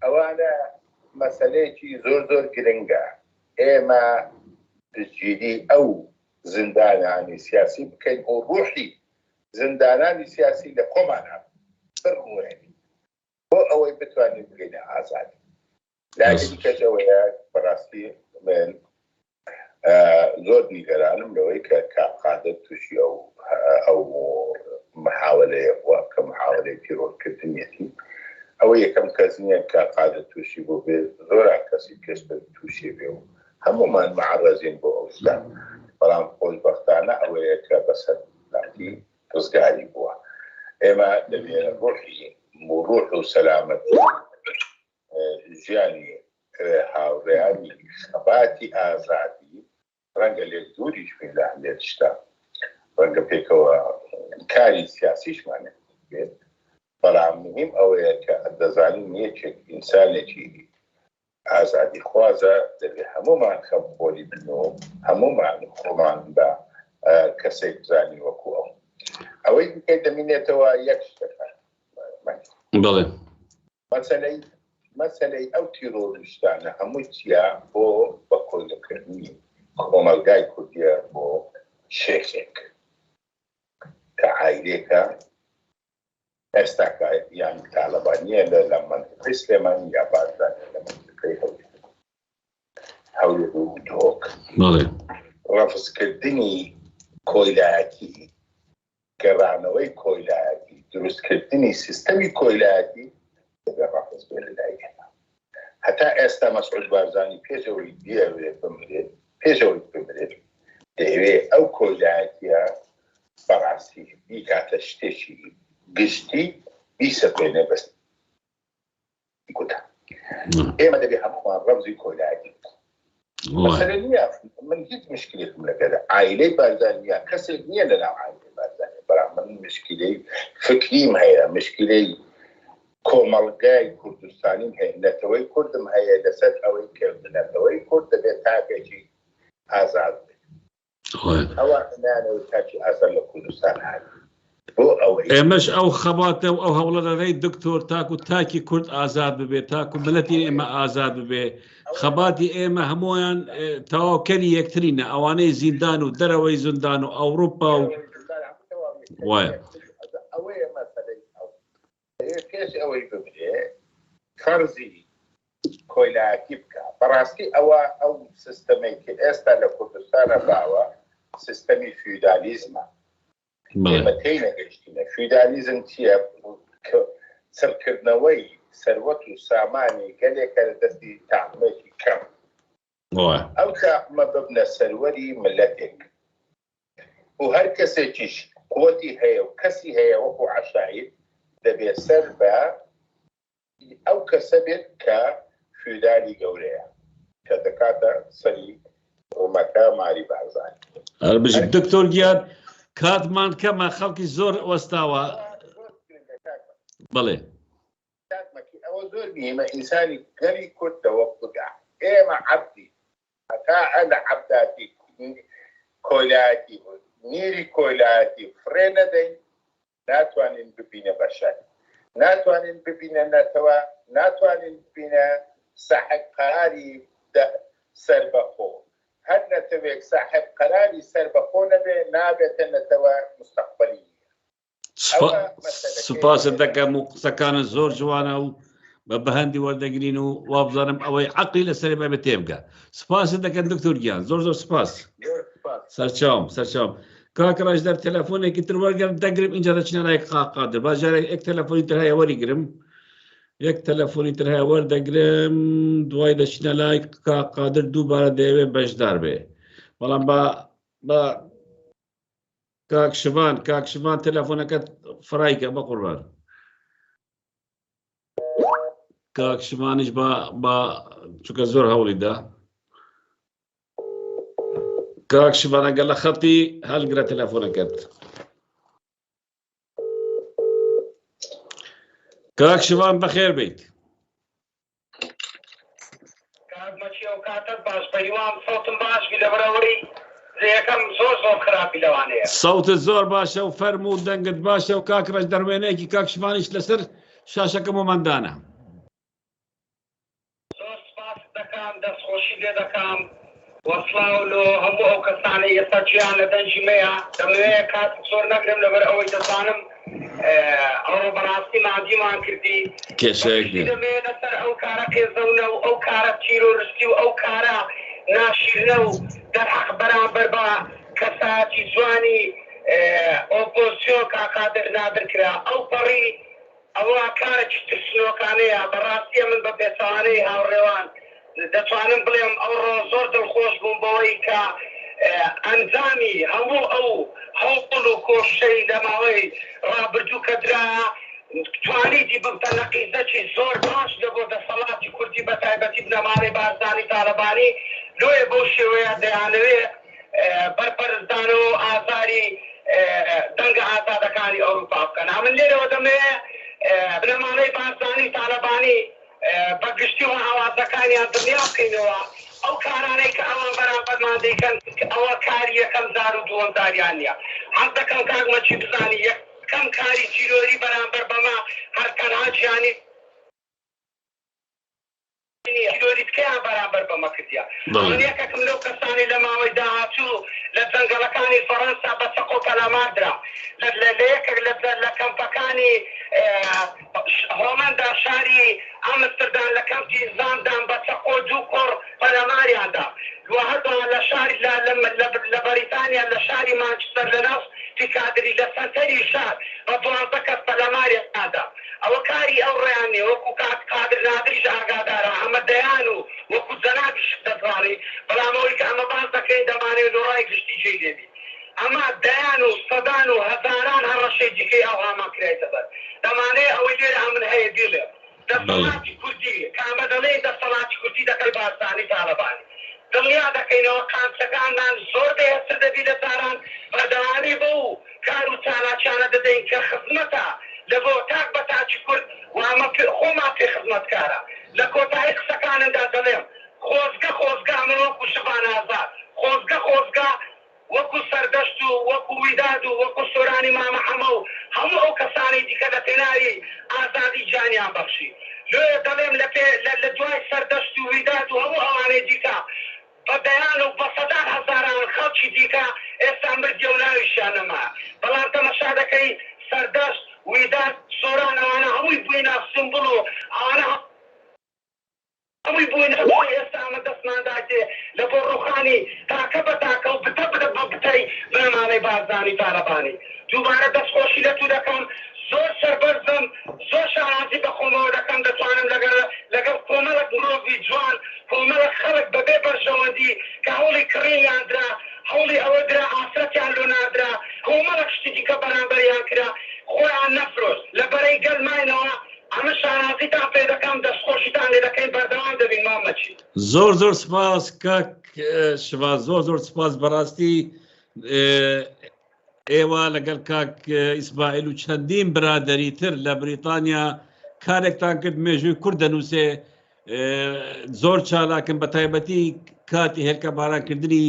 ئەوانە مەسەلەیەکی زۆر زۆر گرنگە. ئێمە پشتگیری ئەو زیندانانی سیاسی بکەین و ڕوحی زیندانانی سیاسی لە خۆمانە بڕوێنین بۆ ئەوەی بتوانین بگەینە ئازادی. لاگەی کەسەوەیە بەڕاستی من زۆر نیگەرانم لەوەی کە کاقادر تووشی ئەو محاولەیە بووە کە محاولەی تیرۆرکردنیەتی ئەوە یەکەم کەس نییە کە قادر تووشی بۆ بێ زۆران کەسی کەسبەر تووشی بێ و هەمومان معرەزین بۆ ئەوستا بەڵام خۆشبەختانە ئەوەیە کە بەسەر ناتی ڕزگاری بووە. ئێمە دەبێت ڕوحی ڕوح و سەلامەت ژیانی هاوڕێیانی خەباتی ئازادی ڕەنگە لێک دووریش بین لە هەندێک شتە ڕەنگە پێکەوە کاری سیاسیشمانێت بێت. بەڵام مهم ئەوەیە کە دەزانین یەکێک ئینسانێکی ئازادی خوازە دەبێ هەمومان خەمخۆری بنەوە هەمومان خۆمان بە کەسێک بزانین وەکو ئەوەی بکەیت دەمینێتەوە یەک شتەکە بەڵێ مەسەلەی ئەو تیرۆریستانە هەمووی چیا بۆ بە کۆلەکردنی کۆمەلگای کوردیە بۆ شێخێک کە عایلێکە ئێستا یان تاالبانیە لە منطقەی سلێمانی یا بازرگانە لە منطقەی هەولێر و دۆک ڕەفزکردنی کۆیلایەتی گەڕانەوەی کۆیلایەتی دروستکردنی سیستەمی کۆیلایەتی دەبێت ڕەفز بێ لەلایەنە هەتا ئێستا مەسعود بارزانی پێشەوەی بمرێت دەیەوێت ئەو کۆیلایەتیە بەڕاستی بیکاتە شتێکی گشتی بیسەپێنێ بەست گوتە ئێمە دەبێت هەموومان ڕەمزی کۆیلایەتی مەسەلە نییە من هیچ مشکلێتم لەگەڵە عایلەی بارزانیا کەسێک نییە لەناو عایلەی بارزانیا بەڵام من مشکلەی فکریم هەیە مشکلەی کۆمەڵگای کوردستانیم هەیە نەتەوەی کوردم هەیە لەسەر ئەوەی کرد نەتەوەی کورد دەبێت تاکێکی ئازاد بێت ئەوە نانەوە تاکی ئازاد لە کوردستان هەیە بۆ ئەوەی ئێمەش ئەو خەباتە و ئەو هەوڵە دەدەی دکتۆر تاکو تاکی کورد ئازاد ببێت تاکو ملەتی ئێمە ئازاد ببێ خەباتی ئێمە هەمویان تەواوکەری یەکترینە ئەوانەی زیندان و دەرەوەی زیندان و ئەوروپا و وایە ئەوەیە مەسەلەی پێش ئەوەی ببرێ فەرزی کۆیلایەتی بکە بەڕاستی ئەوە ئەو سیستەمەی کە ئێستا لە کوردستانە باوە سیستەمی فیودالیزمە ئێمە تێی نەگەشتینە فیودالیزم چییە سەرکردنەوەی سەروەت و سامانی گەلێکە لە دەستی تاقمێکی کەم ئەو تاقمە ببنە سەروەری ملەتێک و هەر کەسێکیش قووەتی هەیە و کەسی هەیە وەکو عەشایر دەبێت سەر بە ئەو کەسە بێت کە فیودالی گەورەیە کە دەکاتە سەری ڕوومەکە ماری بارزانی هەربژی دکتۆر گیان کاتمان کەمە خەڵکی زۆر وەستاوە بڵێ ئەوە زۆر مهمە ئینسانی گەری کوردەوە بگا ئێمە عەبدی هەتا ئەلە عەبداتی کۆیلایەتی نیری کۆیلایەتی فڕێ نەدەین ناتوانین ببینە بەشەر ناتوانین ببینە نەتەوە ناتوانین ببینە ساحب قەراری سەربەخۆ هەر نەتەوێت ساحب قەراری سەربەخۆ نەبێ نابێتە نەتەوە مستەقبەلی سوپاسە دەکەم و قسەکانە زۆر جوانە و بە بەهەندی وەردەگرین و وابزانم ئەوەی عەقلی لەسەری بە تێبگە سوپاسە دەکەن دکتۆر گیان زۆر زۆر سوپاس سەرچاوم کاکڕاش دەر تەلەفۆنێکی تر وەرگەرم دەگرم اینجا دەچنە لای قاقادر باژارێک یەک تەلەفۆنی تر هەیە وەریگرم یەک تەلەفۆنی تر هەیە وەردەگرم دوای دەچنە لای قاقادر دووبارە دەیەوێت بەشدار بێ بەڵام بە کاکشمان تەلەفۆنەکەت فڕایکە بە قوربان کاکشمانیش بە چونکە زۆر هەوڵیدا کاکشمان ئەگەر لە خەڵی هەڵگرە تەلەفۆنەکەت کاکشمان بەخێر بیت کاتمەچی ئەو کاتت باش بەیوان سەوتم باشبی لەبەرەوەی زەیەکەم زۆر خراپی لەوانەیە سەوتت زۆر باشە و فەرمو و دەنگت باشە و کاکڕەش دەروێنەیەکی کاکشمانیش لەسەر شاشەکەم ومەندانە زۆر سپاس دەکەم دەستخۆشی لێ دەکەم وەسڵاولۆ هەموو ئەو کەسانەی ئێستا گیان لە دەنجی مەیە دەمەوێت کات زۆر نەگرم لەبەر ئەوەی دەزانم ئەوە بەڕاستی مادیمان کردی دەمێ لەسەر ئەو کارە پێزەونە و ئەو کارە تیرۆریستی و ئەو کارە ناشیرنە و دەرحەق بەرامبەر بە کەساتی جوانی ئۆپۆزیسیۆن کاکادر نادرکرا ئەو پەڕی ئەوە کارێکی ترسنۆکانەیە بەڕاستی من بە پێچەوانەی هاوڕێوان دەتوانم بڵێم ئەو ڕۆ زۆر دڵخۆش بووم بەوەی کە ئەنجامی هەموو ئەو هەوڵ و کۆشەی لە ماوەی ڕابردوو کە درا توانیتی ببتە نەقیزەکی زۆر باش لە بۆ دەسەڵاتی کوردی بە تایبەتی بنەمانەی بارزانی تاالبانی لۆیە بەو شێوەیە دەیانەوێت بەرپەرزدانەوە ئازاری دەنگە ئازادەکانی ئەوروپا بکەن من لێرەوە دەمەوێت بنەمانەی بارزانی تاالبانی بەگشتیەوە ئاوازەکانیان دڵنیا بکەینەوە ئەو کارانەی کە ئەوان بەرامبەرمان دەیکەن ئەوە کاری یەکەم زار و دووەمداریان نییە هەم دەکەم کاکمەچی بزانی یەکەم کاری چیرۆری بەرامبەر بەما هەر تەنها گیانی چیرۆریتکەیان بەرامبەر بەمە کردیە من یەکێکم لەو کەسانی لە ماوەی داهاتوو لە جەنگەڵەکانی فەڕەنسا بە چەقۆ پەلاماردرا لە یەکێک لە کەمپەکانی هۆمەندا شاری ئامستردان لە کەمپی زاندان بە چەقۆ دوو کۆڕ پەلاماریاندا هەردووە لە شاری لە بەریتانیا لە شاری مانچستەر لە ناو پیکادری لە سەنتەری شار بە 12 کەس پەلاماریاندا ئەوە کاری ئەو ڕێیانێ وەکو قادر نادریش ئاگادارە ئەمە دەیان و وەکو جەنابیش دەزانێ بەڵام ئەوەی کە ئەمە باس دەکەین دەمانێت لۆڕای گشتی جێی لێبی ئەمە دەیان و سەدان و هەزاران هەڕەشەی جیکەی ئەو هامان کرایتە بەر دەمانێت ئەوەی لێرە ئەمن هەیە بیڵێ دەسەڵاتی کوردی کە ئەمە دەڵێ دەسەڵاتی کوردی دەکەی بارزانی تاالبانی دڵنیا دەکەینەوە قامچەکانمان زۆر بەهێزتر دەبی لە جاران بەدەوامێ بە و کار و چالاکیانە دەدەین کە خزمەتە لە بۆ تاک بە تاچی کورد وامە خۆمان پێ خزمەتکارە لە کۆتایی قسەکانمدا دەڵێم خۆزگە ئەمە وەکو شەبان ئازاد خۆزگە وەکو سەردەشت و وەکو ویداد و وەکو سۆرانی مامە حەمە و هەموو ئەو کەسانی دیکە لە پێناوی ئازادی جانیان بەخشی لێ دەڵێم لە دوای سەردەشت و ویداد و هەموو ئەوانەی دیکە بەدەیان و بە سەدان هەزاران خەڵکی دیکە ئێستا مردی و ناویشیان نەما بەڵام تەماشا دەکەی سەردەشت ویداد سۆران ئەوانە هەمووی بووینە سمبڵ و ئەوانە هەمووی بووینە ئێستا ئەمە دەستمانداتێ لە بۆ ڕوخانی تاکە بە تاکە و بتە بدە بە بتەی بەمانەی بازدانی تالەبانی دووبارە دەستخۆشی لە تو دەکەم زۆر سەربەرزم زۆر شانازی بە خۆمەوە دەکەم دەتوانم لەگەڵ کۆمەڵک مرۆڤی جوان کۆمەڵک خەڵک بەبێ بەرژەوەندی کە هەوڵی کڕینیان درا هەوڵی ئەوە درا ئاسرەتیان لۆ نادرا کۆمەڵک شتێکی کە بەرامبەریان کرا خۆیان نەفرۆش لە بەرەی گەلماینەوە ئەمە شانازیتان پێ دەکەم دەستخۆشیتان لێ دەکەین بەردەوام دەبین مامەچی زۆر سپاس کاک شەواز زۆر سپاس بەڕاستی ئێوە لەگەڵ کاک ئیسماعیل و چەندین برادەری تر لە بریتانیا کارێکتان کرد مێژووی کورد دەنووسێ زۆر چالاکن بە تایبەتی کاتی هێلکە بارانکردنی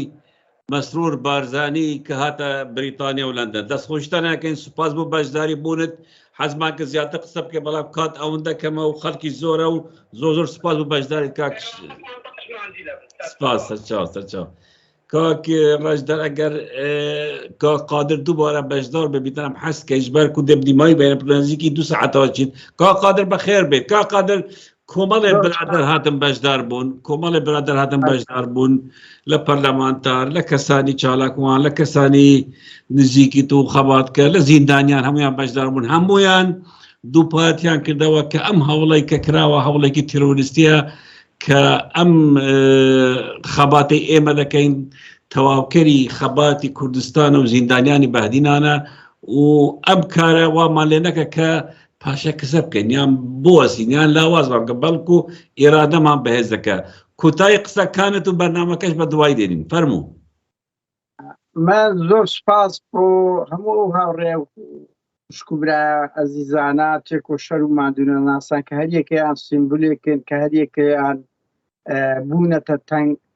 مەسرور بارزانی کە هاتە بریتانیا و لەندەن دەستخۆشتان ناکەین سوپاس بۆ بەشداری بوونت حەزمان کە زیاتر قسە بکە بەڵام کات ئەوەندە کەمە و خەڵکی زۆرە و زۆر سوپاس بۆ بەشداری کاک سپاس سەرچاو کاک ڕەشدەر ئەگەر کاک قادر دووبارە بەشدار ببیتەنم حەز کە هیچبەر و دەبنیمایی بینە نزیکی 2 سەعاتەوە چین کاک قادر بەخێر بێت کاک قادر کۆمەڵێ برادەر هاتن بەشدار بوون کۆمەڵێ برادەر هاتن بەشدار بوون لە پەرلەمانتار لە کەسانی چالاکوان لە کەسانی نزیکی تو خەباتکە لە زیندانیان هەمویان بەشدار بوون هەمویان دووپاتیان کردەوە کە ئەم هەوڵی کە کراوە هەوڵێکی تیرۆریستیە کە ئەم خەباتی ئێمە دەکەین تەواوکەری خەباتی کوردستان و زیندانیانی بەهدینانە و ئەم کارە وامان لێ نەکە کە پاشە کەسە بکەین یان بوەسین یان لاواز بکە بەڵکو ئێرادەمان بەهێز دەکە کۆتایی قسەکانت و بەرنامەکەش بە دوای دێنین فەرموو من زۆر سپاس بۆ هەموو هاوڕێ و شکوبرا ئەزیزانە تێک و شەر و مادونە ناسان کە هەریەکەیان سیمبولێکن کە هەریەکەیان بوونەتە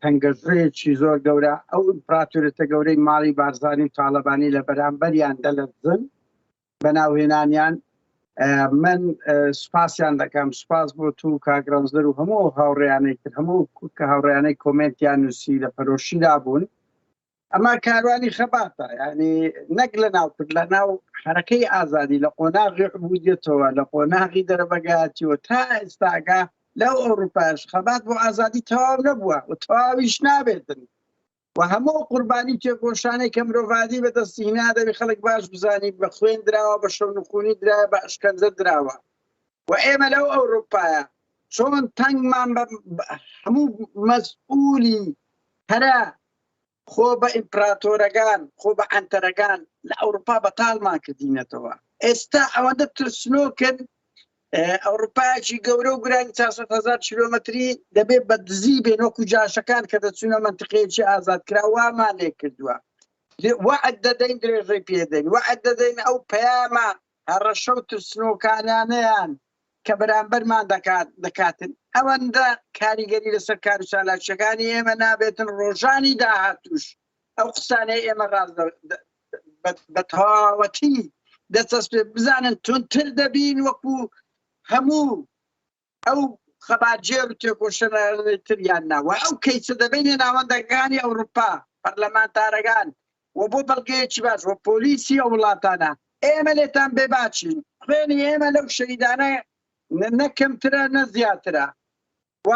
تەنگەژڕەیەکی زۆر گەورە ئەو ئیمپراتۆرێتە گەورەی ماڵی بارزانی و تاالبانی لە بەرامبەریان دەلەرزن بەناوهێنانیان من سوپاسیان دەکەم سوپاس بۆ تو کاگرانزدەر و هەموو هاوڕێیانەی کرد هەموو کە هاوڕێیانەی کۆمنتیان نووسی لە پەرۆشیدا بوون ئەمە کاروانی خەباتە ینی نەک لە ناوکرد لە ناو حرەکەی ئازادی لە قۆناغی عبودیەتەوە لە قۆناغی دەرەبەگاتیەوە تا ئێستاگا لەو ئەوروپاش خەبات بۆ ئازادی تەواو نەبووە و تەواویش نابێتن و هەموو قوربانی تێکۆشانەی کە مرۆڤادی بەدەستینا دەبی خەڵک باش بزانی بە خوێن دراوە بە شەونخوونی درایە بە ئەشکەنجە دراوە و ئێمە لەو ئەوروپایە چۆن تەنگمان هەموو مەسئولی هەرە خۆ بە ئیمپراتۆرەکان خۆ بە ئەنتەرەکان لە ئەوروپا بەتاڵمان کردینەتەوە ئێستا ئەوەندە ترسنۆکن ئەوروپایەکی گەورە و گرانی 400,000 کیلۆمەتری دەبێت بە دزی بێن وەکو جاشەکان کە دەچونە منتقەیەکی ئازادکرا وامان لێ کردووە وعد دەدەین درێژەی پێدەین وعد دەدەین ئەو پەیامە هەڕەشە و ترسنۆکانانەیان کە بەرامبەرمان دەکاتن ئەوەندە کاریگەری لەسەر کار و چالاکیەکانی ئێمە نابێتن ڕۆژانی داهاتوش ئەو قسانەی ئێمە ڕاست بە تەواوەتی دەچەسپێ بزانن تونتر دەبین وەکو هەموو ئەو خەباتجێر و تێکۆشەنەرەی تریان ناوە ئەو کەیسە دەبینێ ناوەندەکانی ئەوروپا پەرلەمانتارەکان و بۆ بەڵگەیەکی باش وە پۆلیسی ئەو وڵاتانە ئێمە لێتان بێباچین خوێنی ئێمە لەو شەهیدانە نەکەمترە نە زیاترە و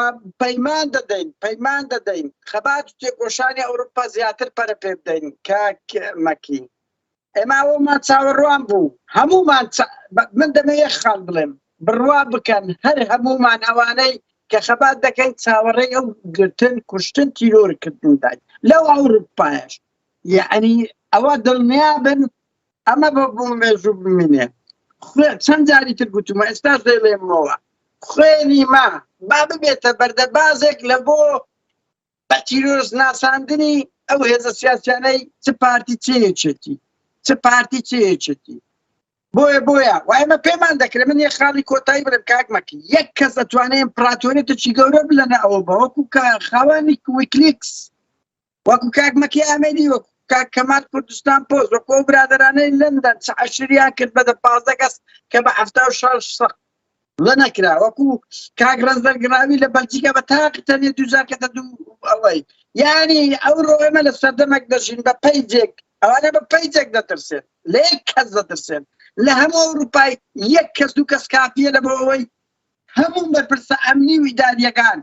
پەیمان دەدەین خەبات و تێکۆشانی ئەوروپا زیاتر پەرە پێ بدەین کاکمەکی ئێمە ئەومان چاوەڕوان بوو هەموومان من دەمە یەک خاڵ بڵێم بڕوا بکەن هەر هەموومان ئەوانەی کە خەبات دەکەین چاوەڕێی ئەو گرتن کوشتن تیرۆرکردندای لەو ئەوروپایش یعنی ئەوە دڵنیابن ئەمە بە بوو مێژوو بمینێ چەند جاری تر گوتومە ئێستاش دەڵێمەوە خوێنی ما با ببێتە بەردەبازێک لە بۆ بە تیرۆز ناساندنی ئەو هێزە سیاسیانەی چ پارتی چێچێتی بۆیە و ئێمە پێمان دەکرێت من یە خاڵی کۆتایی بڵێم کاکمەکی یەک کەس دەتوانێت ئیمپراتۆریەتێکی گەورە بلەنە ئەوە بە وەکو خاوەنی ویکلیکس وەکو کاکمەکی ئامێدی وەکو کاک کەمال کوردستان پۆست وەکو ئەو برادەرانەی لەندەن عەشریان کرد بەدە 15 کەس کە بە 76 سەق لە نەکرا وەکو کاک ڕەنزەرگراوی لە بەلجیکا بە تاقتەنێ 2000 کەتە دوو ئەوەی یعنی ئەو ڕۆئێمە لە سەردەمێک دەژین بە پەیجێک ئەوانە بە پەیجێک دەترسێن لە یەک کەس دەترسێن لە هەموو ئەوروپای یەک کەس دوو کەس کافیە لە بۆ ئەوەی هەموو بەرپرسە ئەمنی و ئیداریەکان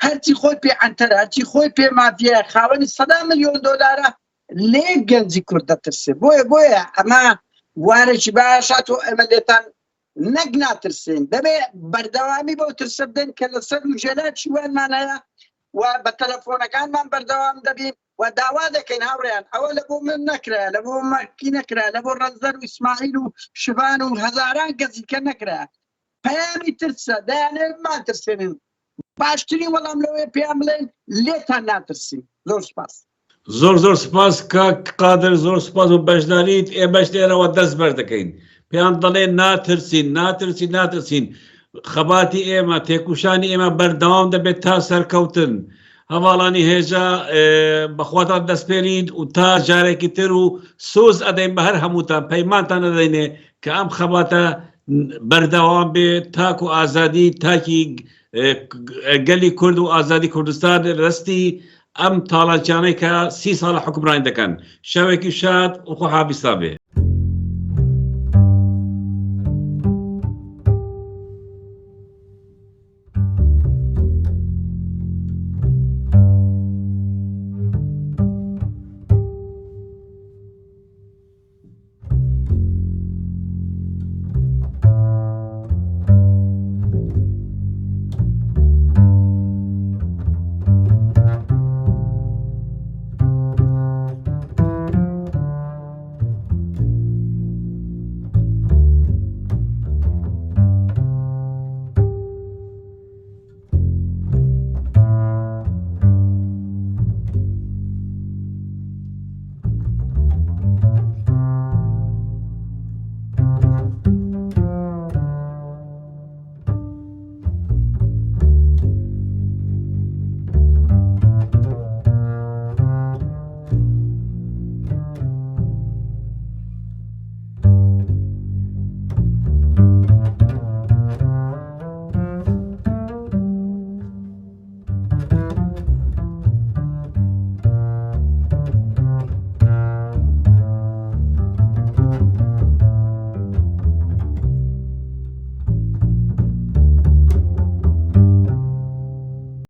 هەرچی خۆی پێ ئەنتەرە هەرچی خۆی پێ مافیە خاوەنی 100 ملیۆن دۆلارە لێ گەنجی کورد دەترسێ بۆیە ئەمە وارێکی باشات و ئەمە لێتان نەک ناترسێن دەبێ بەردەوامی بۆ ترسە بدەن کە لەسەر و ژێلاکی وانمان هەیە و بە تەلەفۆنەکانمان بەردەوام دەبین و داوا دەکەین هاوڕێیان ئەوە لە بۆ من نەکرا لە بۆ مەکی نەکرا لە بۆ ڕەنزەر و ئیسماعیل و شوان و هەزاران کەسی کە نەکرا پەیامی ترسە دەیانێمان ترسێنن باشترین وەڵام لەوەیە پێیان بڵێن لێتان ناترسین زۆر سپاس زۆر سپاس کاک قادر زۆر سپاس و بەشداریت ئێمەش لێرەوە دەست بەر دەکەین پێیان دەڵێن ناترسین خەباتی ئێمە تێکوشانی ئێمە بەردەوام دەبێت تا سەرکەوتن هەواڵانی هێژە بەخواتان دەستپێرین و تا جارێکی تر و سۆز ئەدەین بە هەر هەمووتان پەیمانتان ئەدەینێ کە ئەم خەباتە بەردەوام بێت تاک و ئازادی تاکی گەلی کورد و ئازادی کوردستان ڕستی ئەم تاڵانچانەی کە 30 ساڵە حکومڕانی دەکەن شەوێکی شاد و خۆ حابیستا بێ